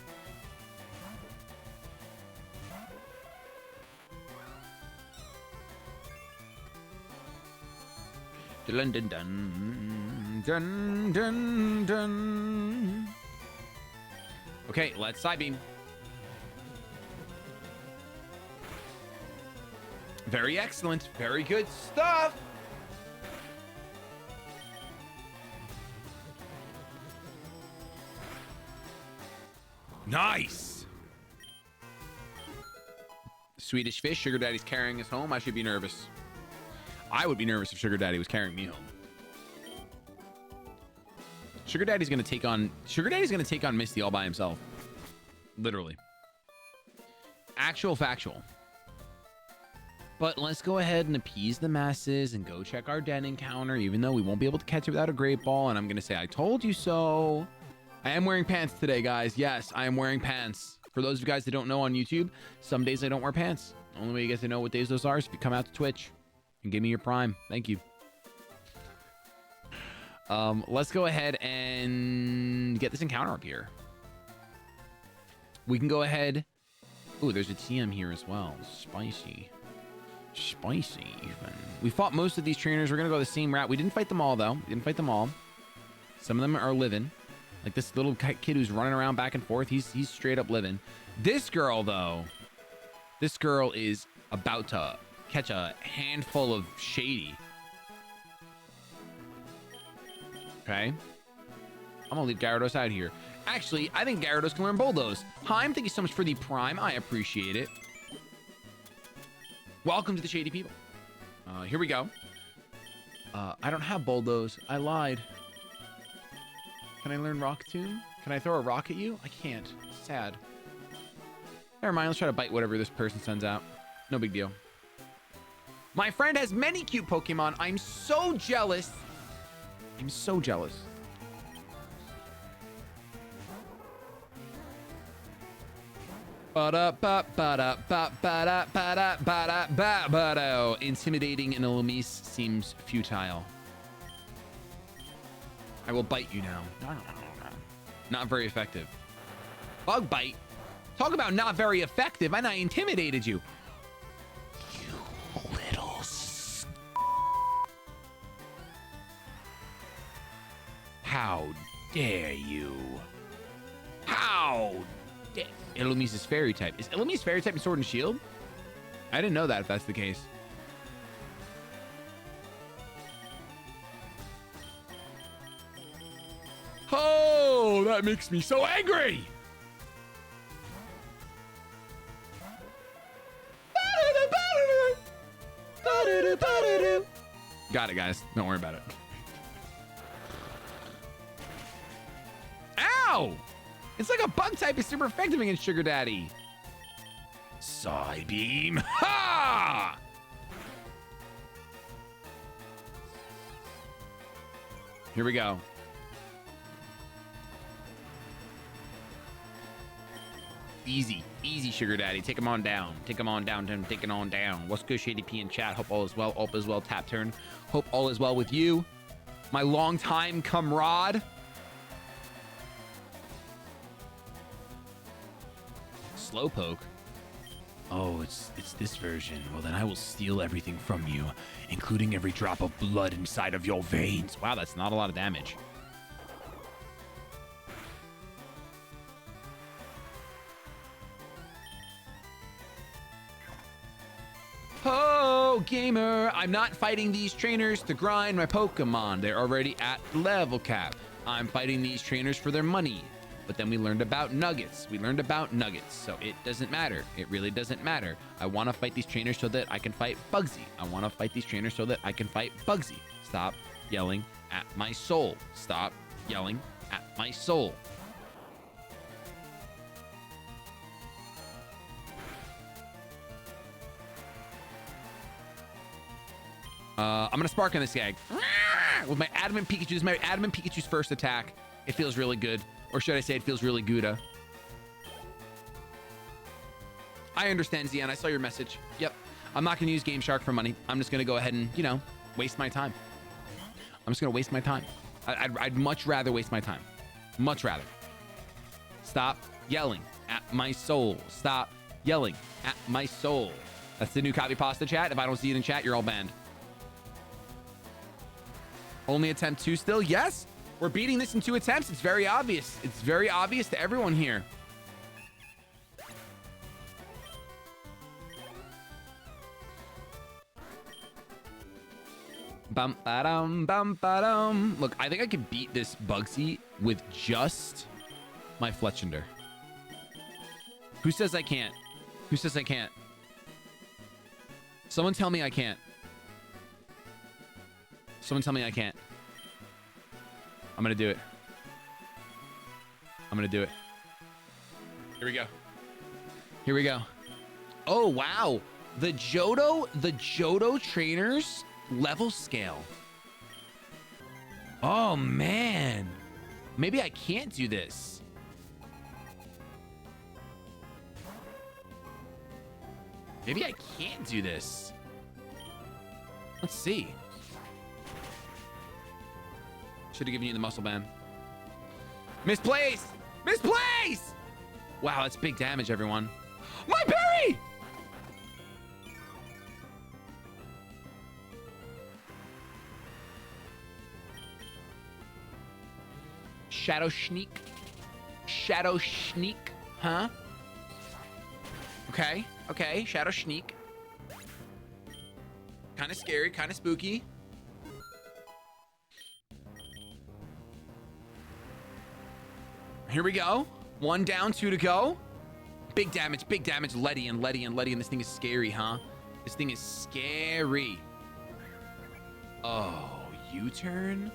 Dun, dun, dun, dun, dun, dun. Okay, let's side beam. Very excellent. Very good stuff. Nice. Swedish fish. Sugar Daddy's carrying us home. I should be nervous. I would be nervous if Sugar Daddy was carrying me home. Sugar Daddy's gonna take on Misty all by himself. Literally. Actual factual. But let's go ahead and appease the masses and go check our den encounter, even though we won't be able to catch it without a great ball. And I'm gonna say, I told you so. I am wearing pants today, guys. Yes, I am wearing pants. For those of you guys that don't know on YouTube, some days I don't wear pants. The only way you get to know what days those are is if you come out to Twitch and give me your Prime. Thank you. Let's go ahead and get this encounter up here. We can go ahead. Ooh, there's a TM here as well. Spicy. Spicy even. We fought most of these trainers. We're gonna go the same route. We didn't fight them all though. We didn't fight them all. Some of them are living. Like this little kid who's running around back and forth. He's straight up living. This girl though. This girl is about to catch a handful of Shady. Okay. I'm gonna leave Gyarados out here. Actually, I think Gyarados can learn Bulldoze. Heim, thank you so much for the Prime. I appreciate it. Welcome to the Shady people. Here we go. I don't have Bulldoze. I lied. Can I learn Rock Tomb? Can I throw a rock at you? I can't. Sad. Never mind. Let's try to bite whatever this person sends out. No big deal. My friend has many cute Pokemon. I'm so jealous. I'm so jealous. Intimidating an Elamise seems futile. I will bite you now. Not very effective. Bug bite. Talk about not very effective. And I intimidated you. You little. How dare you? How dare Elamise is fairy type. Is Elamise fairy type in Sword and Shield? I didn't know that if that's the case. Oh, that makes me so angry. Got it, guys. Don't worry about it. Ow! It's like a bug type is super effective against Sugar Daddy. Side beam. Ha! Here we go. Easy, easy, Sugar Daddy. Take him on down. Take him on down. Take it on down. What's good, Shady P in chat? Hope all is well. All is well. Tap turn. Hope all is well with you, my longtime comrade. Slowpoke. Oh, it's this version. Well, then I will steal everything from you, including every drop of blood inside of your veins. Wow, that's not a lot of damage. Oh, gamer, I'm not fighting these trainers to grind my Pokemon. They're already at level cap. I'm fighting these trainers for their money. But then we learned about nuggets. So it doesn't matter. It really doesn't matter. I want to fight these trainers so that I can fight Bugsy. Stop yelling at my soul. Stop yelling at my soul. I'm gonna spark on this guy with my adamant Pikachu. This is my adamant Pikachu's first attack. It feels really good. Or should I say it feels really Gouda. I understand, Zian. I saw your message. Yep. I'm not going to use Game Shark for money. I'm just going to go ahead and, you know, waste my time. I'm just going to waste my time. I'd much rather waste my time. Much rather. Stop yelling at my soul. Stop yelling at my soul. That's the new copy pasta chat. If I don't see it in chat, you're all banned. Only attempt 2 still? Yes. We're beating this in 2 attempts. It's very obvious. It's very obvious to everyone here. Bum ba-dum, bum ba-dum. Look, I think I could beat this Bugsy with just my Fletchender. Who says I can't? Who says I can't? Someone tell me I can't. Someone tell me I can't. I'm gonna do it. I'm gonna do it. Here we go. Here we go. Oh, wow. The Johto trainers level scale. Oh, man. Maybe I can't do this. Maybe I can't do this. Let's see. Should have given you the muscle band. Misplaced! Misplaced! Wow, that's big damage, everyone. My berry! Shadow Sneak. Shadow Sneak. Huh? Okay. Okay. Shadow Sneak. Kind of scary. Kind of spooky. Here we go. 1 down, 2 to go. Big damage. Big damage. Letty and Letty and Letty. And this thing is scary, huh? This thing is scary. Oh, U-turn?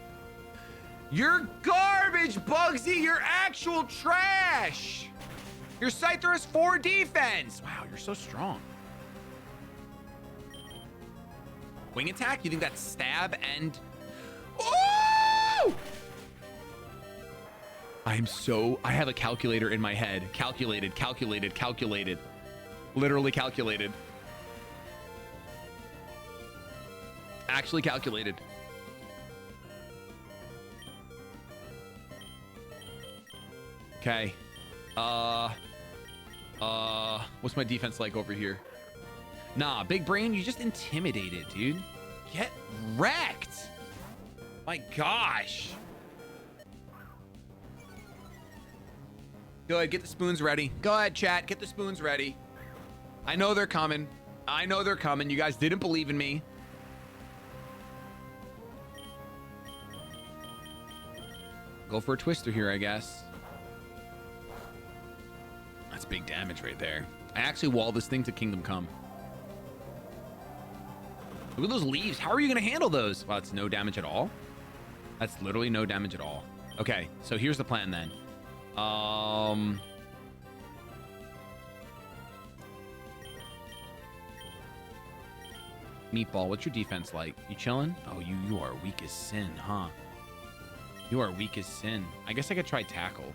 You're garbage, Bugsy! You're actual trash! Your Scyther has 4 defense! Wow, you're so strong. Wing attack? You think that's stab and... Oh! I have a calculator in my head. Calculated, calculated, calculated. Literally calculated. Actually calculated. Okay. What's my defense like over here? Nah, big brain, you just intimidated, dude. Get wrecked. My gosh. Go ahead, get the spoons ready. Go ahead, chat, get the spoons ready. I know they're coming. I know they're coming. You guys didn't believe in me. Go for a twister here, I guess. That's big damage right there. I actually wall this thing to Kingdom Come. Look at those leaves. How are you going to handle those? Wow, it's no damage at all. That's literally no damage at all. Okay, so here's the plan then. Meatball, what's your defense like? You chilling? Oh, you are weak as sin, huh? You are weak as sin. I guess I could try tackle.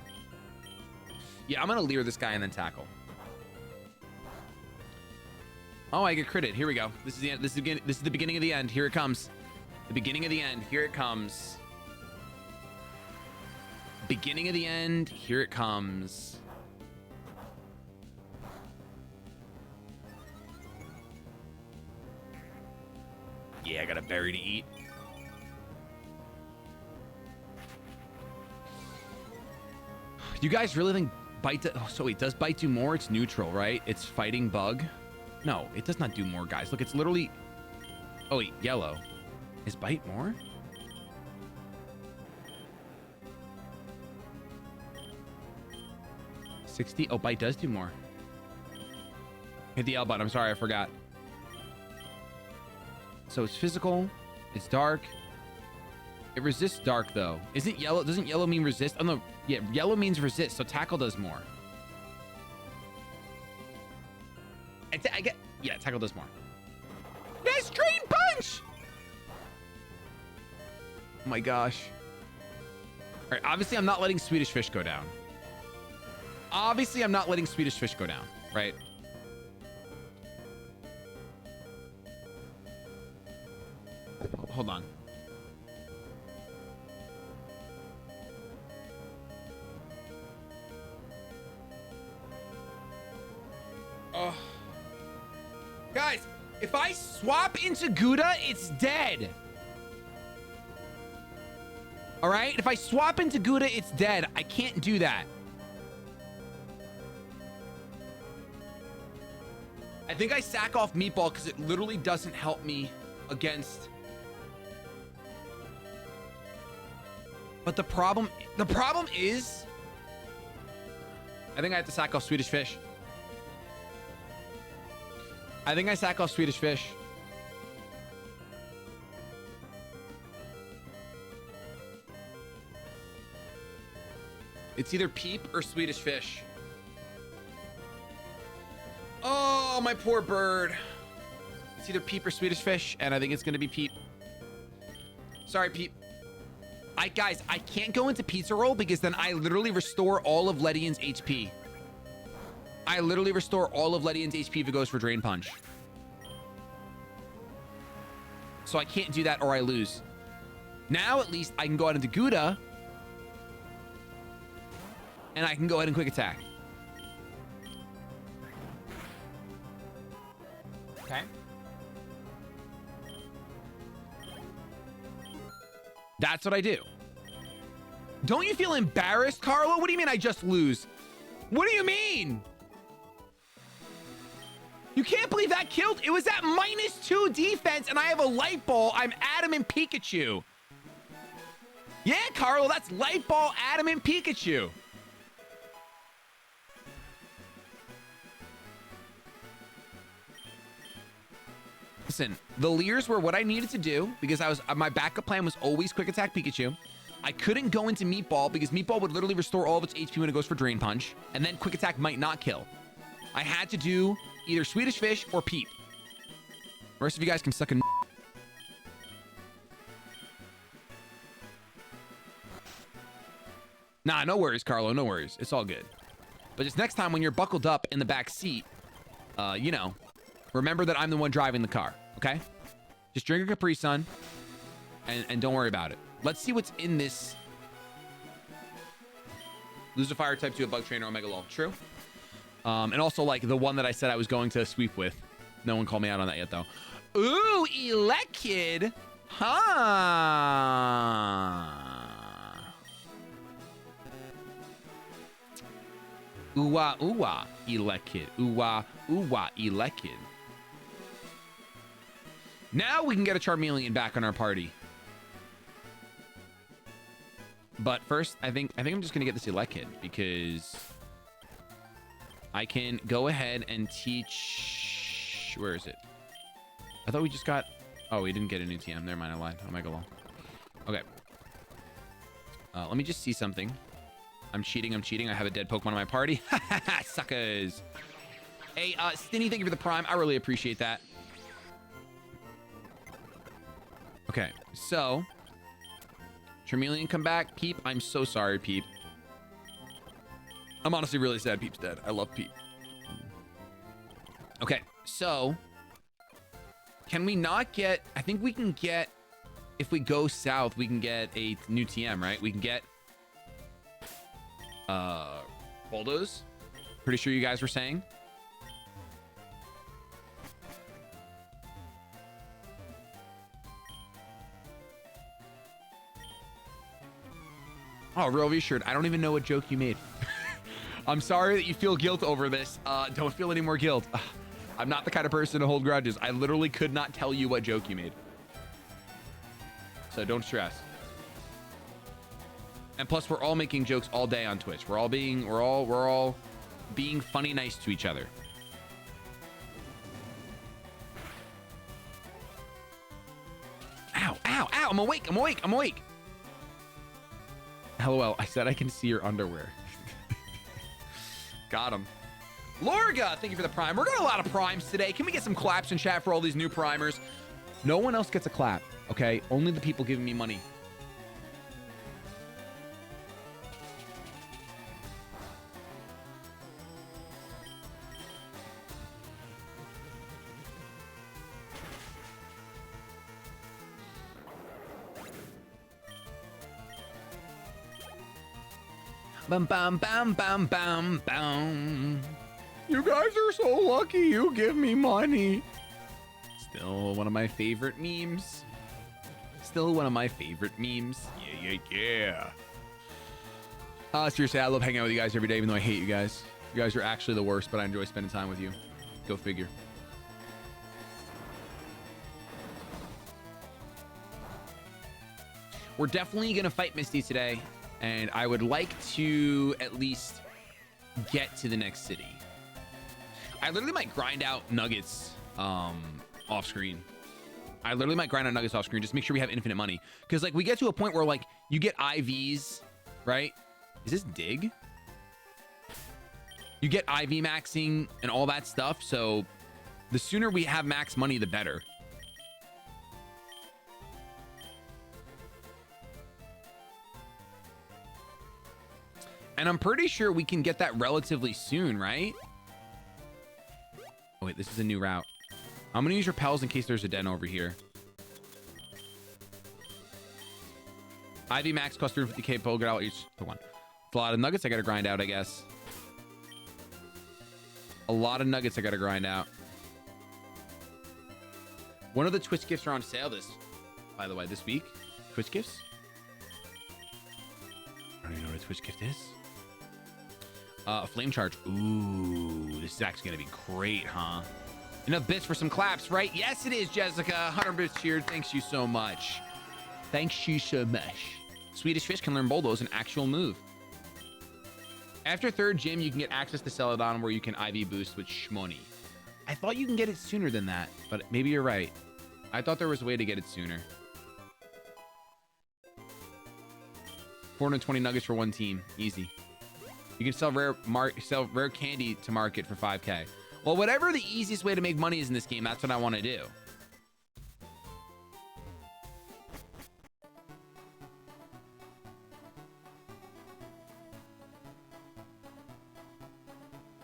Yeah, I'm gonna leer this guy and then tackle. Oh, I get critted. Here we go. This is the end. This is the beginning of the end. Here it comes. The beginning of the end. Here it comes. Beginning of the end. Here it comes. Yeah, I got a berry to eat. You guys really think bite? Oh, so wait, does bite do more? It's neutral, right? It's fighting bug. No, it does not do more, guys. Look, it's literally... Oh, wait, yellow. Is bite more? $60. Oh, bite does do more. Hit the L button. I'm sorry, I forgot. So it's physical. It's dark. It resists dark, though. Isn't yellow... Doesn't yellow mean resist? Oh, no. Yeah, yellow means resist, so tackle does more. I get... Yeah, tackle does more. Nice drain punch! Oh my gosh. All right, obviously I'm not letting Swedish Fish go down. Obviously I'm not letting Swedish Fish go down, right? Hold on. Oh. Guys, if I swap into Gouda, it's dead. All right? If I swap into Gouda, it's dead. I can't do that. I think I sack off Meatball because it literally doesn't help me against... But the problem is... I think I have to sack off Swedish Fish. I think I sack off Swedish Fish. It's either Peep or Swedish Fish. Oh, my poor bird. It's either Peep or Swedish Fish, and I think it's gonna be Peep. Sorry, Peep. Guys, I can't go into Pizza Roll because then I literally restore all of Ledian's HP. I literally restore all of Ledian's HP if it goes for Drain Punch. So I can't do that or I lose. Now at least I can go out into Gouda. And I can go ahead and Quick Attack. Okay. That's what I do. Don't you feel embarrassed, Carlo? What do you mean I just lose? What do you mean? You can't believe that killed? It was at -2 defense and I have a Light Ball. I'm Adamant Pikachu. Yeah, Carlo, that's Light Ball Adamant Pikachu. Listen, the Leers were what I needed to do because my backup plan was always Quick Attack Pikachu. I couldn't go into Meatball because Meatball would literally restore all of its HP when it goes for Drain Punch, and then Quick Attack might not kill. I had to do either Swedish Fish or Peep. The rest of you guys can suck a... Nah, no worries, Carlo, no worries. It's all good. But just next time when you're buckled up in the back seat, you know, remember that I'm the one driving the car, okay? Just drink a Capri Sun and don't worry about it. Let's see what's in this. Lose a Fire type 2, a Bug Trainer, Omega Lol. True. And also, like, the one that I said I was going to sweep with. No one called me out on that yet, though. Ooh, Elekid. Huh. Ooh-wah, ooh-wah, Elekid. Ooh-wah, ooh-wah, Elekid. Now we can get a Charmeleon back on our party. But first, I think I'm just gonna get this Elekid because I can go ahead and teach. Where is it? I thought we just got. Oh, we didn't get a new TM. Never mind, I lied. Omega Lol. Okay. Let me just see something. I'm cheating. I have a dead Pokemon in my party. Suckers. Hey, Stinny, thank you for the Prime. I really appreciate that. Okay, so Charmeleon come back. Peep, I'm so sorry, Peep. I'm honestly really sad Peep's dead. I love Peep. Okay, so can we not get... I think we can get... If we go south, we can get a new TM, right? We can get... Bulldoze? Pretty sure you guys were saying. Oh, Real V-Shirt, I don't even know what joke you made. I'm sorry that you feel guilt over this. Don't feel any more guilt. I'm not the kind of person to hold grudges. I literally could not tell you what joke you made. So don't stress. And plus, we're all making jokes all day on Twitch. We're all being funny nice to each other. Ow, ow, ow, I'm awake. LOL, I said I can see your underwear. Got him. Lorga, thank you for the Prime. We're getting a lot of Primes today. Can we get some claps in chat for all these new Primers? No one else gets a clap, okay? Only the people giving me money. Bum, bum, bum, bum, bum, bum. You guys are so lucky you give me money. Still one of my favorite memes. Still one of my favorite memes. Yeah, yeah, yeah. Seriously, I love hanging out with you guys every day, even though I hate you guys. You guys are actually the worst, but I enjoy spending time with you. Go figure. We're definitely going to fight Misty today, and I would like to at least get to the next city. I literally might grind out nuggets off screen. I literally might grind out nuggets off screen. Just make sure we have infinite money. Because like we get to a point where like you get IVs, right? Is this dig? You get IV maxing and all that stuff. So the sooner we have max money, the better. And I'm pretty sure we can get that relatively soon, right? Oh, wait, this is a new route. I'm going to use repels in case there's a den over here. IV max cost 350k Poké Doll each for one. It's a lot of nuggets I got to grind out, I guess. A lot of nuggets I got to grind out. One of the Twitch gifts are on sale by the way, this week. Twitch gifts? I don't even know what a Twitch gift is. Flame charge. Ooh, this is actually going to be great, huh? Enough bits for some claps, right? Yes, it is, Jessica. 100 bits cheered. Thanks you so much. Thanks you so much. Swedish Fish can learn Bulldoze, an actual move. After third gym, you can get access to Celadon where you can IV boost with Shmoney. I thought you can get it sooner than that, but maybe you're right. I thought there was a way to get it sooner. 420 nuggets for one team. Easy. You can sell rare candy to market for 5k. Well, whatever the easiest way to make money is in this game, that's what I want to do.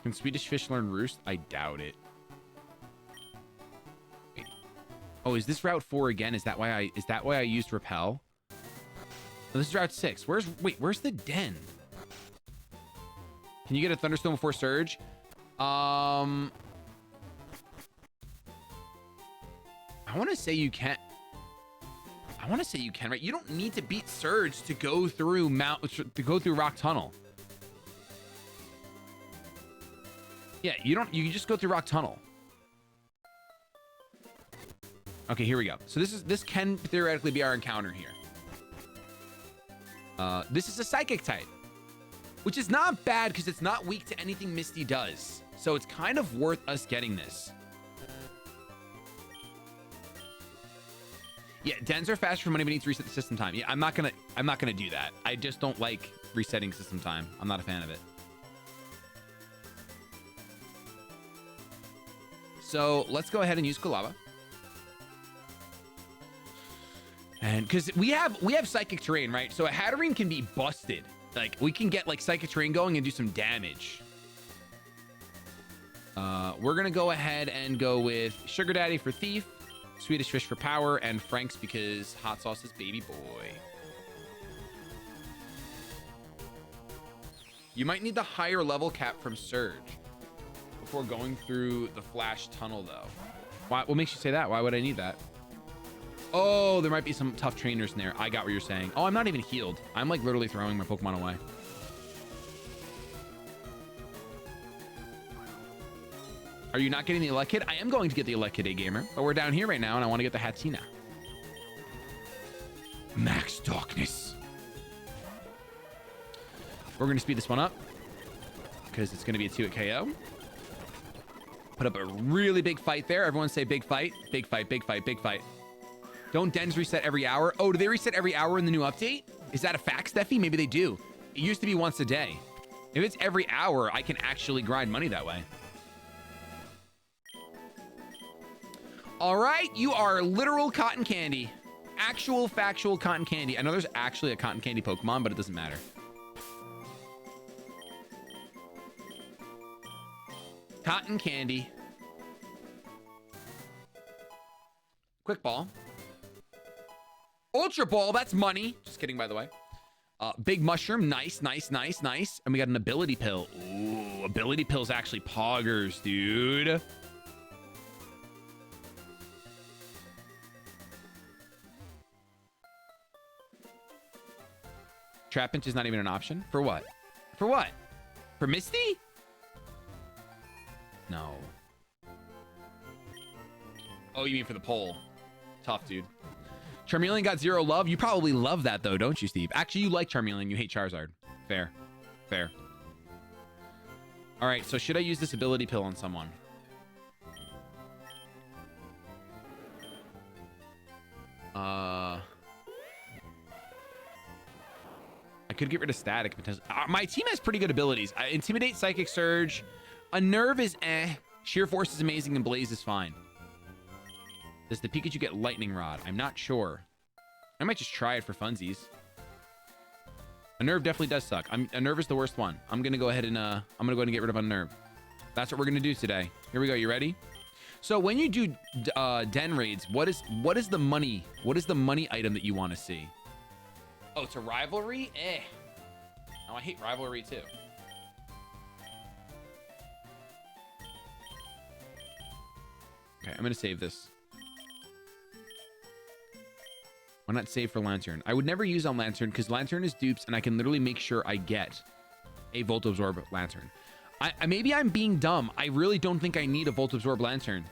Can Swedish Fish learn Roost? I doubt it. Wait. Oh, is this Route 4 again? Is that why I used Repel? No, this is Route 6. Where's the den? Can you get a Thunderstone before Surge? I want to say you can. Right? You don't need to beat Surge to go through Rock Tunnel. Yeah, you can just go through Rock Tunnel. Okay, here we go. So this can theoretically be our encounter here. This is a Psychic type, which is not bad because it's not weak to anything Misty does. So it's kind of worth us getting this. Yeah, dens are faster for money, but need to reset the system time. Yeah, I'm not gonna do that. I just don't like resetting system time. I'm not a fan of it. So let's go ahead and use Kulava. And because we have psychic terrain, right? So a Hatterene can be busted. Like we can get like psychic terrain going and do some damage. We're gonna go ahead and go with Sugar Daddy for Thief, Swedish Fish for Power, and Frank's because Hot Sauce is baby boy. You might need the higher level cap from Surge before going through the Flash Tunnel, though. What makes you say that? Why would I need that? Oh, there might be some tough trainers in there. I got what you're saying. Oh, I'm not even healed. I'm like literally throwing my Pokemon away. Are you not getting the Elect Kit? I am going to get the Elect Kit, Gamer, but we're down here right now, and I want to get the Hatsina. Max Darkness. We're going to speed this one up because it's going to be a 2 at KO. Put up a really big fight there. Everyone say big fight, big fight, big fight, big fight. Don't dens reset every hour? Oh, do they reset every hour in the new update? Is that a fact, Steffi? Maybe they do. It used to be once a day. If it's every hour, I can actually grind money that way. All right, you are literal cotton candy. Actual factual cotton candy. I know there's actually a cotton candy Pokemon, but it doesn't matter. Cotton candy. Quick Ball. Ultra Ball, that's money. Just kidding, by the way. Big mushroom. Nice, nice, nice, nice. And we got an ability pill. Ooh, ability pills actually poggers, dude. Trap Pinch is not even an option. For what? For what? For Misty? No. Oh, you mean for the poll? Tough, dude. Charmeleon got 0 love. You probably love that, though, don't you, Steve? Actually, you like Charmeleon. You hate Charizard. Fair. Fair. All right, so should I use this ability pill on someone? I could get rid of Static. My team has pretty good abilities. Intimidate, Psychic Surge. Unnerve is eh. Sheer Force is amazing, and Blaze is fine. Does the Pikachu get Lightning Rod? I'm not sure. I might just try it for funsies. Unnerve definitely does suck. Unnerve is the worst one. I'm gonna go ahead and get rid of Unnerve. That's what we're gonna do today. Here we go. You ready? So when you do den raids, what is the money? What is the money item that you want to see? Oh, it's a rivalry? Eh. Oh, I hate rivalry too. Okay, I'm gonna save this. Why not save for Lantern? I would never use on Lantern because Lantern is dupes and I can literally make sure I get a Volt Absorb Lantern. Maybe I'm being dumb. I really don't think I need a Volt Absorb Lantern.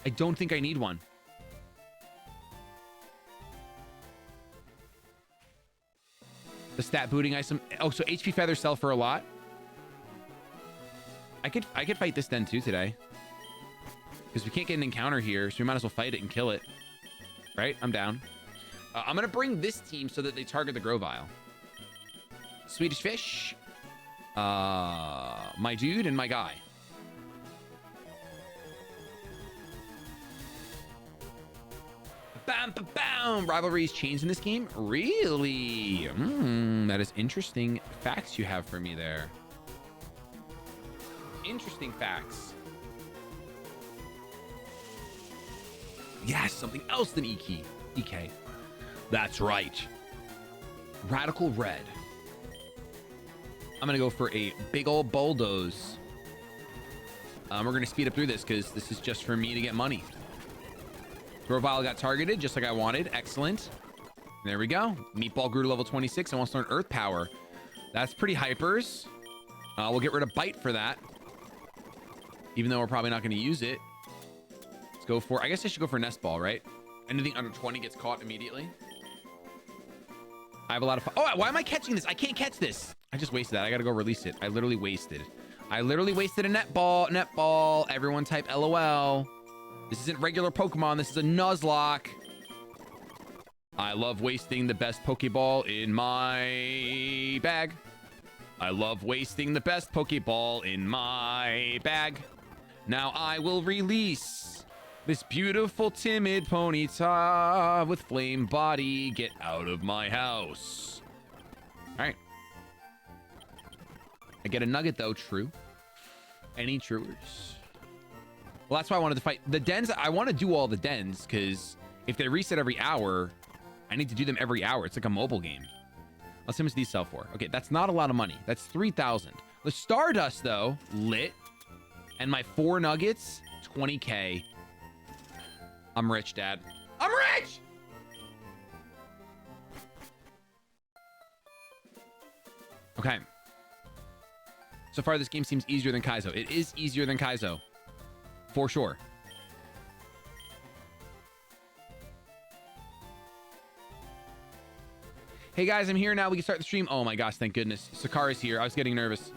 I don't think I need one. The stat booting item. Oh, so HP Feathers sell for a lot. I could fight this den too today. Because we can't get an encounter here, so we might as well fight it and kill it. Right? I'm down. I'm going to bring this team so that they target the Grovyle. Swedish Fish. My dude and my guy. Bam, bam, bam. Rivalries changed in this game? Really? That is interesting facts you have for me there. Interesting facts. Yes, something else than EK. That's right. Radical Red. I'm going to go for a big old bulldoze. We're going to speed up through this because this is just for me to get money. Grovyle got targeted just like I wanted. Excellent. There we go. Meatball grew to level 26 and wants to learn Earth Power. That's pretty hypers. We'll get rid of Bite for that. Even though we're probably not going to use it. Let's go for... I guess I should go for Nest Ball, right? Anything under 20 gets caught immediately. I have a lot of... Oh, why am I catching this? I can't catch this. I just wasted that. I got to go release it. I literally wasted a net ball. Everyone type LOL. This isn't regular Pokemon. This is a Nuzlocke. I love wasting the best Pokeball in my bag. I love wasting the best Pokeball in my bag. Now I will release this beautiful timid Ponyta with flame body. Get out of my house. All right. I get a nugget though. True. Any truers? Well, that's why I wanted to fight the dens. I want to do all the dens because if they reset every hour, I need to do them every hour. It's like a mobile game. Let's see how much these sell for. Okay, that's not a lot of money. That's 3,000. The Stardust though, lit. And my 4 nuggets, 20K. I'm rich, Dad. I'm rich! Okay. So far, this game seems easier than Kaizo. It is easier than Kaizo. For sure. Hey guys, I'm here now. We can start the stream. Oh my gosh, thank goodness. Sakara's here. I was getting nervous.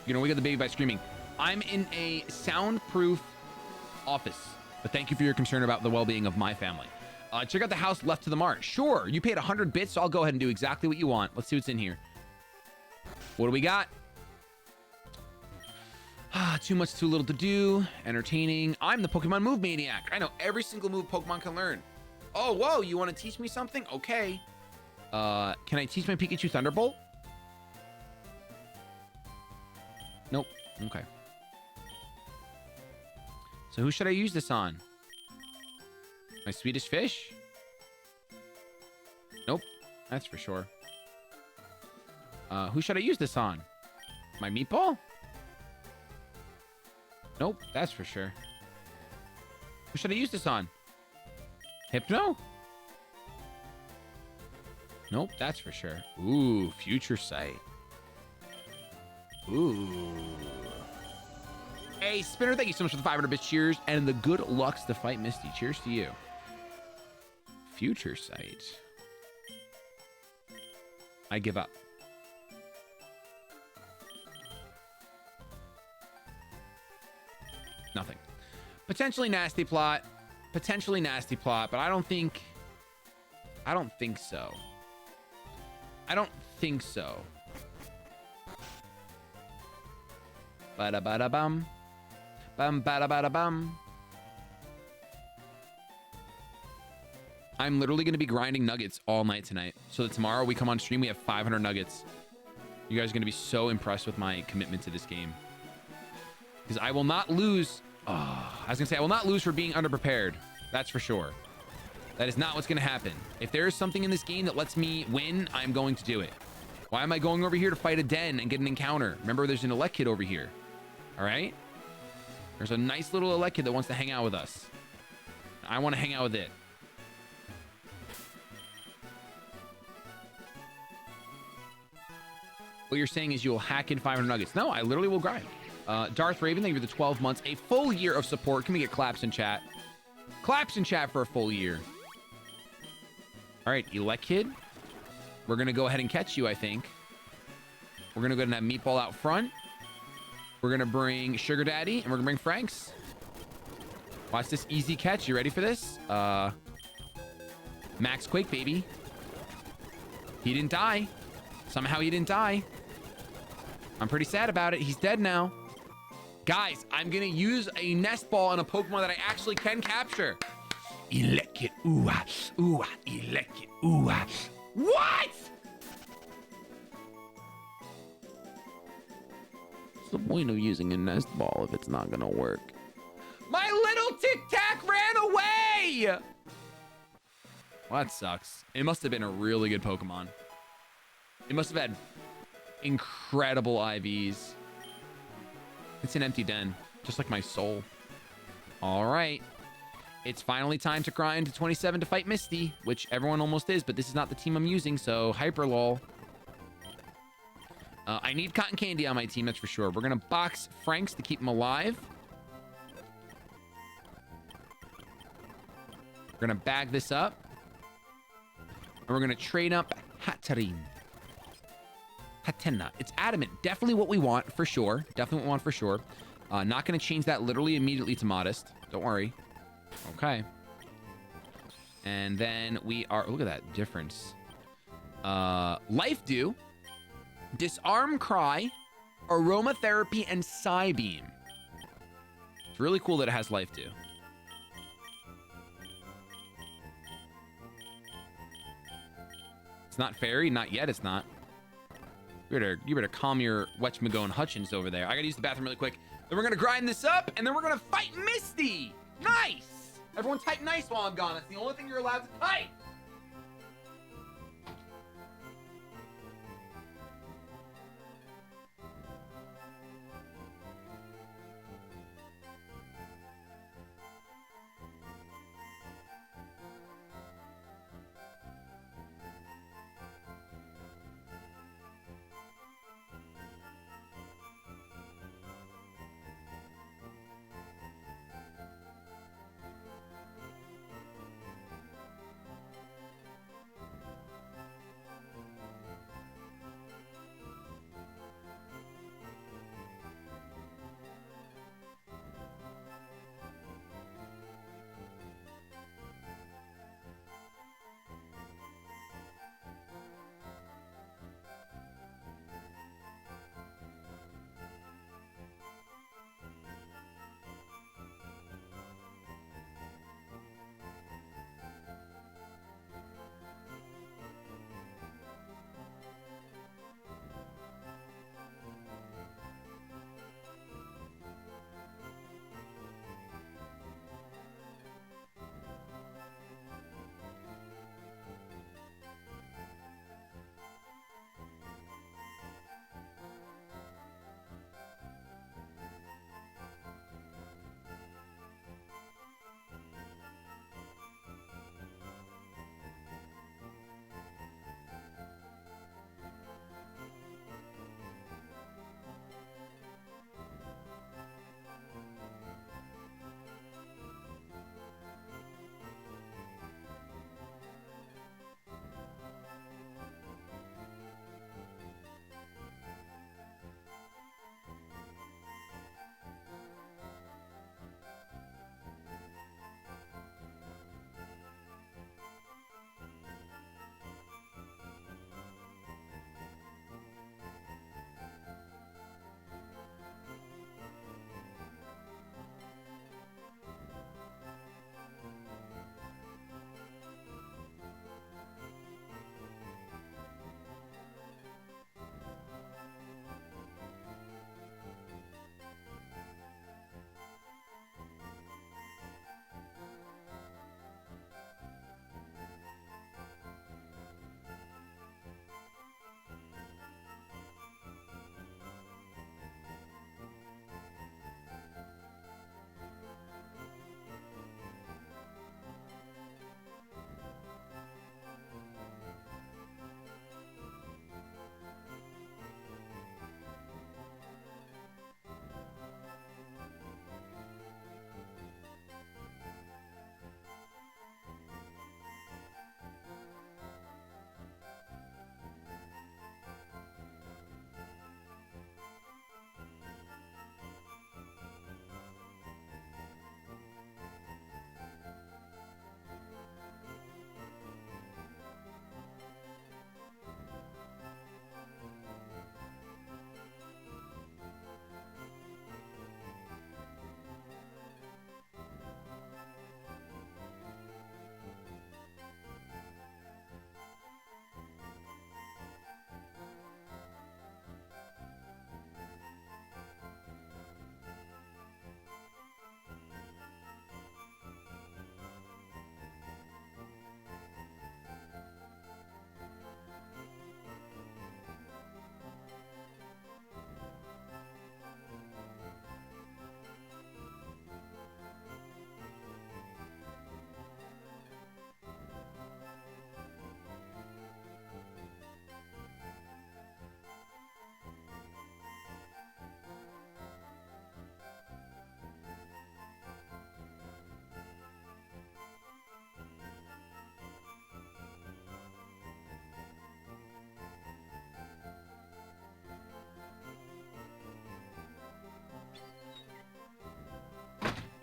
You know, we got the baby by streaming. I'm in a soundproof office, but thank you for your concern about the well-being of my family. Check out the house left to the marsh. Sure, you paid 100 bits, so I'll go ahead and do exactly what you want. Let's see what's in here. What do we got? Too much, too little to do. Entertaining. I'm the Pokemon Move Maniac. I know every single move Pokemon can learn. Oh, whoa, you want to teach me something? Okay. Can I teach my Pikachu Thunderbolt? Nope. Okay. So who should I use this on? My Swedish Fish? That's for sure. Who should I use this on? My meatball? Nope, that's for sure. Who should I use this on? Hypno? Nope, that's for sure. Ooh, Future Sight. Ooh. Hey, Spinner, thank you so much for the 500 bits. Cheers. And the good lucks to fight Misty. Cheers to you. Future Sight. I give up. Nothing. Potentially nasty plot. Potentially nasty plot, but I don't think so. I don't think so. Ba-da-ba-da-bum. Bum-ba-da-ba-da-bum. I'm literally going to be grinding nuggets all night tonight. So that tomorrow we come on stream, we have 500 nuggets. You guys are going to be so impressed with my commitment to this game. Because I will not lose. Oh, I was going to say, I will not lose for being underprepared. That's for sure. That is not what's going to happen. If there is something in this game that lets me win, I'm going to do it. Why am I going over here to fight a den and get an encounter? Remember, there's an elect kid over here. All right? There's a nice little elect kid that wants to hang out with us. I want to hang out with it. What you're saying is you'll hack in 500 nuggets. No, I literally will grind. Darth Raven, thank you for the 12 months. A full year of support. Can we get claps in chat? Claps in chat for a full year. All right, elect kid. We're going to go ahead and catch you, I think. We're going to go ahead and have Meatball out front. We're going to bring Sugar Daddy, and we're going to bring Franks. Watch this easy catch. You ready for this? Max Quake, baby. He didn't die. Somehow he didn't die. I'm pretty sad about it. He's dead now. Guys, I'm going to use a nest ball on a Pokemon that I actually can capture. Elekid, ooh-ah, ooh-ah, Elekid, ooh-ah. What? What's the point of using a nest ball if it's not gonna work? My little Tic Tac ran away! Well, that sucks. It must have been a really good Pokemon. It must have had incredible IVs. It's an empty den, just like my soul. All right. It's finally time to grind to 27 to fight Misty, which everyone almost is, but this is not the team I'm using, so hyper lol. I need cotton candy on my team, that's for sure. We're going to box Franks to keep him alive. We're going to bag this up. And we're going to trade up Hatterene. Hatena. It's adamant. Definitely what we want, for sure. Definitely what we want, for sure. Not going to change that literally immediately to modest. Don't worry. Okay. And then we are... Look at that difference. Life Dew. Disarm Cry. Aromatherapy and Psybeam. It's really cool that it has Life Dew. It's not fairy. Not yet, it's not. You better calm your Wetchmagone Hutchins over there. I gotta use the bathroom really quick. Then we're gonna grind this up, and then we're gonna fight Misty! Nice! Everyone type nice while I'm gone. That's the only thing you're allowed to type!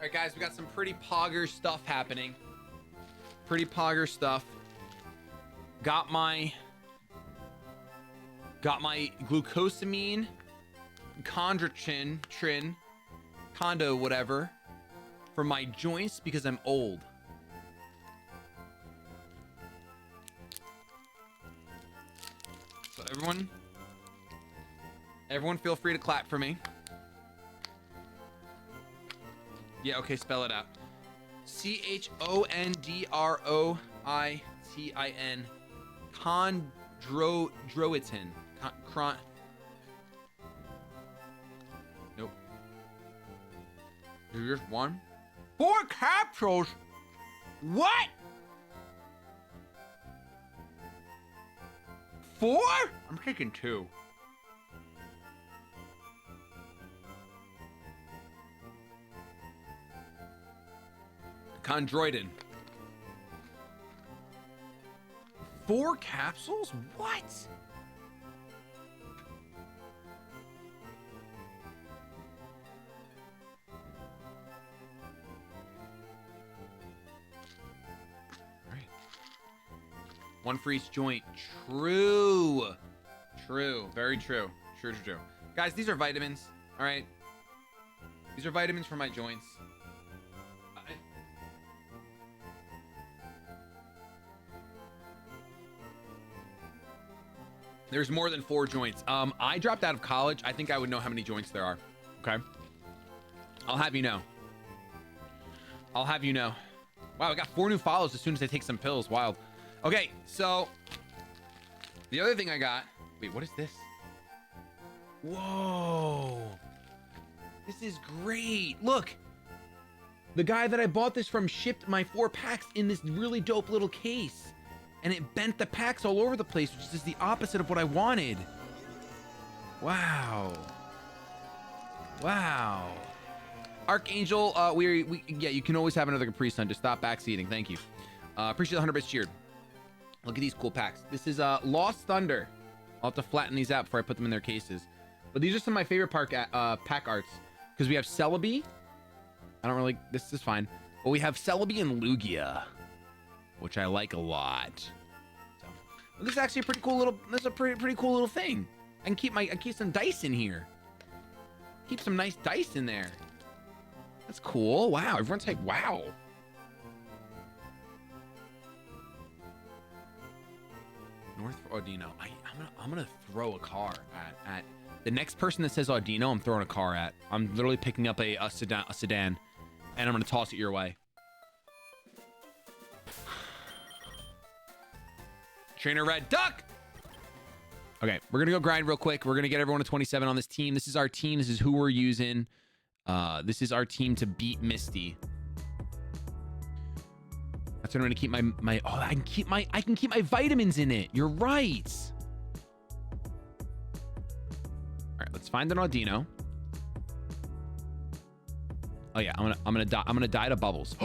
right, guys, we got some pretty pogger stuff happening. Pretty pogger stuff. Got my glucosamine, condo, whatever, for my joints because I'm old. So everyone feel free to clap for me. Yeah, okay, spell it out. CHONDROITIN. Chondroitin. Nope. There's just one. 4 capsules? What? 4? I'm taking 2. Chondroitin. 4 capsules? What? All right. 1 for each joint. True. True. Very true. True. Guys, these are vitamins. All right. These are vitamins for my joints. There's more than 4 joints. I dropped out of college. I think I would know how many joints there are. Okay. I'll have you know. Wow, I got 4 new follows as soon as I take some pills. Wild. Okay, so the other thing I got. Wait, what is this? Whoa. This is great. Look. The guy that I bought this from shipped my 4 packs in this really dope little case. And it bent the packs all over the place, which is the opposite of what I wanted. Wow. Archangel, yeah, you can always have another Capri Sun. Just stop backseating. Thank you. Appreciate the 100 bits cheered. Look at these cool packs. This is Lost Thunder. I'll have to flatten these out before I put them in their cases. But these are some of my favorite pack arts. Because we have Celebi. This is fine. But we have Celebi and Lugia, which I like a lot. So, this is actually a pretty cool little. This is a pretty cool little thing. I can keep some dice in here. Keep some nice dice in there. That's cool. Wow, everyone's like, wow. North for Audino. I'm gonna throw a car at the next person that says Audino. I'm throwing a car at. I'm literally picking up a sedan, and I'm gonna toss it your way. Trainer Red Duck. Okay, we're gonna go grind real quick. We're gonna get everyone to 27 on this team. This is our team. This is who we're using. This is our team to beat Misty. That's what I'm gonna keep my. Oh, I can keep my vitamins in it. You're right. All right, let's find an Audino. Oh yeah, I'm gonna die to bubbles.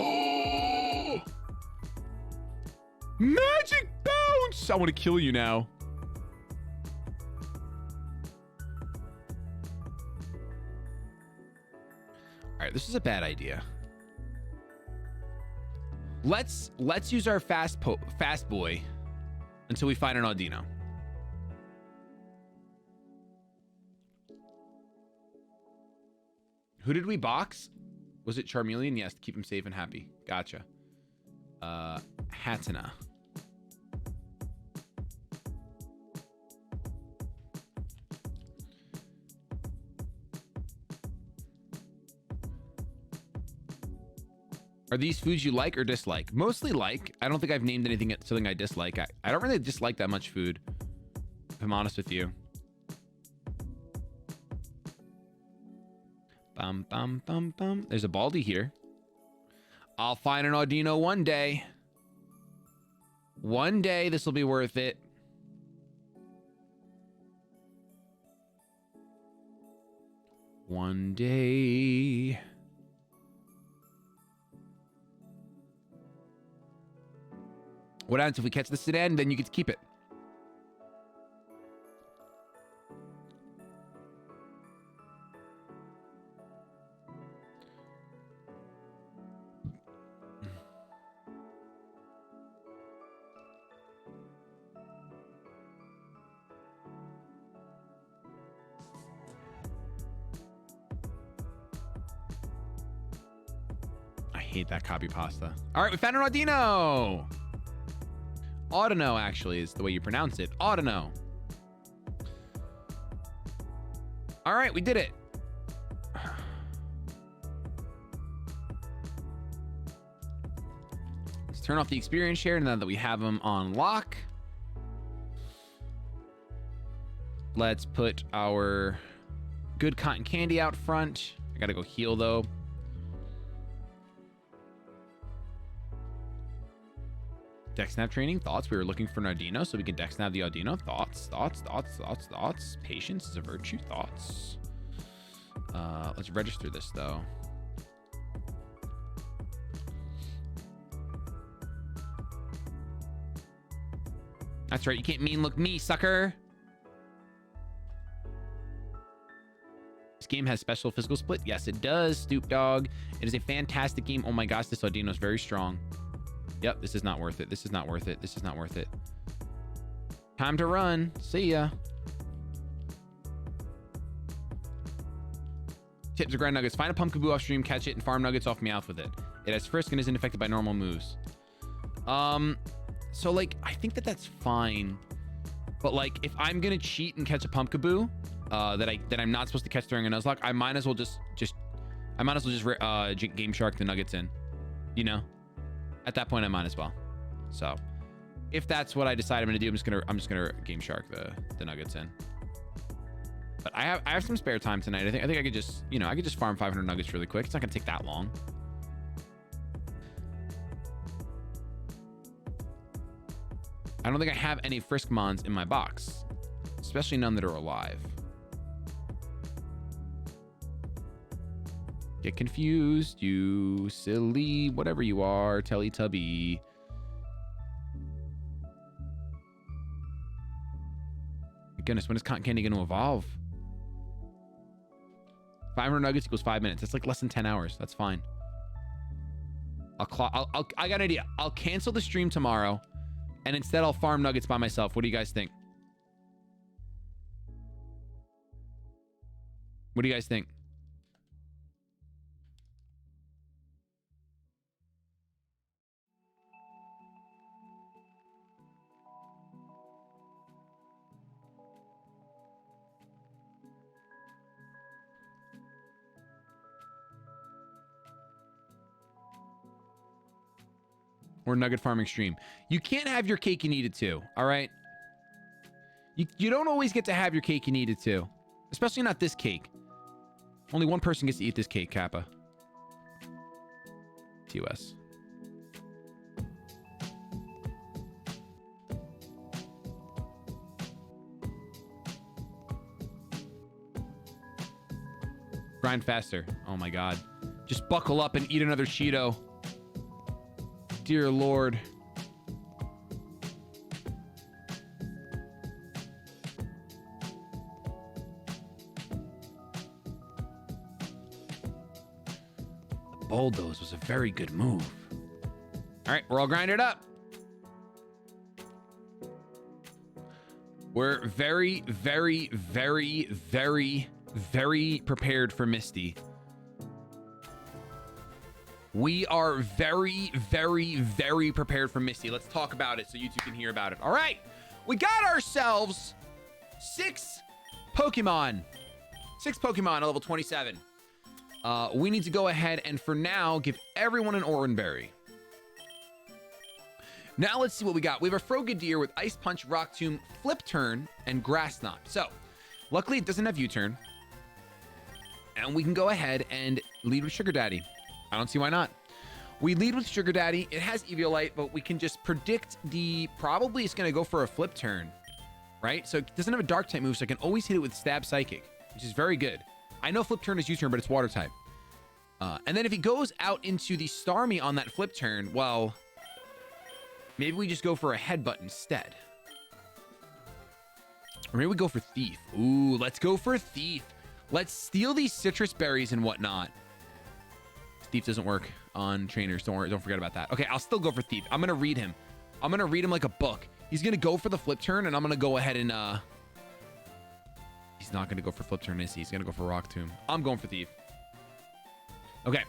Magic bounce! I want to kill you now. All right, this is a bad idea. Let's use our fast boy until we find an Audino. Who did we box? Was it Charmeleon? Yes, to keep him safe and happy. Gotcha. Hatenna. Are these foods you like or dislike? Mostly like. I don't think I've named something I dislike. I don't really dislike that much food, if I'm honest with you. Bum, bum, bum, bum. There's a Baldy here. I'll find an Audino one day. One day this will be worth it. One day. What happens if we catch the sedan? Then you get to keep it. hate that copy pasta. All right, we found an Audino. Audino, actually, is the way you pronounce it. Audino. All right, we did it. Let's turn off the experience share now that we have them on lock. Let's put our good cotton candy out front. I gotta go heal though. Dex snap training. Thoughts. We were looking for an Audino, so we can dex snap the Audino. Thoughts. Patience is a virtue. Thoughts. Let's register this though. That's right. You can't mean look me, sucker. This game has special physical split. Yes, it does, Stoop Dog. It is a fantastic game. Oh my gosh, this Audino is very strong. Yep, this is not worth it. This is not worth it. This is not worth it. Time to run. See ya. Tips of grind nuggets. Find a pumpkaboo off stream, catch it, and farm nuggets off Meowth with it. It has frisk and isn't affected by normal moves. So like, I think that that's fine. But like, if I'm gonna cheat and catch a pumpkaboo, that I'm not supposed to catch during a Nuzlocke, I might as well just Game Shark the nuggets in. You know? At that point, I might as well. So, if that's what I decide I'm gonna do, I'm just gonna Game Shark the nuggets in. But I have some spare time tonight. I think I could just, you know, I could just farm 500 nuggets really quick. It's not gonna take that long. I don't think I have any Friskmons in my box, especially none that are alive. Get confused, you silly, whatever you are, Teletubby. My goodness, when is cotton candy going to evolve? 500 nuggets equals 5 minutes. That's like less than 10 hours. That's fine. I got an idea. I'll cancel the stream tomorrow, and instead I'll farm nuggets by myself. What do you guys think? What do you guys think? Or nugget farming stream. You can't have your cake and eat it too, all right? You don't always get to have your cake and eat it too. Especially not this cake. Only one person gets to eat this cake, Kappa. TOS. Grind faster. Oh my god. Just buckle up and eat another Cheeto. Dear Lord. Bulldoze was a very good move. All right, we're all grinded up. We're very, very, very, very, very prepared for Misty. We are very, very, very prepared for Misty. Let's talk about it so you two can hear about it. All right. We got ourselves 6 Pokemon. 6 Pokemon at level 27. We need to go ahead and for now give everyone an Oranberry. Now let's see what we got. We have a Frogadier with Ice Punch, Rock Tomb, Flip Turn, and Grass Knot. So, luckily it doesn't have U-Turn. And we can go ahead and lead with Sugar Daddy. I don't see why not. We lead with Sugar Daddy. It has Eviolite, but we can just predict probably it's going to go for a Flip Turn, right? So it doesn't have a Dark type move, so I can always hit it with Stab Psychic, which is very good. I know Flip Turn is U-Turn, but it's Water type. And then if he goes out into the Starmie on that Flip Turn, well, maybe we just go for a Headbutt instead. Or maybe we go for Thief. Ooh, let's go for Thief. Let's steal these citrus berries and whatnot. Thief doesn't work on trainers. Don't worry. Don't forget about that. Okay, I'll still go for Thief. I'm going to read him. I'm going to read him like a book. He's going to go for the Flip Turn, and I'm going to go ahead and... He's not going to go for Flip Turn, is he? He's going to go for Rock Tomb. I'm going for Thief. Okay.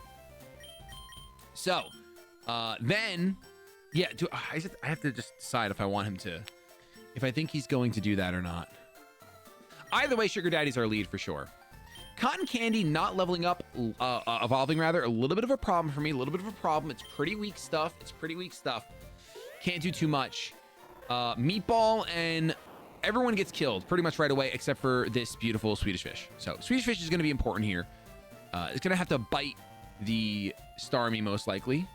So, then, yeah, I have to just decide if I want him to, if I think he's going to do that or not. Either way, Sugar Daddy's our lead for sure. Cotton Candy not leveling up, evolving rather, a little bit of a problem for me, a little bit of a problem. It's pretty weak stuff. Can't do too much. Meatball and everyone gets killed pretty much right away except for this beautiful Swedish Fish. So Swedish Fish is going to be important here. It's going to have to bite the Starmie most likely.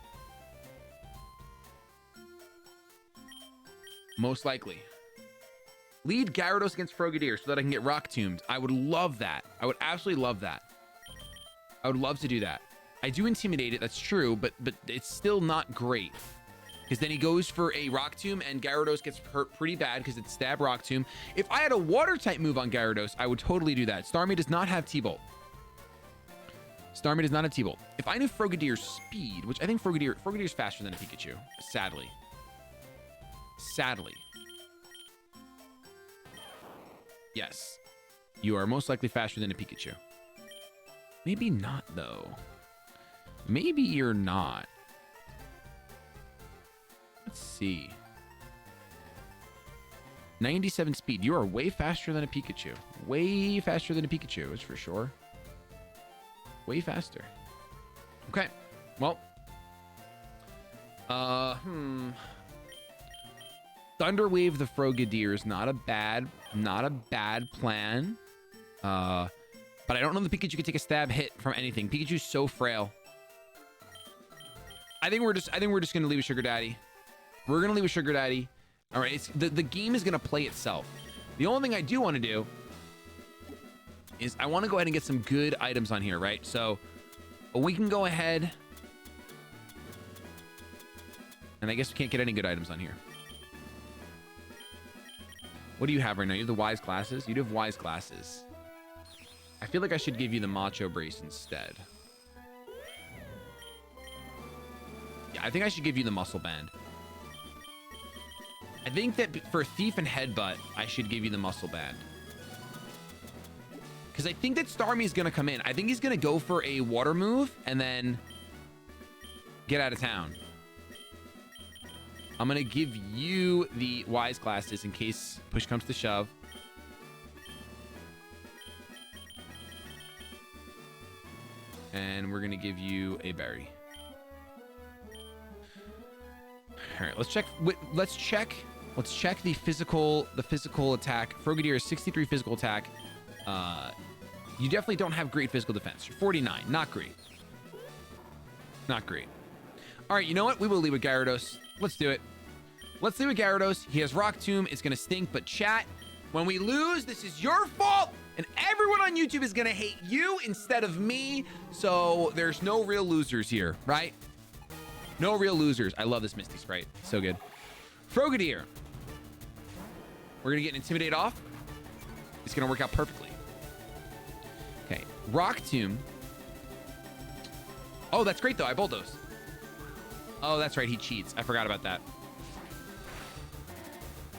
Most likely. Lead Gyarados against Frogadier so that I can get Rock Tombed. I would love that. I would absolutely love that. I would love to do that. I do Intimidate it, that's true, but it's still not great. Because then he goes for a Rock Tomb and Gyarados gets hurt pretty bad because it's Stab Rock Tomb. If I had a Water-type move on Gyarados, I would totally do that. Starmie does not have T-Bolt. Starmie does not have T-Bolt. If I knew Frogadier's speed, which I think Frogadier's faster than a Pikachu, sadly. Sadly. Yes. You are most likely faster than a Pikachu. Maybe not, though. Maybe you're not. Let's see. 97 speed. You are way faster than a Pikachu. Way faster than a Pikachu, is for sure. Way faster. Okay. Well. Thunderwave the Frogadier is not a bad plan. But I don't know the Pikachu can take a stab hit from anything. Pikachu's so frail. I think we're just gonna leave with Sugar Daddy. We're gonna leave with Sugar Daddy. All right, it's the game is gonna play itself. The only thing I do want to do is I want to go ahead and get some good items on here, right? So we can go ahead, and I guess we can't get any good items on here. What do you have right now? You have the Wise Glasses? You do have Wise Glasses. I feel like I should give you the Macho Brace instead. Yeah, I think I should give you the Muscle Band. I think that for Thief and Headbutt, I should give you the Muscle Band. Because I think that Starmie is going to come in. I think he's going to go for a water move and then get out of town. I'm going to give you the Wise Glasses in case push comes to shove. And we're going to give you a berry. All right, let's check the physical attack. Frogadier is 63 physical attack. You definitely don't have great physical defense. You're 49. Not great. Not great. All right, you know what? We will leave with Gyarados. Let's do it. Let's leave with Gyarados. He has Rock Tomb. It's going to stink, but chat, when we lose, this is your fault, and everyone on YouTube is going to hate you instead of me, so there's no real losers here, right? No real losers. I love this Misty Sprite. So good. Frogadier. We're going to get an Intimidate off. It's going to work out perfectly. Okay. Rock Tomb. Oh, that's great, though. I bulldoze. Oh, that's right. He cheats. I forgot about that.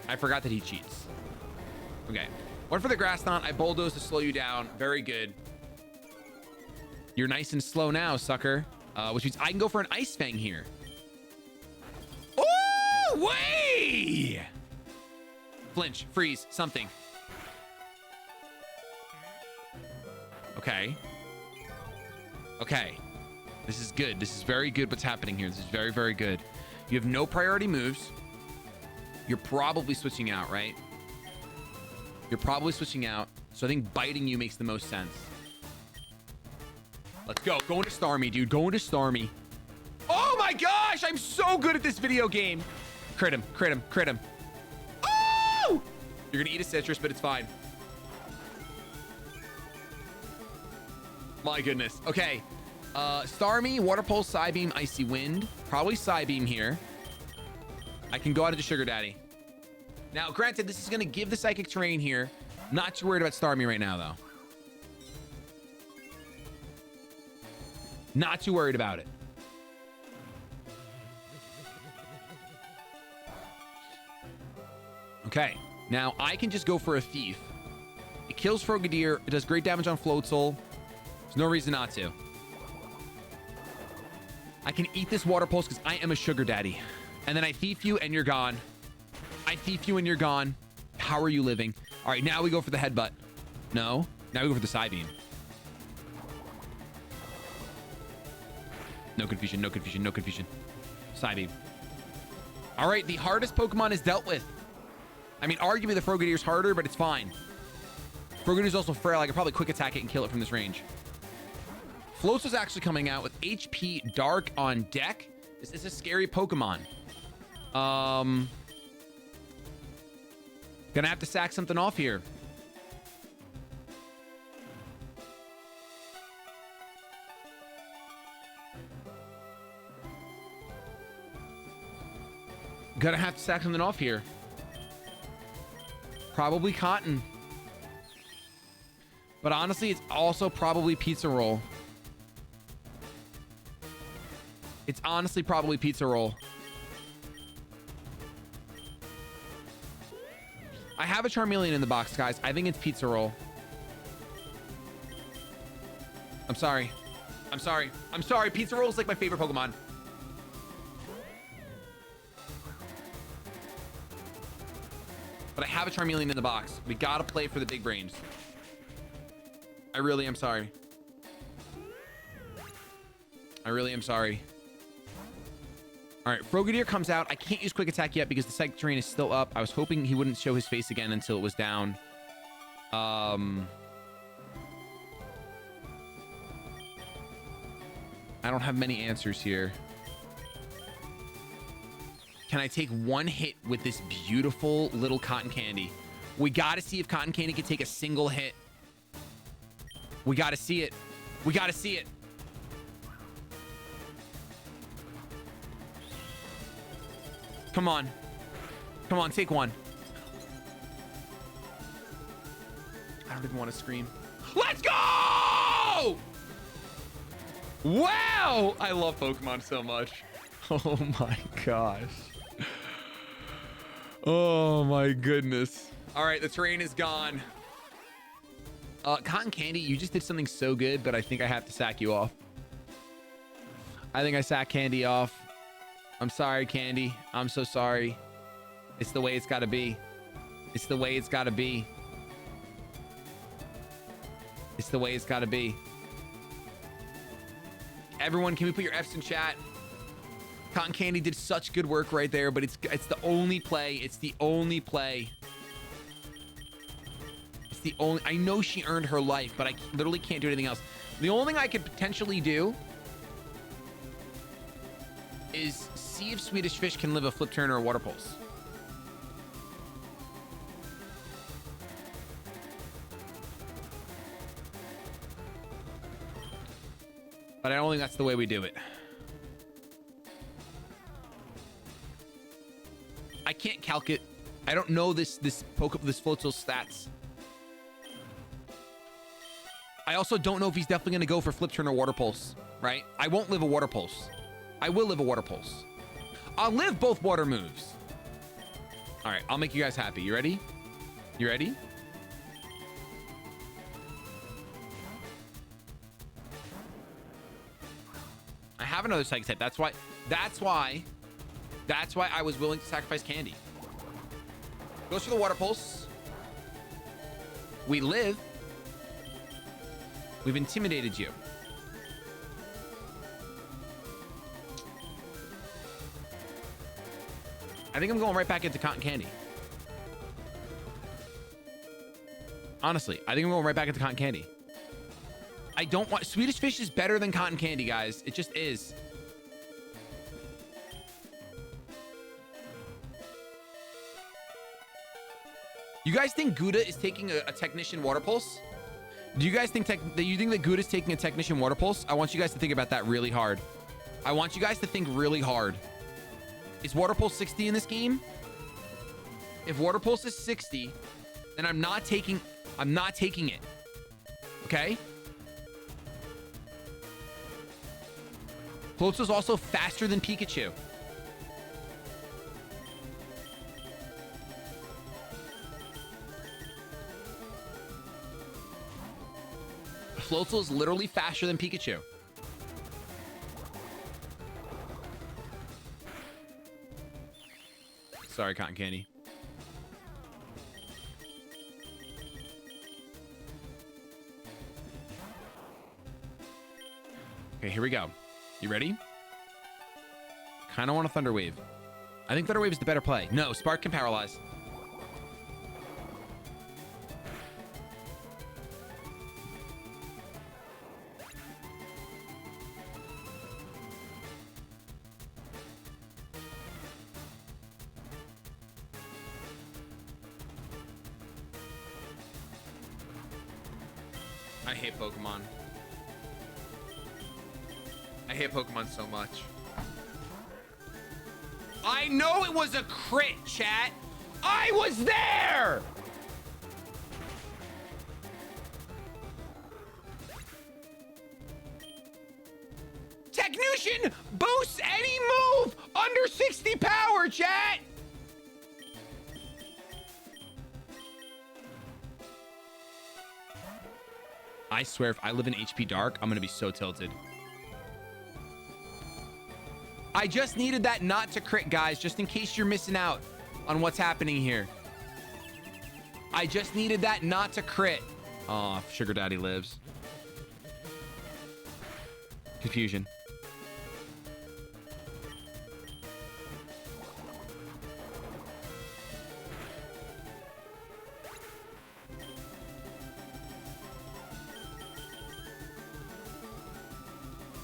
I forgot that he cheats. Okay. One for the Grass Knot. I bulldoze to slow you down. Very good. You're nice and slow now, sucker. Which means I can go for an Ice Fang here. Oh, way! Flinch, freeze, something. Okay. Okay. This is good. This is very good what's happening here. This is very, very good. You have no priority moves. You're probably switching out, right? You're probably switching out. So I think biting you makes the most sense. Let's go. Going to Starmie, dude. Going to Starmie. Oh my gosh! I'm so good at this video game. Crit him. Crit him. Crit him. Oh! You're gonna eat a citrus, but it's fine. My goodness. Okay. Starmie, Water Pulse, Psybeam, Icy Wind. Probably Psybeam here. I can go out into Sugar Daddy. Now, granted, this is going to give the Psychic Terrain here. Not too worried about Starmie right now, though. Not too worried about it. Okay. Now, I can just go for a Thief. It kills Frogadier. It does great damage on Floatzel. There's no reason not to. I can eat this water pulse because I am a sugar daddy. And then I thief you and you're gone. I thief you and you're gone. How are you living? All right, now we go for the headbutt. No. Now we go for the side beam. No confusion, no confusion, no confusion. Side beam. All right, the hardest Pokemon is dealt with. I mean, arguably the Frogadier's harder, but it's fine. Frogadier's also frail. I could probably quick attack it and kill it from this range. Floatzel's actually coming out with HP Dark on deck. This is a scary Pokemon. Gonna have to sack something off here. Gonna have to sack something off here. Probably cotton. But honestly, it's also probably pizza roll. It's honestly probably pizza roll. I have a Charmeleon in the box, guys. I think it's pizza roll. I'm sorry. I'm sorry. I'm sorry. Pizza roll is like my favorite Pokemon. But I have a Charmeleon in the box. We gotta play for the big brains. I really am sorry. I really am sorry. All right, Frogadier comes out. I can't use quick attack yet because the psychic terrain is still up. I was hoping he wouldn't show his face again until it was down. I don't have many answers here. Can I take one hit with this beautiful little cotton candy? We got to see if cotton candy can take a single hit. We got to see it. We got to see it. Come on. Come on, take one. I don't even want to scream. Let's go! Wow! I love Pokemon so much. Oh my gosh. Oh my goodness. All right, the terrain is gone. Cotton Candy, you just did something so good, but I think I have to sack you off. I think I sack Candy off. I'm sorry, Candy. I'm so sorry. It's the way it's got to be. It's the way it's got to be. It's the way it's got to be. Everyone, can we put your F's in chat? Cotton Candy did such good work right there, but it's the only play. It's the only play. It's the only... I know she earned her life, but I literally can't do anything else. The only thing I could potentially do is see if Swedish Fish can live a Flip Turn or a Water Pulse. But I don't think that's the way we do it. I can't calc it. I don't know this Floatzel's stats. I also don't know if he's definitely going to go for Flip Turn or Water Pulse, right? I won't live a Water Pulse. I will live a Water Pulse. I'll live both water moves. All right, I'll make you guys happy. You ready? You ready? I have another Psychic type. That's why I was willing to sacrifice Candy. Goes for the Water Pulse. We live. We've intimidated you. I think I'm going right back into Cotton Candy. Honestly, I think I'm going right back into Cotton Candy. I don't want... Swedish Fish is better than Cotton Candy, guys. It just is. You guys think Gouda is taking a Technician Water Pulse? Do you guys think that Gouda is taking a Technician Water Pulse? I want you guys to think about that really hard. I want you guys to think really hard. Is Water Pulse 60 in this game? If Water Pulse is 60, then I'm not taking it. Okay? Floatzel's also faster than Pikachu. Floatzel is literally faster than Pikachu. Sorry, cotton candy. Okay, here we go. You ready? Kind of want a Thunder Wave. I think Thunder Wave is the better play. No, Spark can paralyze. I hate Pokemon. I hate Pokemon so much. I know it was a crit, chat. I was there. Technician boosts any move under 60 power, chat. I swear, if I live in HP Dark, I'm gonna be so tilted. I just needed that not to crit, guys, just in case you're missing out on what's happening here. I just needed that not to crit. Oh, Sugar Daddy lives. Confusion.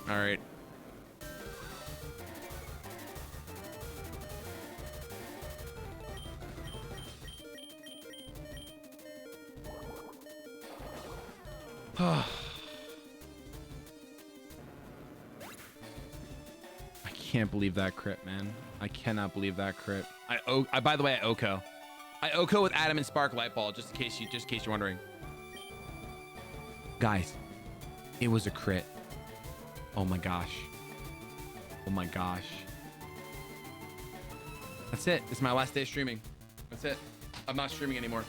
All right. I can't believe that crit, man. I cannot believe that crit. By the way, I Oko. I Oko with Adam and Spark Light Ball, just in case you're wondering. Guys, it was a crit. Oh my gosh. Oh my gosh. That's it. This is my last day of streaming. That's it. I'm not streaming anymore.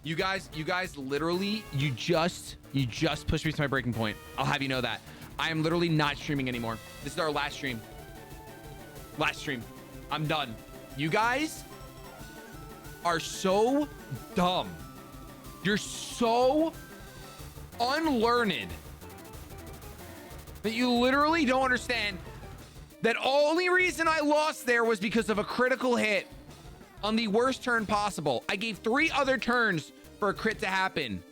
You guys literally, you just pushed me to my breaking point. I'll have you know that. I am literally not streaming anymore. This is our last stream. Last stream. I'm done. You guys are so dumb. You're so unlearned that you literally don't understand that only reason I lost there was because of a critical hit on the worst turn possible. I gave 3 other turns for a crit to happen.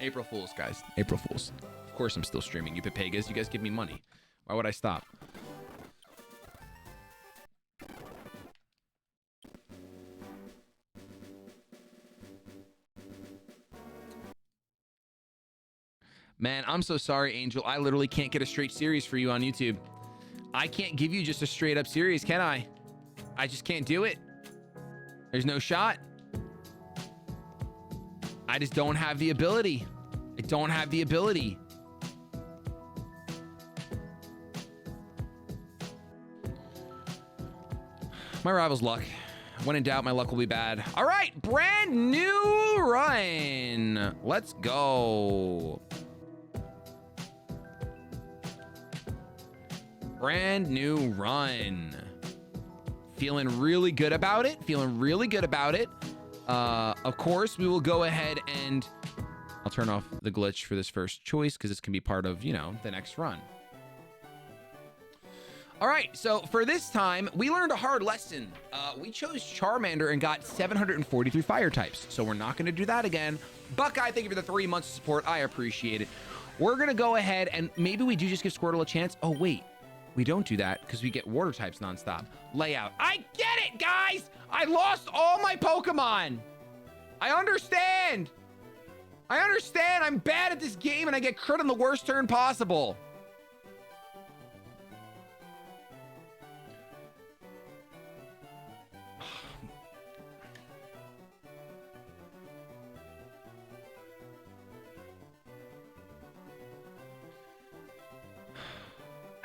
April Fools, guys. April Fools. Of course I'm still streaming. You Pepegas, you guys give me money. Why would I stop? Man, I'm so sorry, Angel. I literally can't get a straight series for you on YouTube. I can't give you just a straight up series, can I? I just can't do it. There's no shot. I just don't have the ability. I don't have the ability. My rival's luck. When in doubt, my luck will be bad. All right, brand new run. Let's go. Brand new run. Feeling really good about it. Feeling really good about it. Of course, we will go ahead and I'll turn off the glitch for this first choice because this can be part of, you know, the next run. All right, so for this time, we learned a hard lesson. We chose Charmander and got 743 fire types. So we're not going to do that again. Buckeye, thank you for the 3 months of support. I appreciate it. We're going to go ahead and maybe we do just give Squirtle a chance. Oh, wait. We don't do that because we get water types nonstop. Layout. I get it, guys. I lost all my Pokemon. I understand. I understand. I'm bad at this game and I get crit on the worst turn possible.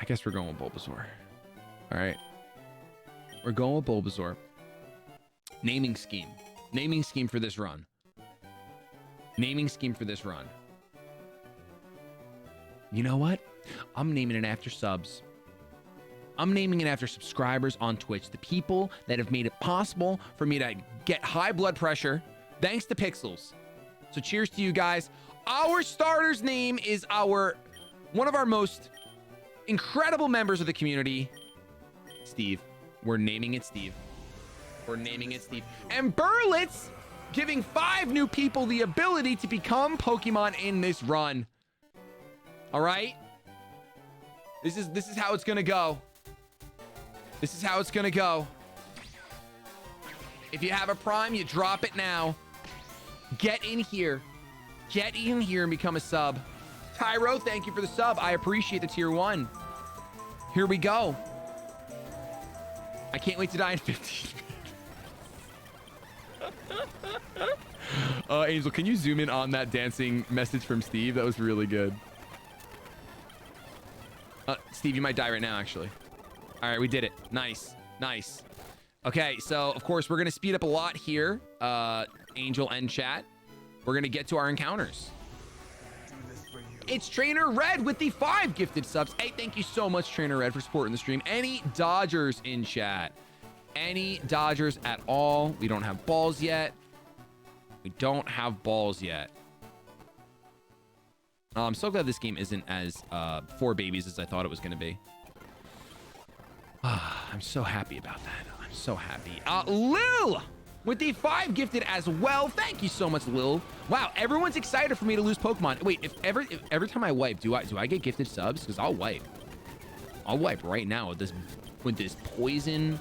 I guess we're going with Bulbasaur. All right. We're going with Bulbasaur. Naming scheme. Naming scheme for this run. Naming scheme for this run. You know what? I'm naming it after subs. I'm naming it after subscribers on Twitch, the people that have made it possible for me to get high blood pressure thanks to Pixels. So cheers to you guys. Our starter's name is one of our most incredible members of the community, Steve. We're naming it Steve. We're naming it Steve. And Burlitz giving 5 new people the ability to become Pokemon in this run. All right? This is how it's gonna go. This is how it's gonna go. If you have a Prime, you drop it now. Get in here. Get in here and become a sub. Tyro, thank you for the sub. I appreciate the tier 1. Here we go. I can't wait to die in 15 minutes. Angel, can you zoom in on that dancing message from Steve? That was really good. Steve, you might die right now, actually. All right, we did it. Nice. Nice. Okay, so, of course, we're going to speed up a lot here, Angel and chat. We're going to get to our encounters. It's Trainer Red with the 5 gifted subs. Hey, thank you so much, Trainer Red, for supporting the stream. Any Dodgers in chat? Any Dodgers at all? We don't have balls yet. We don't have balls yet. I'm so glad this game isn't as for babies as I thought it was going to be. I'm so happy about that. I'm so happy. Lil with the 5 gifted as well. Thank you so much, Lil. Wow, everyone's excited for me to lose Pokemon. Wait, if every time I wipe, do I get gifted subs? Because I'll wipe. I'll wipe right now with this poison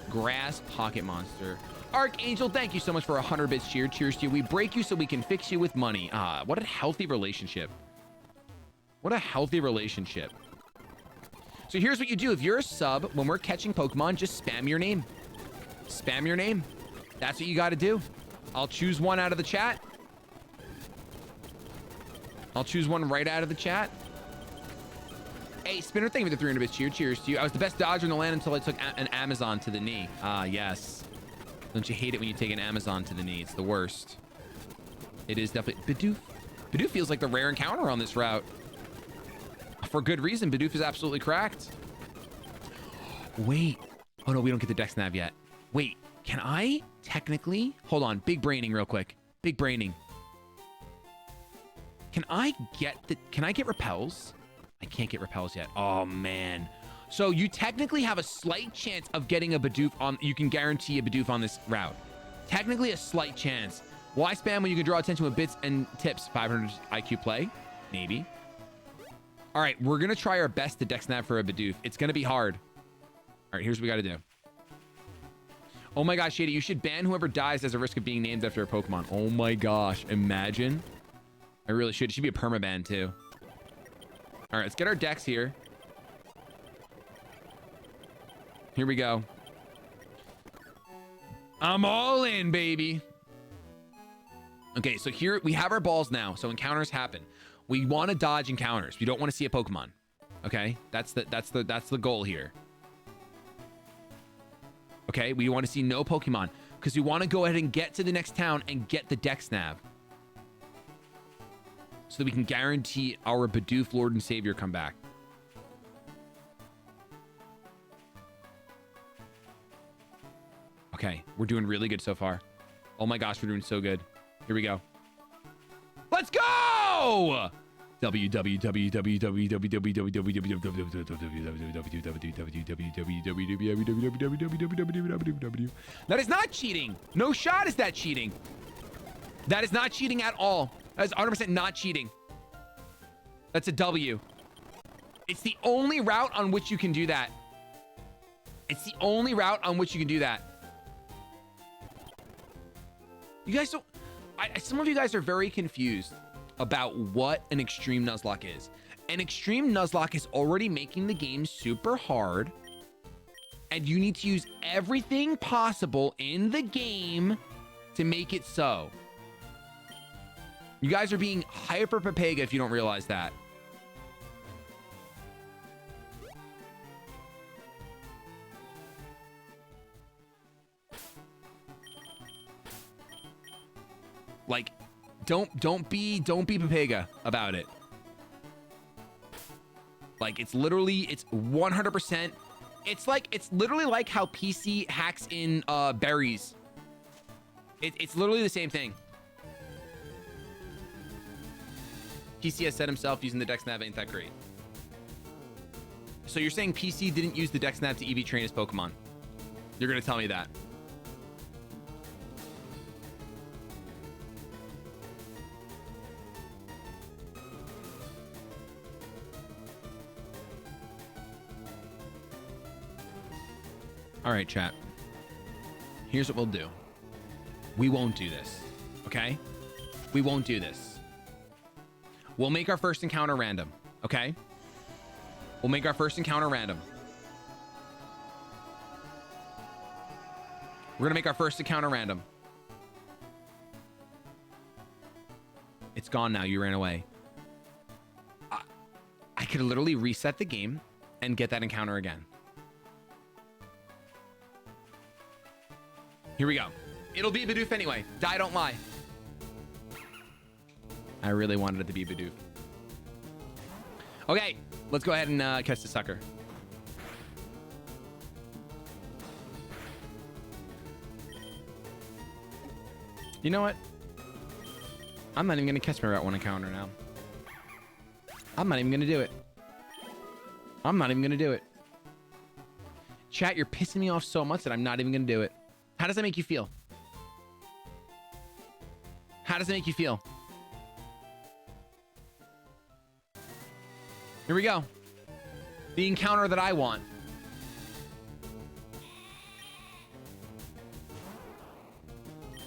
grass pocket monster. Archangel, thank you so much for 100 bits cheer. Cheers to you. We break you so we can fix you with money. What a healthy relationship. What a healthy relationship. So here's what you do. If you're a sub, when we're catching Pokemon, just spam your name. Spam your name. That's what you got to do. I'll choose one out of the chat. I'll choose one right out of the chat. Hey, Spinner, thank you for the 300 bits cheer. Cheers to you. I was the best dodger in the land until I took an Amazon to the knee. Yes. Don't you hate it when you take an Amazon to the knee? It's the worst. It is definitely... Bidoof. Bidoof feels like the rare encounter on this route. For good reason. Bidoof is absolutely cracked. Wait. Oh, no, we don't get the Dex Nav yet. Wait. Can I technically... Hold on. Big braining real quick. Big braining. Can I get repels? I can't get repels yet. Oh, man. So you technically have a slight chance of getting a Bidoof on... You can guarantee a Bidoof on this route. Technically a slight chance. Why spam when you can draw attention with bits and tips? 500 IQ play? Maybe. All right, we're going to try our best to Dex Nav for a Bidoof. It's going to be hard. All right, here's what we got to do. Oh my gosh, Shady, you should ban whoever dies as a risk of being named after a Pokemon. Oh my gosh, imagine. I really should. It should be a permaban too. All right, let's get our Dex here. Here we go. I'm all in, baby. Okay, so here we have our balls now. So encounters happen. We want to dodge encounters. We don't want to see a Pokemon. Okay, that's the goal here. Okay, we want to see no Pokemon because we want to go ahead and get to the next town and get the Dex Nav so that we can guarantee our Bidoof Lord and Savior come back. Okay, we're doing really good so far. Oh my gosh, we're doing so good. Here we go. Let's go! That is not cheating. No shot is that cheating. That is not cheating at all. That is 100% not cheating. That's a W. It's the only route on which you can do that. It's the only route on which you can do that. You guys don't... some of you guys are very confused about what an extreme Nuzlocke is. An extreme Nuzlocke is already making the game super hard, and you need to use everything possible in the game to make it so. You guys are being hyper Papega if you don't realize that. Like, don't be Papega about it. Like, it's 100% It's literally like how PC hacks in berries. It's literally the same thing. PC has said himself using the Dex Nav ain't that great. So you're saying PC didn't use the Dex Nav to EV train his Pokemon? You're gonna tell me that? All right, chat. Here's what we'll do. We won't do this, okay? We won't do this. We'll make our first encounter random, okay? We'll make our first encounter random. We're gonna make our first encounter random. It's gone now. You ran away. I could literally reset the game and get that encounter again. Here we go. It'll be Bidoof anyway. Die, don't lie. I really wanted it to be Bidoof. Okay, let's go ahead and catch the sucker. You know what? I'm not even going to catch my Route 1 encounter now. I'm not even going to do it. I'm not even going to do it. Chat, you're pissing me off so much that I'm not even going to do it. How does that make you feel? How does it make you feel? Here we go. The encounter that I want.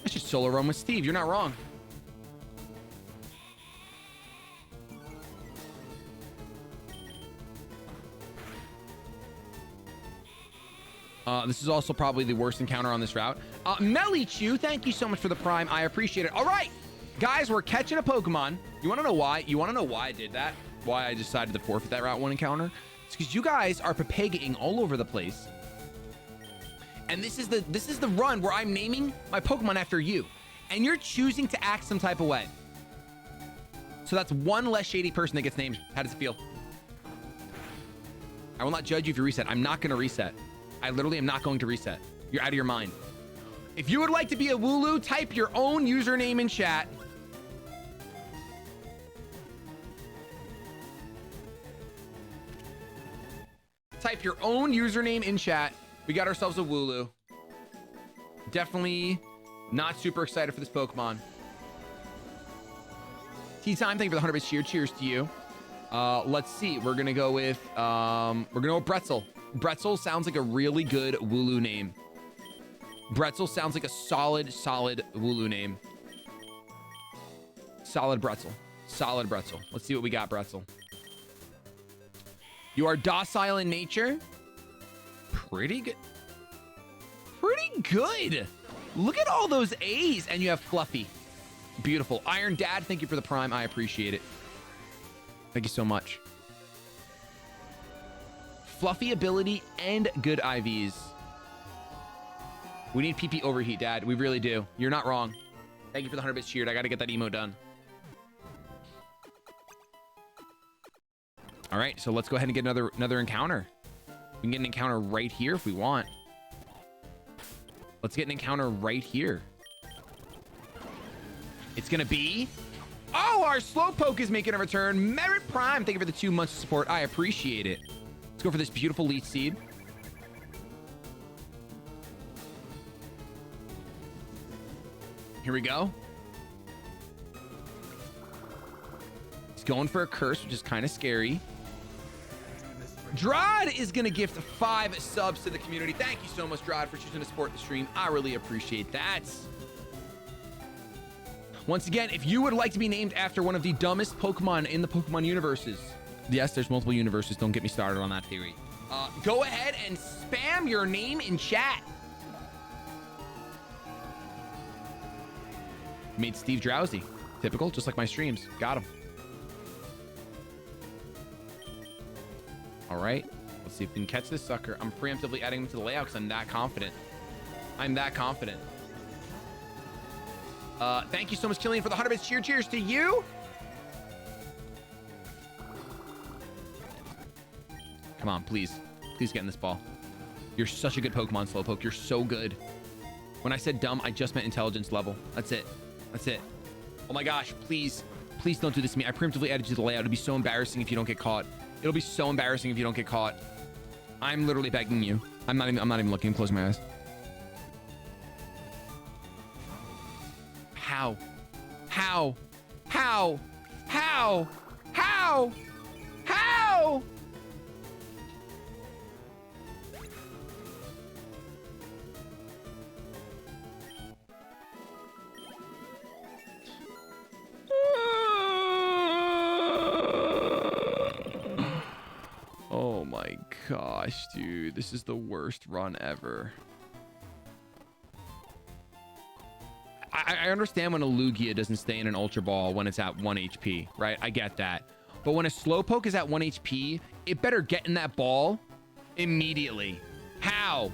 I should solo roam with Steve. You're not wrong. This is also probably the worst encounter on this route. Melichu, thank you so much for the Prime. I appreciate it. All right, guys, we're catching a Pokemon. You want to know why? You want to know why I did that? Why I decided to forfeit that Route 1 encounter? It's because you guys are Pepegaing all over the place. And this is the run where I'm naming my Pokemon after you. And you're choosing to act some type of way. So that's one less shady person that gets named. How does it feel? I will not judge you if you reset. I'm not going to reset. I literally am not going to reset. You're out of your mind. If you would like to be a Wooloo, type your own username in chat. Type your own username in chat. We got ourselves a Wooloo. Definitely not super excited for this Pokemon. Tea time, thank you for the 100 bits cheer. Cheers to you. Let's see. We're gonna go with Bretzel. Bretzel sounds like a really good Wooloo name. Bretzel sounds like a solid Wooloo name. Solid Bretzel. Solid Bretzel. Let's see what we got, Bretzel. You are docile in nature. Pretty good. Pretty good. Look at all those A's. And you have Fluffy. Beautiful. Iron Dad, thank you for the Prime. I appreciate it. Thank you so much. Fluffy ability and good IVs. We need PP overheat, Dad. We really do. You're not wrong. Thank you for the 100 bits cheered. I got to get that emo done. All right, so let's go ahead and get another encounter. We can get an encounter right here if we want. Let's get an encounter right here. It's gonna be... Oh, our Slowpoke is making a return. Merit Prime, thank you for the 2 months of support. I appreciate it. Let's go for this beautiful Leech Seed. Here we go. He's going for a curse, which is kind of scary. Drod is going to gift 5 subs to the community. Thank you so much, Drod, for choosing to support the stream. I really appreciate that. Once again, if you would like to be named after one of the dumbest Pokemon in the Pokemon universes. Yes, there's multiple universes. Don't get me started on that theory. Go ahead and spam your name in chat. Made Steve drowsy. Typical, just like my streams. Got him. All right, let's see if we can catch this sucker. I'm preemptively adding him to the layout because I'm that confident. I'm that confident. Thank you so much, Killian, for the 100 bits. Cheers to you. Come on, please. Please get in this ball. You're such a good Pokemon, Slowpoke. You're so good. When I said dumb, I just meant intelligence level. That's it. That's it. Oh my gosh, please. Please don't do this to me. I preemptively added you to the layout. It'll be so embarrassing if you don't get caught. It'll be so embarrassing if you don't get caught. I'm literally begging you. I'm not even looking. I'm closing my eyes. How? How? How? How? How? How? Oh my gosh, dude. This is the worst run ever. I understand when a Lugia doesn't stay in an Ultra Ball when it's at 1 HP, right? I get that. But when a Slowpoke is at 1 HP, it better get in that ball immediately. How?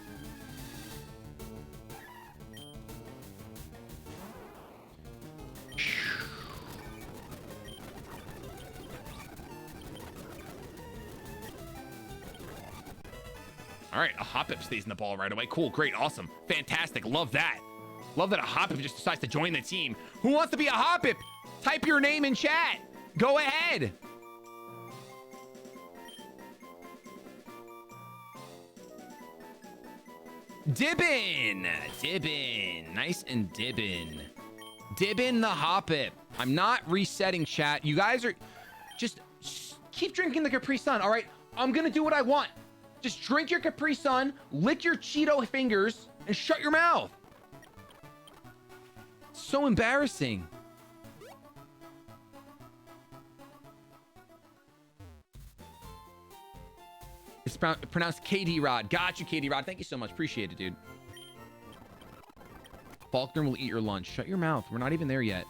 All right, a Hoppip stays in the ball right away. Cool, great, awesome, fantastic. Love that. Love that a Hoppip just decides to join the team. Who wants to be a Hoppip? Type your name in chat. Go ahead. Dibbin. Dibbin. Nice and Dibbin. Dibbin the Hoppip. I'm not resetting chat. You guys are just keep drinking the Capri Sun, all right? I'm going to do what I want. Just drink your Capri Sun, lick your Cheeto fingers, and shut your mouth. So embarrassing. It's pronounced KD Rod. Got you, KD Rod. Thank you so much. Appreciate it, dude. Faulkner will eat your lunch. Shut your mouth. We're not even there yet.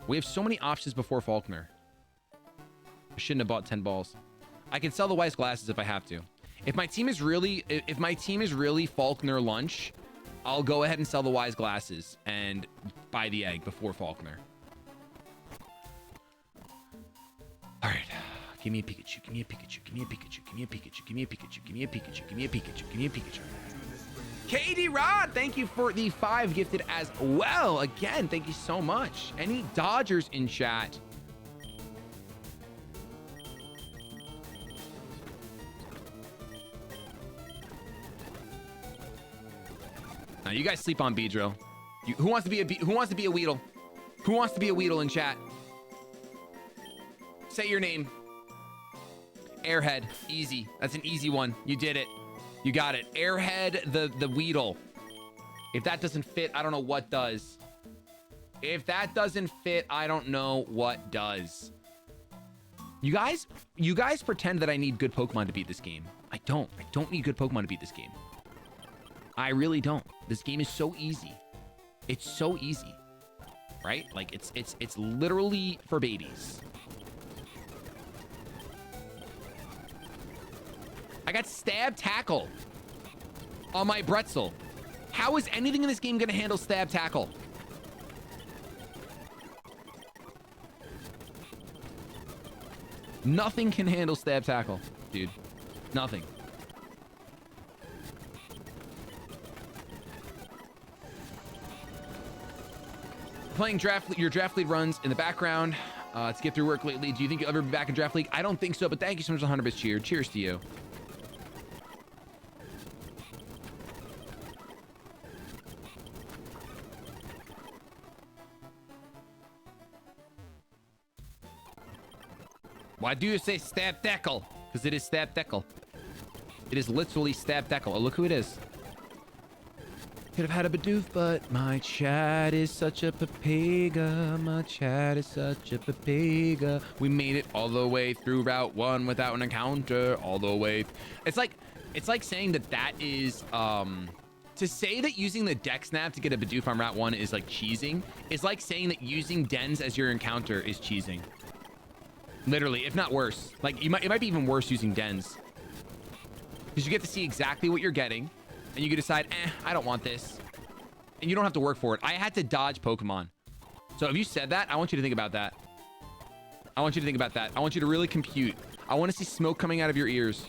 We have so many options before Faulkner. I shouldn't have bought 10 balls. I can sell the Wise glasses if I have to. If my team is really Faulkner lunch, I'll go ahead and sell the Wise glasses and buy the egg before Faulkner. All right. Give me a Pikachu. Give me a Pikachu. Give me a Pikachu. Give me a Pikachu. Give me a Pikachu. Give me a Pikachu. Give me a Pikachu. Give me a Pikachu. KD Rod, thank you for the 5 gifted as well. Again, thank you so much. Any Dodgers in chat? Now you guys sleep on Beedrill. Who wants to be a Weedle? Who wants to be a Weedle in chat? Say your name. Airhead. Easy. That's an easy one. You did it. You got it. Airhead the Weedle. If that doesn't fit, I don't know what does. If that doesn't fit, I don't know what does. You guys pretend that I need good Pokemon to beat this game. I don't need good Pokemon to beat this game. I really don't. This game is so easy. It's so easy. Right? Like it's literally for babies. I got Stab Tackle on my Bretzel. How is anything in this game gonna handle Stab Tackle? Nothing can handle Stab Tackle, dude. Nothing. Playing your draft league runs in the background to get through work lately. Do you think you'll ever be back in draft league? I don't think so, but thank you so much for the 100 bits cheer. Cheers to you. Why do you say Stab Tackle? Because it is Stab Tackle. It is literally Stab Tackle. Oh, look who it is. Could have had a Bidoof, but my chat is such a papaga. My chat is such a papaga. We made it all the way through Route 1 without an encounter. All the way. It's like saying that is to say that using the Dex Snap to get a Bidoof on Route 1 is like cheesing. It's like saying that using Dens as your encounter is cheesing. Literally, if not worse. Like it might be even worse using Dens. Because you get to see exactly what you're getting. And you can decide, I don't want this. And you don't have to work for it. I had to dodge Pokemon. So if you said that, I want you to think about that. I want you to think about that. I want you to really compute. I want to see smoke coming out of your ears.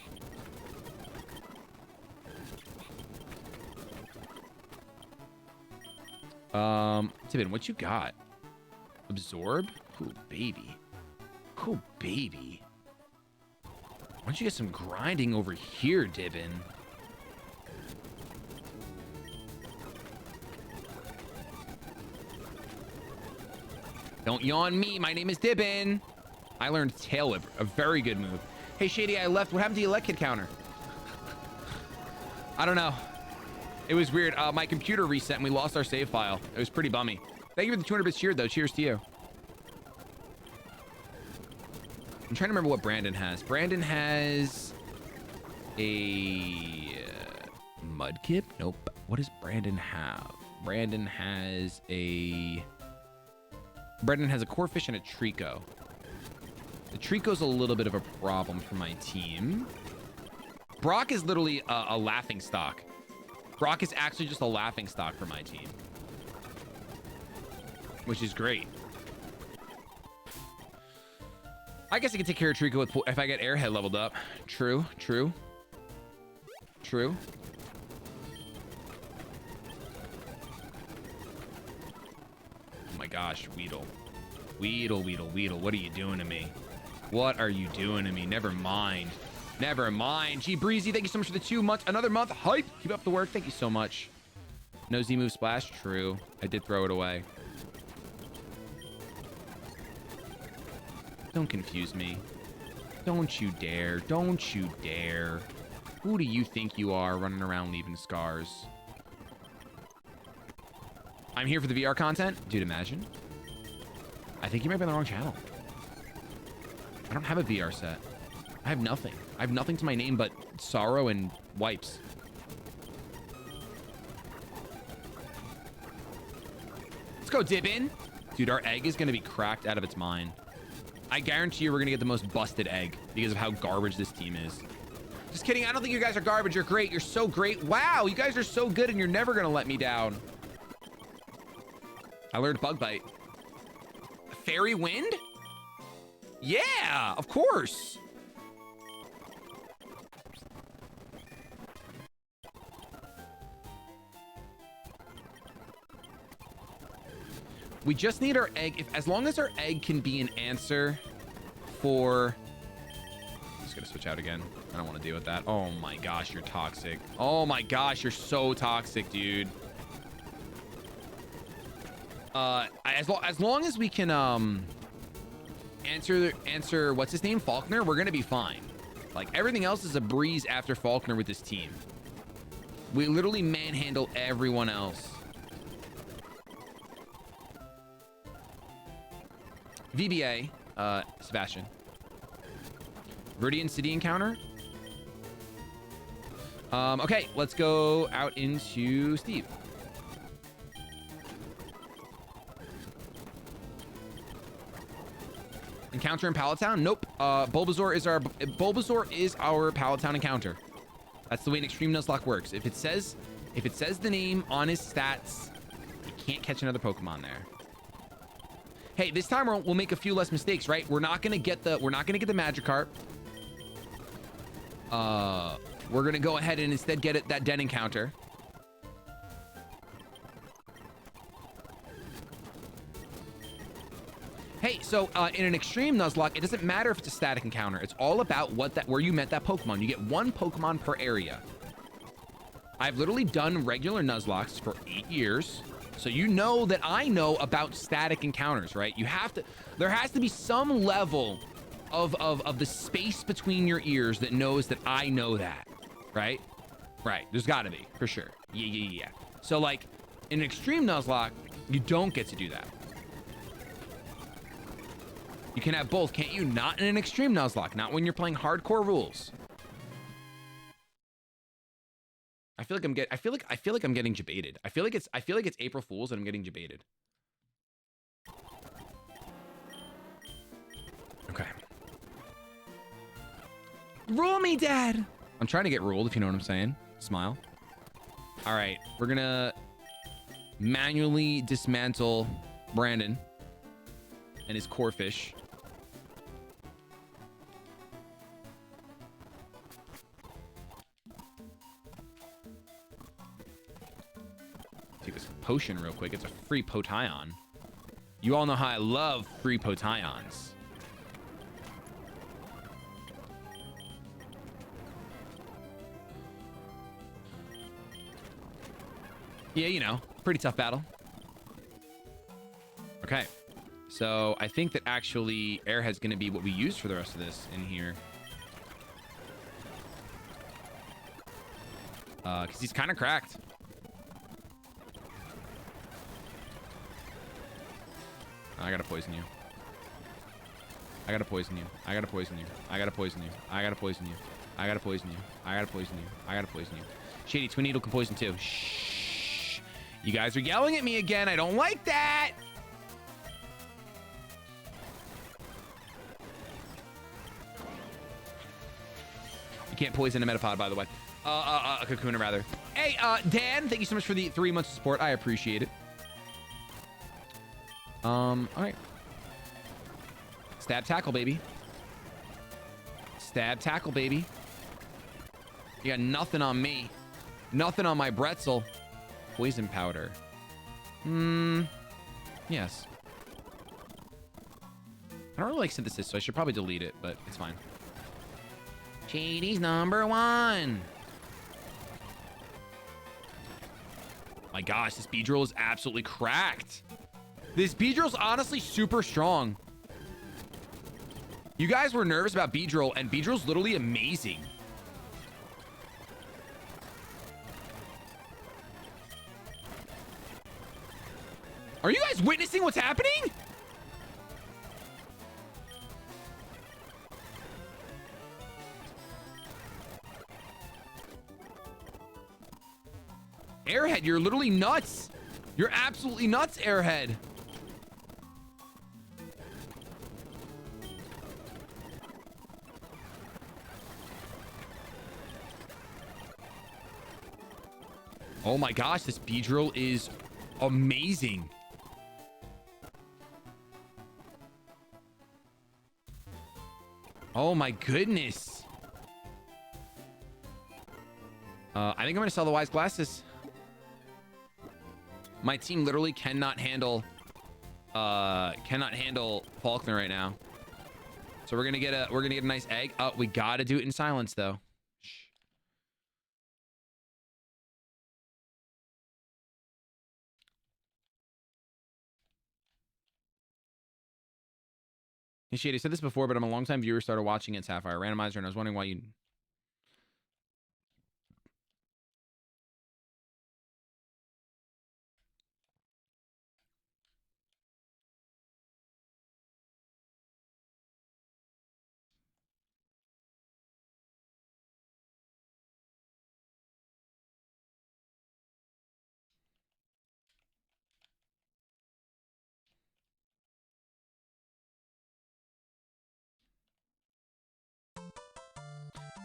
Tibin, what you got? Absorb? Ooh, baby. Ooh, baby. Why don't you get some grinding over here, Dibin? Don't yawn me. My name is Dibin. I learned Tail Whip, a very good move. Hey, Shady, I left. What happened to your elect kid counter? I don't know. It was weird. My computer reset and we lost our save file. It was pretty bummy. Thank you for the 200 bits cheered, though. Cheers to you. I'm trying to remember what Brandon has. Brandon has a Mudkip? Nope. What does Brandon have? Brandon has a Corphish and a Trico. The Trico's a little bit of a problem for my team. Brock is literally a laughing stock. Brock is actually just a laughing stock for my team, which is great. I guess I can take care of Trico with if I get Airhead leveled up. True, true, true. Oh my gosh, Weedle. Weedle, Weedle, Weedle. What are you doing to me? What are you doing to me? Never mind. Never mind. G Breezy, thank you so much for the 2 months. Another month. Hype. Keep up the work. Thank you so much. No Z move splash. True. I did throw it away. Don't confuse me. Don't you dare. Don't you dare. Who do you think you are running around leaving scars? I'm here for the VR content? Dude, imagine. I think you might be on the wrong channel. I don't have a VR set. I have nothing. I have nothing to my name but sorrow and wipes. Let's go, Dibin. Dude, our egg is going to be cracked out of its mind. I guarantee you we're going to get the most busted egg because of how garbage this team is. Just kidding. I don't think you guys are garbage. You're great. You're so great. Wow, you guys are so good and you're never going to let me down. I learned Bug Bite. Fairy Wind? Yeah, of course. We just need our egg. As long as our egg can be an answer for... I'm just gonna switch out again. I don't want to deal with that. Oh my gosh, you're toxic. Oh my gosh, you're so toxic, dude. As long as we can answer what's his name, Faulkner, we're gonna be fine. Like everything else is a breeze after Faulkner with this team. We literally manhandle everyone else. VBA, Sebastian. Viridian City encounter. Okay, let's go out into Steve. Encounter in Palatown? Nope. Bulbasaur is our Palatown encounter. That's the way an Extreme Nuzlocke works. If it says the name on his stats, you can't catch another Pokemon there. Hey, this time we'll make a few less mistakes, right? We're not gonna get the Magikarp. We're gonna go ahead and instead get that Den encounter. Hey, so in an Extreme Nuzlocke, it doesn't matter if it's a static encounter. It's all about where you met that Pokemon. You get one Pokemon per area. I've literally done regular Nuzlockes for 8 years. So you know that I know about static encounters, right? There has to be some level of the space between your ears that knows that I know that, right? Right, there's gotta be, for sure. Yeah. So like, in an Extreme Nuzlocke, you don't get to do that. You can have both, can't you? Not in an Extreme Nuzlocke, not when you're playing hardcore rules. I feel like I'm getting debated. I feel like it's April Fool's and I'm getting debated. Okay. Rule me, Dad. I'm trying to get ruled, if you know what I'm saying. Smile. All right, we're gonna manually dismantle Brandon and his Corphish. Take this. potion real quick. It's a free Potion. You all know how I love free Potions. Yeah, you know, pretty tough battle. Okay. So I think that actually Airhead's going to be what we use for the rest of this in here. Because he's kind of cracked. I gotta poison you. I gotta poison you. I gotta poison you. I gotta poison you. I gotta poison you. I gotta poison you. I gotta poison you. I gotta poison you. Shady, Twin Needle can poison too. Shh. You guys are yelling at me again. I don't like that. You can't poison a Metapod, by the way. A Kakuna, rather. Hey, Dan, thank you so much for the 3 months of support. I appreciate it. All right. Stab tackle, baby. Stab tackle, baby. You got nothing on me. Nothing on my Bretzel. Poison powder. Yes. I don't really like synthesis, so I should probably delete it, but it's fine. Shady's #1. My gosh, this Beedrill is absolutely cracked. This Beedrill's honestly super strong. You guys were nervous about Beedrill, and Beedrill's literally amazing. Are you guys witnessing what's happening? Airhead, you're literally nuts. You're absolutely nuts, Airhead. Oh my gosh, this Beedrill is amazing. Oh my goodness. I think I'm gonna sell the Wise Glasses. My team literally cannot handle Faulkner right now. So we're gonna get a nice egg. Oh, we gotta do it in silence though. Shh. Hey, Shady, I said this before, but I'm a longtime viewer, started watching it, Sapphire Randomizer, and I was wondering why you...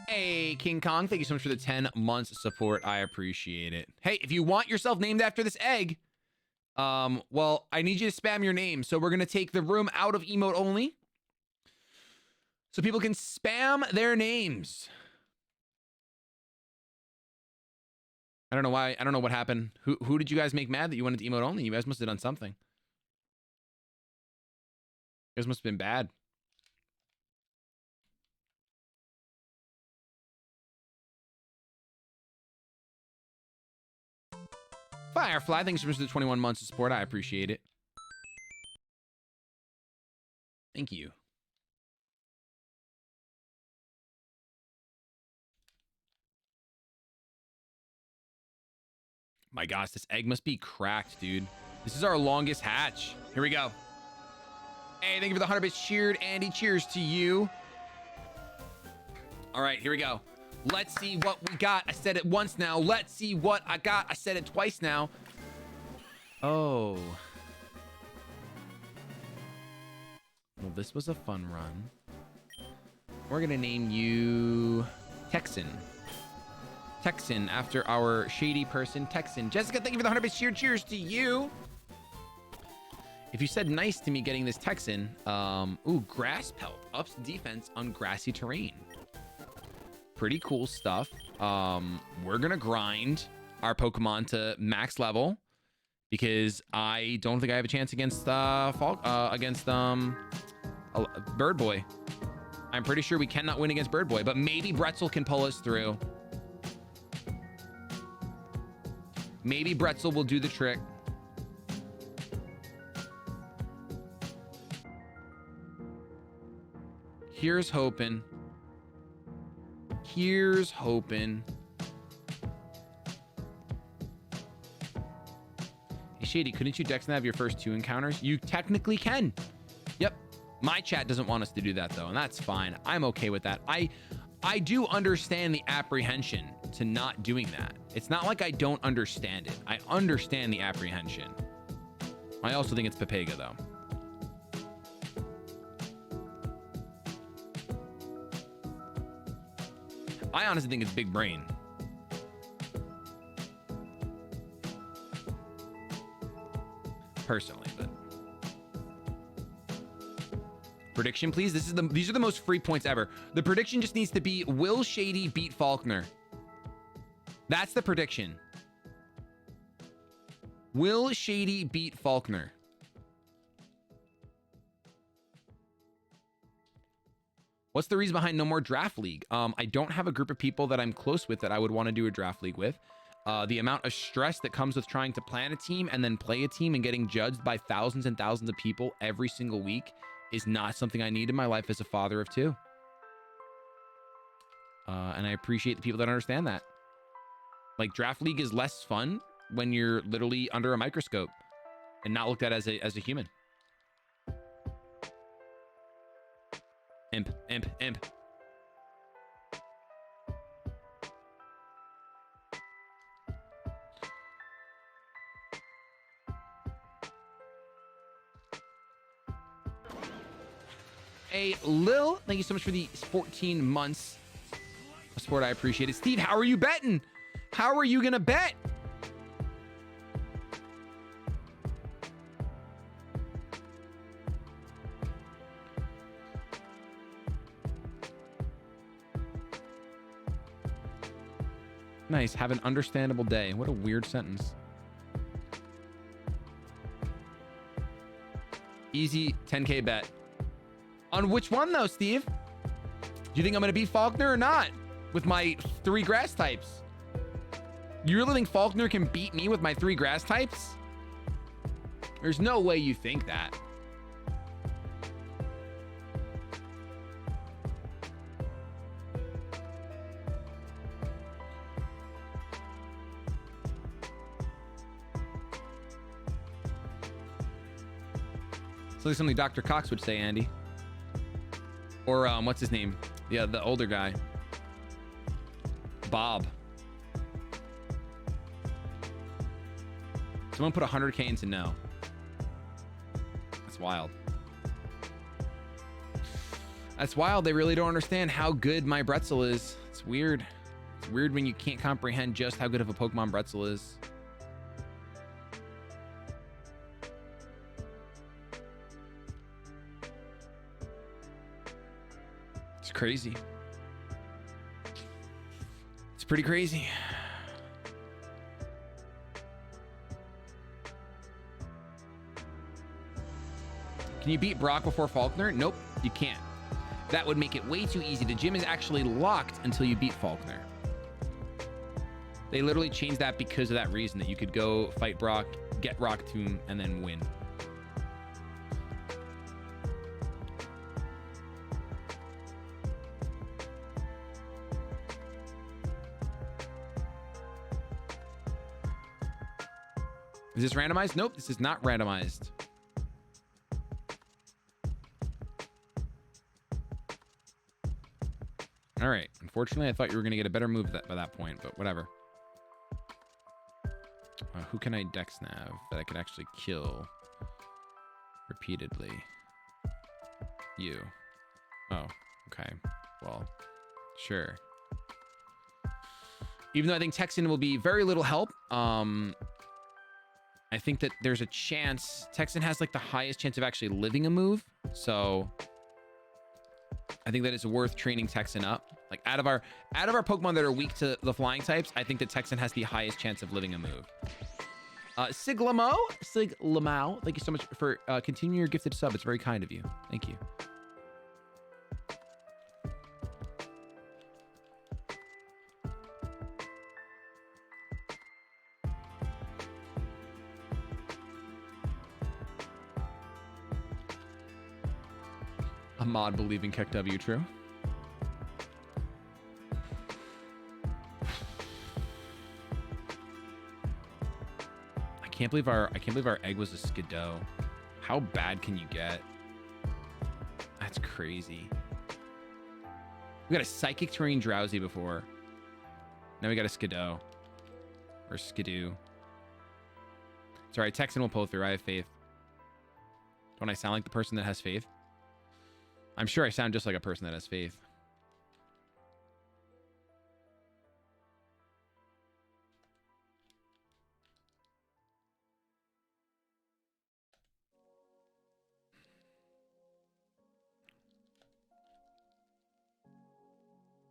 Hey, King Kong, thank you so much for the 10 months support. I appreciate it. Hey, if you want yourself named after this egg, well, I need you to spam your name. So we're going to take the room out of emote only so people can spam their names. I don't know why. I don't know what happened. Who did you guys make mad that you wanted to emote only? You guys must have done something. You guys must have been bad. Firefly, thanks so much for the 21 months of support. I appreciate it. Thank you. My gosh, this egg must be cracked, dude. This is our longest hatch. Here we go. Hey, thank you for the 100 bits cheered, Andy. Cheers to you. All right, here we go. Let's see what we got. I said it once now. Let's see what I got. I said it twice now. Oh. Well, this was a fun run. We're going to name you Texan. Texan, after our shady person, Texan. Jessica, thank you for the 100 bits cheered. Cheers to you. If you said nice to me getting this Texan, ooh, grass pelt. Ups defense on grassy terrain. Pretty cool stuff. We're gonna grind our Pokemon to max level, because I don't think I have a chance against Bird Boy. I'm pretty sure we cannot win against Bird Boy, but maybe Bretzel can pull us through. Maybe Bretzel will do the trick. Here's hoping. Here's hoping. Hey, Shady, couldn't you dex nav your first 2 encounters? You technically can. Yep. My chat doesn't want us to do that, though, and that's fine. I'm okay with that. I do understand the apprehension to not doing that. It's not like I don't understand it. I understand the apprehension. I also think it's Pepega, though. I honestly think it's big brain. Personally, but prediction, please. These are the most free points ever. The prediction just needs to be, will Shady beat Faulkner? That's the prediction. Will Shady beat Faulkner? What's the reason behind no more draft league? I don't have a group of people that I'm close with that I would want to do a draft league with. The amount of stress that comes with trying to plan a team and then play a team and getting judged by thousands and thousands of people every single week is not something I need in my life as a father of 2. And I appreciate the people that understand that. Like, draft league is less fun when you're literally under a microscope and not looked at as a human. Imp. Hey, Lil, thank you so much for the 14 months of support. I appreciate it. Steve, how are you betting? How are you gonna bet? Nice. Have an understandable day. What a weird sentence. Easy 10K bet. On which one, though, Steve? Do you think I'm going to beat Faulkner or not? With my 3 grass types? You really think Faulkner can beat me with my 3 grass types? There's no way you think that. So something Dr. Cox would say, Andy. Or what's his name? Yeah, the older guy. Bob. Someone put 100K into no. That's wild. That's wild. They really don't understand how good my Bretzel is. It's weird. It's weird when you can't comprehend just how good of a Pokemon Bretzel is. It's crazy. It's pretty crazy. Can you beat Brock before Faulkner? Nope, you can't. That would make it way too easy. The gym is actually locked until you beat Faulkner. They literally changed that because of that reason, that you could go fight Brock, get Rock Tomb, and then win. Is this randomized? Nope, this is not randomized. All right. Unfortunately, I thought you were going to get a better move by that point, but whatever. Who can I dex nav that I could actually kill repeatedly? You. Oh, okay. Well, sure. Even though I think Texan will be very little help, I think that there's a chance Texan has like the highest chance of actually living a move. So I think that it's worth training Texan up. Like out of our Pokemon that are weak to the flying types, I think that Texan has the highest chance of living a move. Siglamau, thank you so much for continuing your gifted sub. It's very kind of you. Thank you. Ahmad believing Keck W, true. I can't believe our egg was a Skidoo. How bad can you get? That's crazy. We got a Psychic Terrain Drowsy before. Now we got a Skidoo. Or Skidoo. It's alright, Texan will pull through. I have faith. Don't I sound like the person that has faith? I'm sure I sound just like a person that has faith.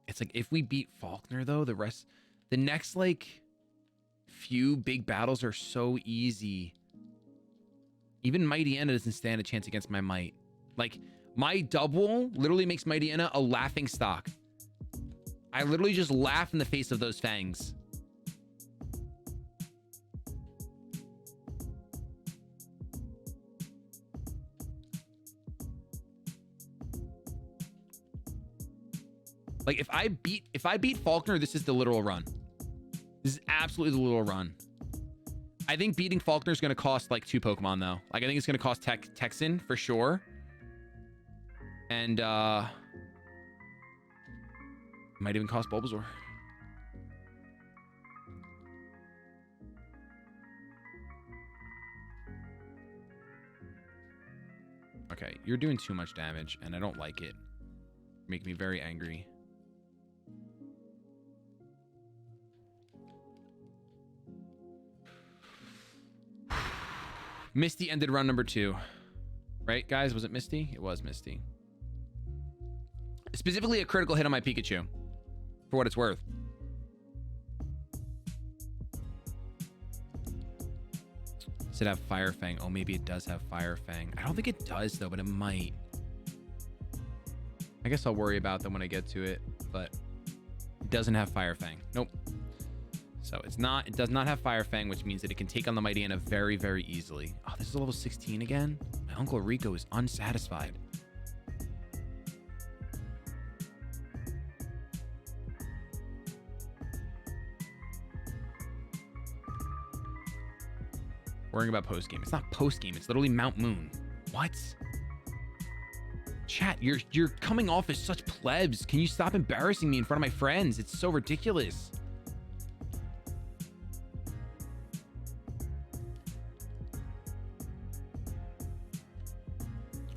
It's like if we beat Faulkner though, the next like few big battles are so easy. Even Mighty Anna doesn't stand a chance against my might. Like my double literally makes Mighty Anna a laughing stock. I literally just laugh in the face of those fangs. Like if I beat Faulkner, this is the literal run. This is absolutely the literal run. I think beating Faulkner is going to cost like 2 Pokemon though. Like I think it's going to cost Texan for sure. And might even cost Bulbasaur. Okay, you're doing too much damage and I don't like it. Make me very angry. Misty ended run number 2. Right, guys? Was it Misty? It was Misty. Specifically a critical hit on my Pikachu. For what it's worth. Does it have Fire Fang? Oh, maybe it does have Fire Fang. I don't think it does, though, but it might. I guess I'll worry about them when I get to it, but it doesn't have Fire Fang. Nope. So it does not have Fire Fang, which means that it can take on the Mighty Anna very, very easily. Oh, this is a level 16 again? My Uncle Rico is unsatisfied. Worrying about post-game. It's not post-game. It's literally Mount Moon. What? Chat, you're coming off as such plebs. Can you stop embarrassing me in front of my friends? It's so ridiculous.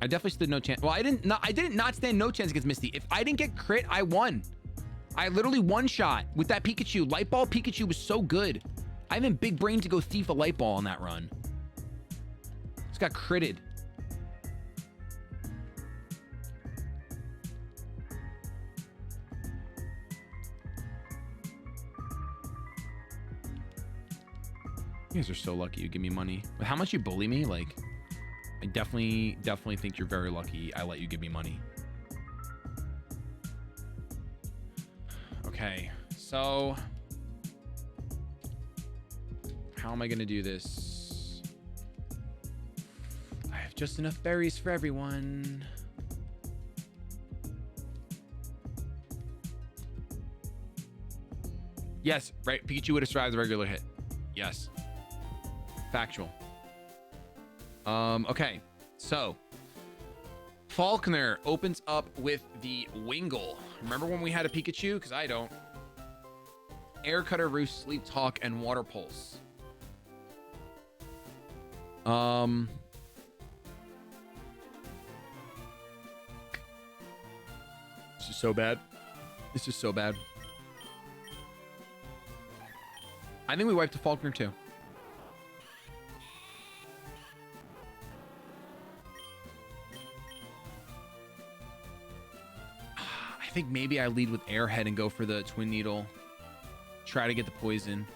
I definitely stood no chance. Well, I didn't not stand no chance against Misty. If I didn't get crit, I won. I literally one shot with that Pikachu. Light Ball Pikachu was so good. I haven't big brain to go thief a Light Ball on that run. Just got critted. You guys are so lucky you give me money. With how much you bully me, like, I definitely think you're very lucky I let you give me money. Okay, so how am I gonna do this? I have just enough berries for everyone. Yes, right, Pikachu would have survived the regular hit. Yes. Factual. Okay, so Faulkner opens up with the Wingull. Remember when we had a Pikachu? Because I don't. Air Cutter, Roost, Sleep Talk, and Water Pulse. This is so bad. This is so bad. I think we wiped the Faulkner too. I think maybe I lead with Airhead and go for the Twin Needle. Try to get the poison.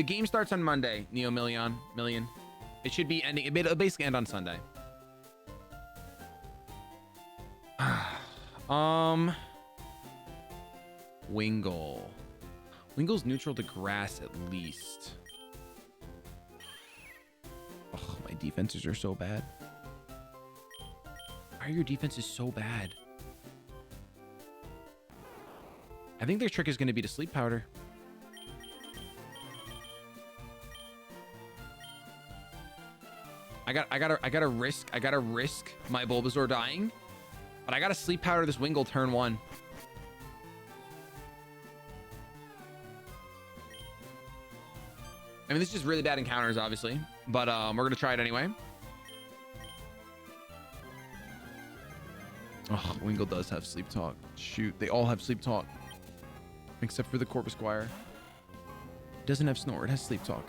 The game starts on Monday, Neo Million. It should be ending. It'll basically end on Sunday. Wingull. Wingull's neutral to grass at least. Oh, my defenses are so bad. Why are your defenses so bad? I think their trick is going to be to sleep powder. I gotta risk my Bulbasaur dying, but I gotta sleep powder this Wingull turn 1. I mean, this is just really bad encounters, obviously, but we're gonna try it anyway. Oh, Wingull does have sleep talk. Shoot, they all have sleep talk, except for the Corvisquire. It doesn't have snore. It has sleep talk.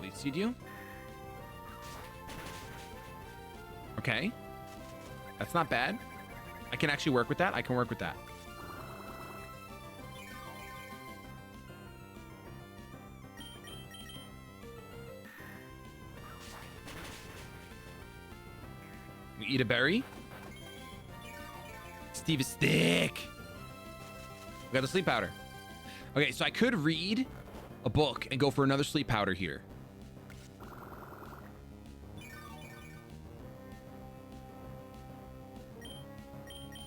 Lead seed you. Okay, that's not bad. I can actually work with that. I can work with that. We eat a berry. Steve is thick. We got the sleep powder. Okay, so I could read a book and go for another sleep powder here.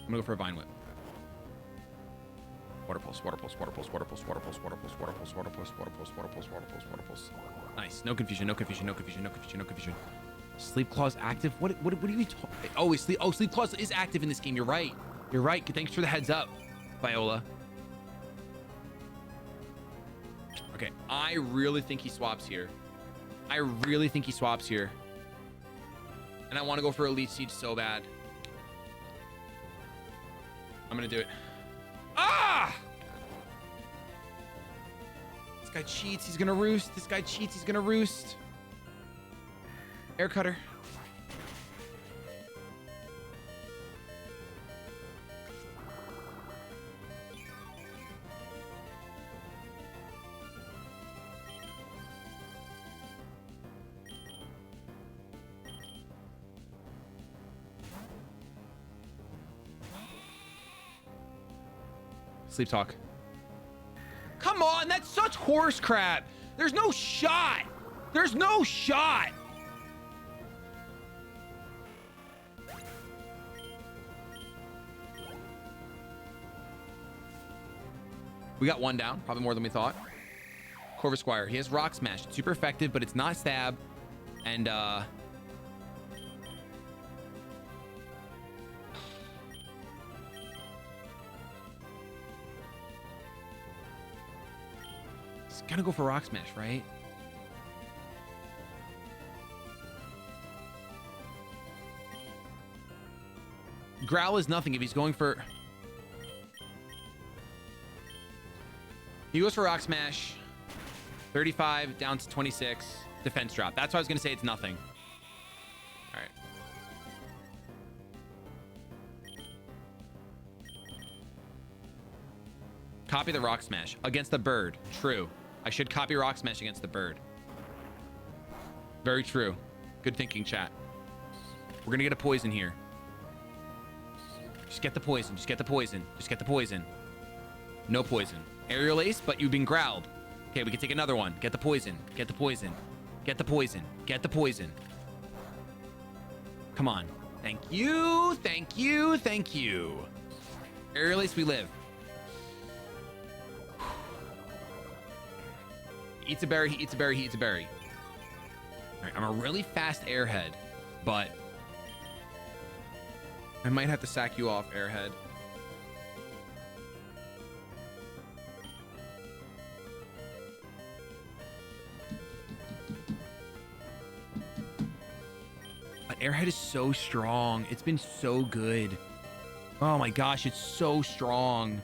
I'm gonna go for a Vine Whip. Water Pulse, Water Pulse, Water Pulse, Water Pulse, Water Pulse, Water Pulse, Water Pulse, Water Pulse, Water Pulse, Water Pulse, Water Pulse, Water Pulse. Nice. No confusion, no confusion, no confusion, no confusion, no confusion. Sleep Claw's active? What are you talking? Oh, Sleep Claw is active in this game. You're right. You're right. Thanks for the heads up, Viola. Okay, I really think he swaps here. I really think he swaps here. And I want to go for Elite Siege so bad. I'm gonna do it. Ah! This guy cheats. He's gonna roost. This guy cheats. He's gonna roost. Air Cutter. Sleep talk. Come on, that's such horse crap. There's no shot. There's no shot. We got one down, probably more than we thought. Corvisquire, he has Rock Smash. It's super effective, but it's not stab. And he's gonna go for Rock Smash, right? Growl is nothing if he's going for... He goes for Rock Smash. 35 down to 26. Defense drop. That's why I was going to say it's nothing. All right. Copy the Rock Smash against the bird. True. I should copy Rock Smash against the bird. Very true. Good thinking, chat. We're going to get a poison here. Just get the poison. Just get the poison. Just get the poison. No poison. Aerial Ace, but you've been growled. Okay, we can take another one. Get the poison. Get the poison. Get the poison. Get the poison. Come on. Thank you. Thank you. Thank you. Aerial Ace, we live. He eats a berry. He eats a berry. He eats a berry. All right, I'm a really fast airhead, but I might have to sack you off, airhead. But airhead is so strong. It's been so good. Oh my gosh, it's so strong.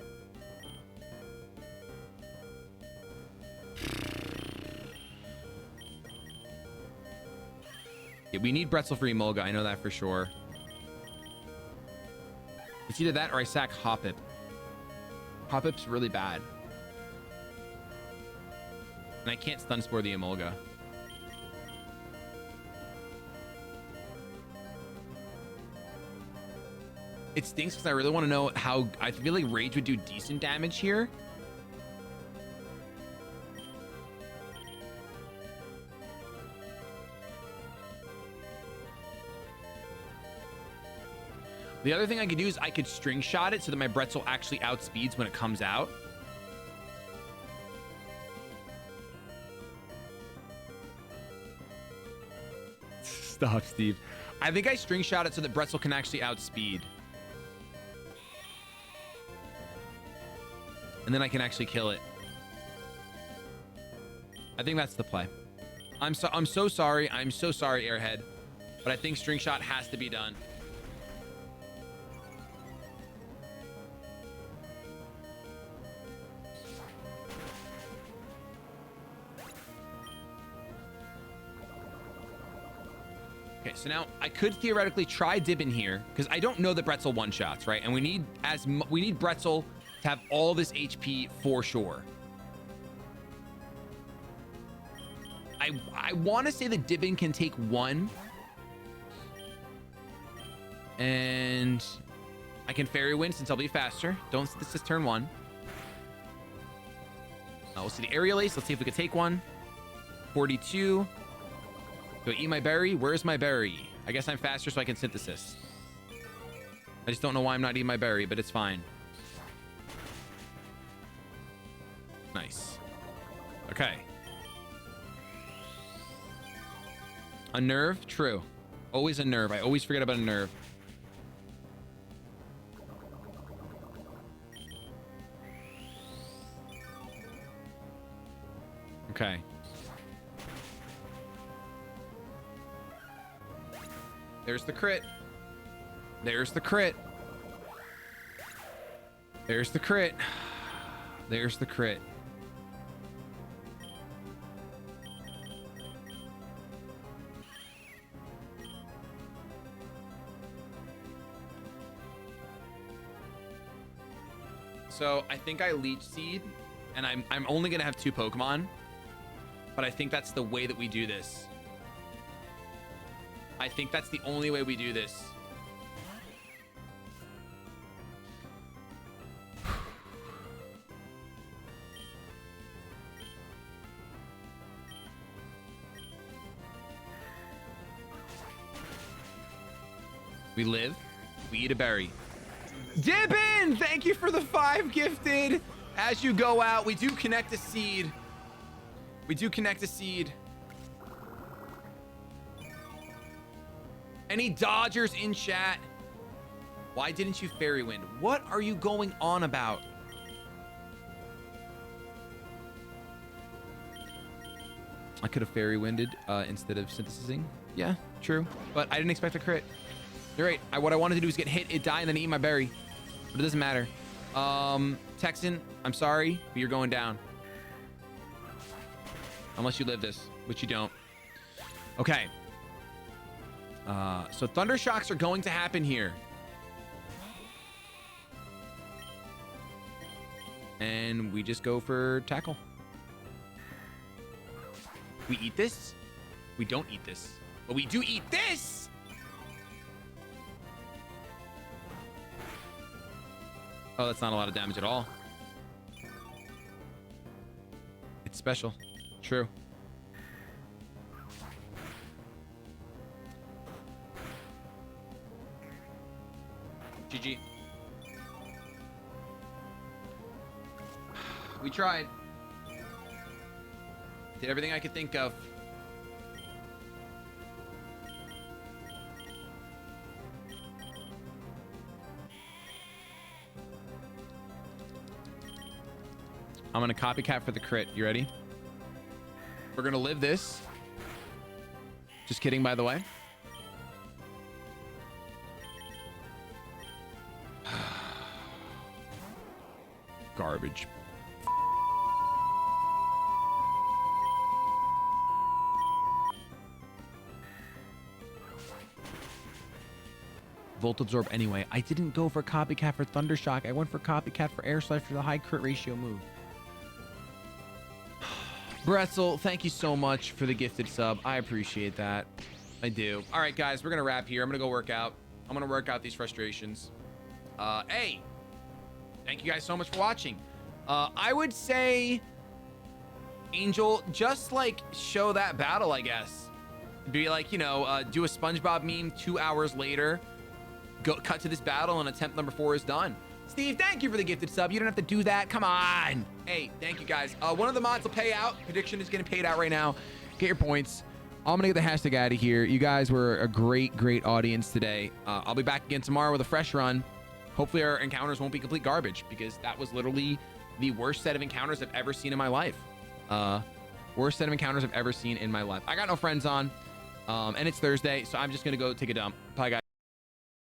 Yeah, we need Bretzel for Emolga. I know that for sure. It's either that or I sack Hoppip. Hop-Up's really bad. And I can't stun spore the Emolga. It stinks because I really want to know how... I feel like Rage would do decent damage here. The other thing I could do is I could string shot it so that my Bretzel actually outspeeds when it comes out. Stop, Steve. I think I string shot it so that Bretzel can actually outspeed. And then I can actually kill it. I think that's the play. I'm so sorry. I'm so sorry, Airhead. But I think string shot has to be done. Okay, so now I could theoretically try Dibbin here because I don't know that Bretzel one-shots, right? And we need Bretzel to have all this HP for sure. I want to say that Dibbin can take one. And I can Fairy Wind since I'll be faster. This is turn 1. We'll see the Aerial Ace. Let's see if we can take one. 42. Do I eat my berry? Where's my berry? I guess I'm faster so I can Synthesis. I just don't know why I'm not eating my berry, but it's fine. Nice. Okay. A nerve? True. Always a nerve. I always forget about a nerve. Okay. There's the crit. There's the crit. There's the crit. There's the crit. So I think I Leech Seed, and I'm only gonna have 2 Pokemon, but I think that's the way that we do this. I think that's the only way we do this. We live, we eat a berry. Dibbin! Thank you for the 5 gifted. As you go out, we do connect a seed. We do connect a seed. Any Dodgers in chat? Why didn't you Fairy Wind? What are you going on about? I could have Fairy Winded instead of Synthesizing. Yeah, true. But I didn't expect a crit. You're right. What I wanted to do is get hit, it die, and then eat my berry. But it doesn't matter. Texan, I'm sorry, but you're going down. Unless you live this, which you don't. Okay. So Thunder Shocks are going to happen here. And we just go for Tackle. We eat this? We don't eat this. But we do eat this! Oh, that's not a lot of damage at all. It's special. True. GG. We tried. Did everything I could think of. I'm gonna copycat for the crit. You ready? We're gonna live this. Just kidding, by the way. Garbage. Volt Absorb anyway. I didn't go for Copycat for Thundershock. I went for Copycat for Air Slide for the high crit ratio move. Bretzel, thank you so much for the gifted sub. I appreciate that. I do. All right, guys, we're going to wrap here. I'm going to go work out. I'm going to work out these frustrations. Hey, thank you guys so much for watching. I would say, Angel, just like show that battle, I guess. Be like, you know, do a SpongeBob meme 2 hours later. Go cut to this battle and attempt number 4 is done. Steve, thank you for the gifted sub. You don't have to do that. Come on. Hey, thank you guys. One of the mods will pay out. Prediction is getting paid out right now. Get your points. I'm gonna get the hashtag out of here. You guys were a great audience today. I'll be back again tomorrow with a fresh run. Hopefully our encounters won't be complete garbage, because that was literally the worst set of encounters I've ever seen in my life. Worst set of encounters I've ever seen in my life. I got no friends on, and it's Thursday, so I'm just gonna go take a dump. Bye, guys.